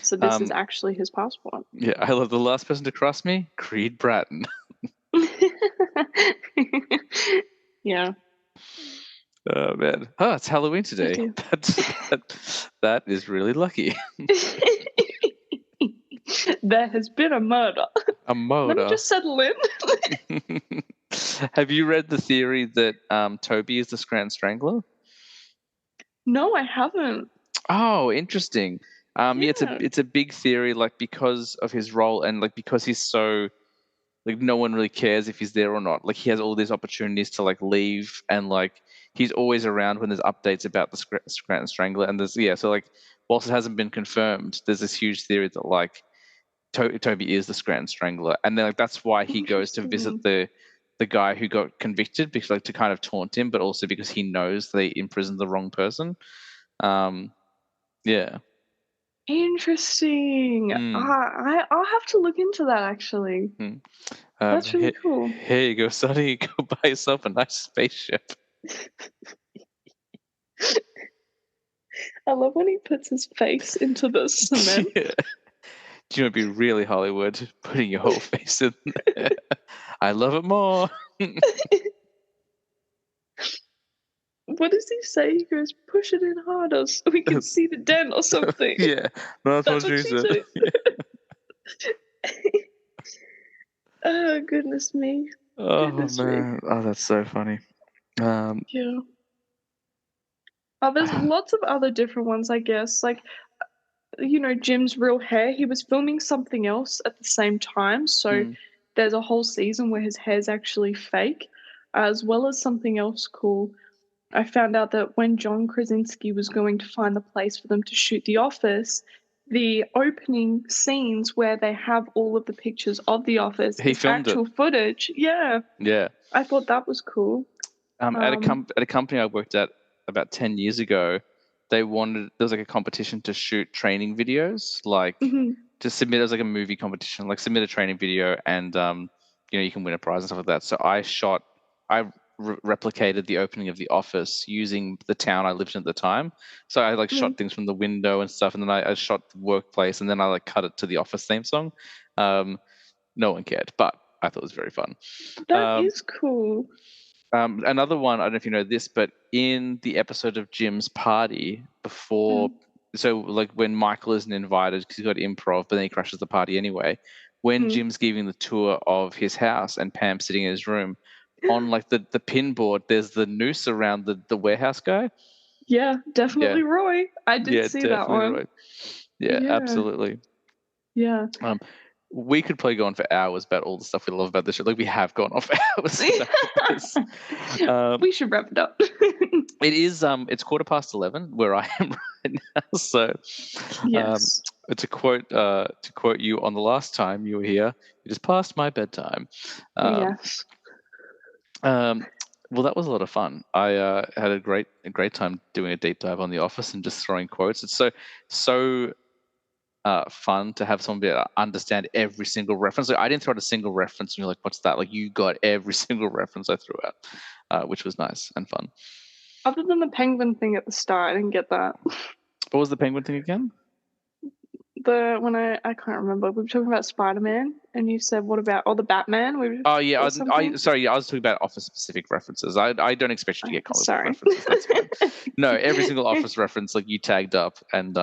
So this is actually his passport. Yeah, I love the last person to cross me, Creed Bratton. Yeah. Oh man. Oh, it's Halloween Oh today. dear. That is really lucky. There has been a murder. A Let me motor. just settle in. Have you read the theory that Toby is the Scranton Strangler? No, I haven't. Oh, interesting. Yeah, Yeah. it's a big theory, like because of his role and like because he's so like no one really cares if he's there or not. Like he has all these opportunities to like leave and like he's always around when there's updates about the Scranton Strangler. And there's so like whilst it hasn't been confirmed, there's this huge theory that like Toby is the Scranton Strangler, and then like that's why he goes to visit Interesting. the guy who got convicted because like to kind of taunt him, but also because he knows they imprisoned the wrong person. Um, yeah. Interesting. Mm, I'll have to look into that actually. mm. That's really cool. Here you go, Sonny. Go buy yourself a nice spaceship. I love when he puts his face into the cement. Yeah. Do you want to be really Hollywood, putting your whole face in there? I love it more. What does he say? He goes, "Push it in harder so we can see the dent or something." Yeah, that's That's what what she she said. says. Oh, goodness me. Oh Goodness me. man, oh that's so funny. Yeah. Oh, there's lots of other different ones, I guess. Like, Jim's real hair. He was filming something else at the same time. So mm, there's a whole season where his hair's actually fake, as well as something else cool. I found out that when John Krasinski was going to find the place for them to shoot The Office, the opening scenes where they have all of the pictures of The Office He is filmed it. actual footage. Yeah. Yeah. I thought that was cool. At a company I worked at about 10 years ago, there was like a competition to shoot training videos, like to submit as like a movie competition, like submit a training video and you can win a prize and stuff like that. So I replicated the opening of The Office using the town I lived in at the time. So I like shot things from the window and stuff, and then I shot the workplace, and then I like cut it to the Office theme song. No one cared, but I thought it was very fun. That is cool. Another one, I don't know if you know this, but in the episode of Jim's party before, so like when Michael isn't invited because he's got improv, but then he crashes the party anyway. When Jim's giving the tour of his house and Pam's sitting in his room, on like the pin board, there's the noose around the warehouse guy. Yeah, definitely Roy. I did see that one. Roy. Yeah, absolutely. Yeah. We could probably go on for hours about all the stuff we love about this show. Like we have gone on for hours about this. We should wrap it up. It is. It's 11:15 where I am right now. So, yes. To quote you on the last time you were here, it is past my bedtime. Yes. Well, that was a lot of fun. I had a great time doing a deep dive on The Office and just throwing quotes. It's so fun to have someone be able to understand every single reference. Like, I didn't throw out a single reference and you're like, what's that? Like you got every single reference I threw out, which was nice and fun. Other than the penguin thing at the start, I didn't get that. What was the penguin thing again? I can't remember. We were talking about Spider-Man, and you said, "What about the Batman?" I was talking about Office specific references. I don't expect you to get comic book references. That's fine. No, every single Office reference like you tagged up, and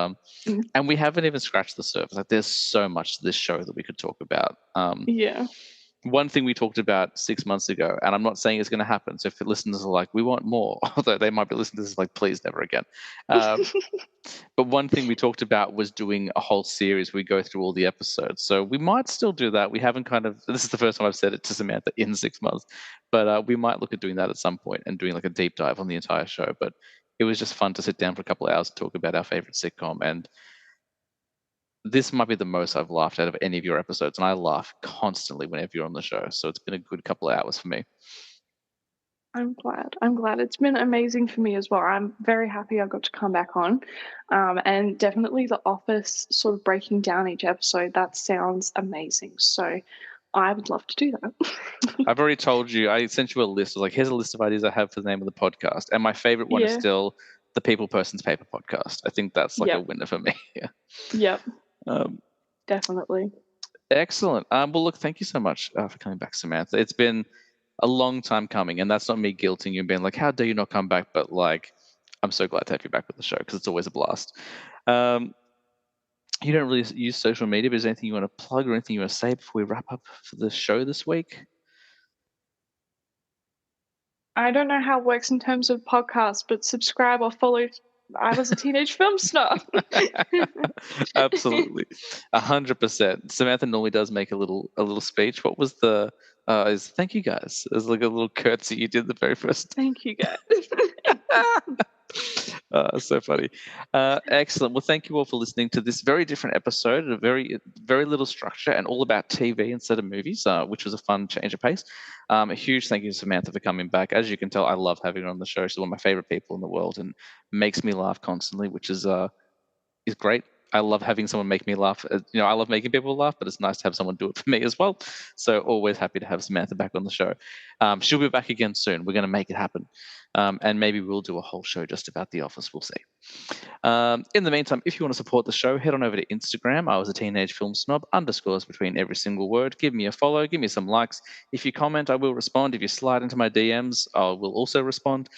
we haven't even scratched the surface. Like there's so much to this show that we could talk about. Yeah. One thing we talked about 6 months ago, and I'm not saying it's going to happen. So if the listeners are like, we want more, although they might be listening to this like, please never again. But one thing we talked about was doing a whole series where we go through all the episodes. So we might still do that. We haven't this is the first time I've said it to Samantha in 6 months, but we might look at doing that at some point and doing like a deep dive on the entire show. But it was just fun to sit down for a couple of hours and talk about our favorite sitcom. And this might be the most I've laughed out of any of your episodes, and I laugh constantly whenever you're on the show. So it's been a good couple of hours for me. I'm glad. It's been amazing for me as well. I'm very happy I got to come back on. And definitely The Office, sort of breaking down each episode, that sounds amazing. So I would love to do that. I've already told you, I sent you a list. I was like, here's a list of ideas I have for the name of the podcast. And my favorite one is still the People Person's Paper podcast. I think that's like a winner for me. Yep. Definitely. Excellent. Well, look, thank you so much for coming back, Samantha. It's been a long time coming, and that's not me guilting you and being like, how dare you not come back? But like, I'm so glad to have you back with the show because it's always a blast. You don't really use social media, but is there anything you want to plug or anything you want to say before we wrap up for the show this week? I don't know how it works in terms of podcasts, but subscribe or follow I Was a Teenage Film Snob. Absolutely. 100%. Samantha normally does make a little speech. What was the is thank you guys. It was like a little curtsy you did the very first. Thank you guys. So funny. Excellent. Well, thank you all for listening to this very different episode, a very little structure and all about TV instead of movies, which was a fun change of pace. A huge thank you to Samantha for coming back. As you can tell, I love having her on the show. She's one of my favorite people in the world and makes me laugh constantly, which is great. I love having someone make me laugh. I love making people laugh, but it's nice to have someone do it for me as well. So always happy to have Samantha back on the show. She'll be back again soon. We're going to make it happen. And maybe we'll do a whole show just about The Office. We'll see. In the meantime, if you want to support the show, head on over to Instagram. I was a teenage film snob, _ between every single word. Give me a follow. Give me some likes. If you comment, I will respond. If you slide into my DMs, I will also respond.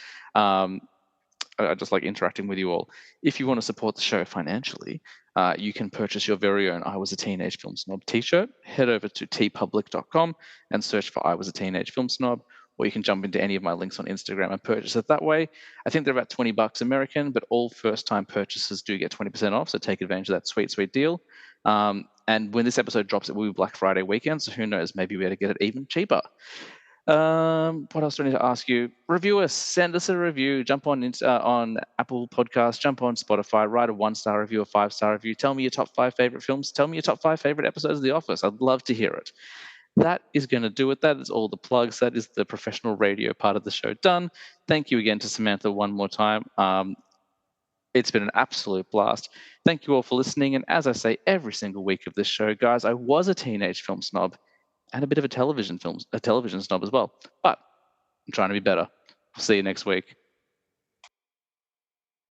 I just like interacting with you all. If you want to support the show financially, you can purchase your very own I Was a Teenage Film Snob t-shirt. Head over to tpublic.com and search for I Was a Teenage Film Snob, or you can jump into any of my links on Instagram and purchase it that way. I think they're about $20 American, but all first-time purchases do get 20% off, so take advantage of that sweet, sweet deal. And when this episode drops, it will be Black Friday weekend, so who knows, maybe we're to get it even cheaper. What else do I need to ask you? Review us. Send us a review. Jump on Apple Podcasts. Jump on Spotify. Write a 1-star review, a 5-star review. Tell me your top 5 favorite films. Tell me your top 5 favorite episodes of The Office. I'd love to hear it. That is going to do it. That is all the plugs. That is the professional radio part of the show done. Thank you again to Samantha one more time. It's been an absolute blast. Thank you all for listening. And as I say every single week of this show, guys, I was a teenage film snob and a bit of a television snob as well. But I'm trying to be better. We'll see you next week.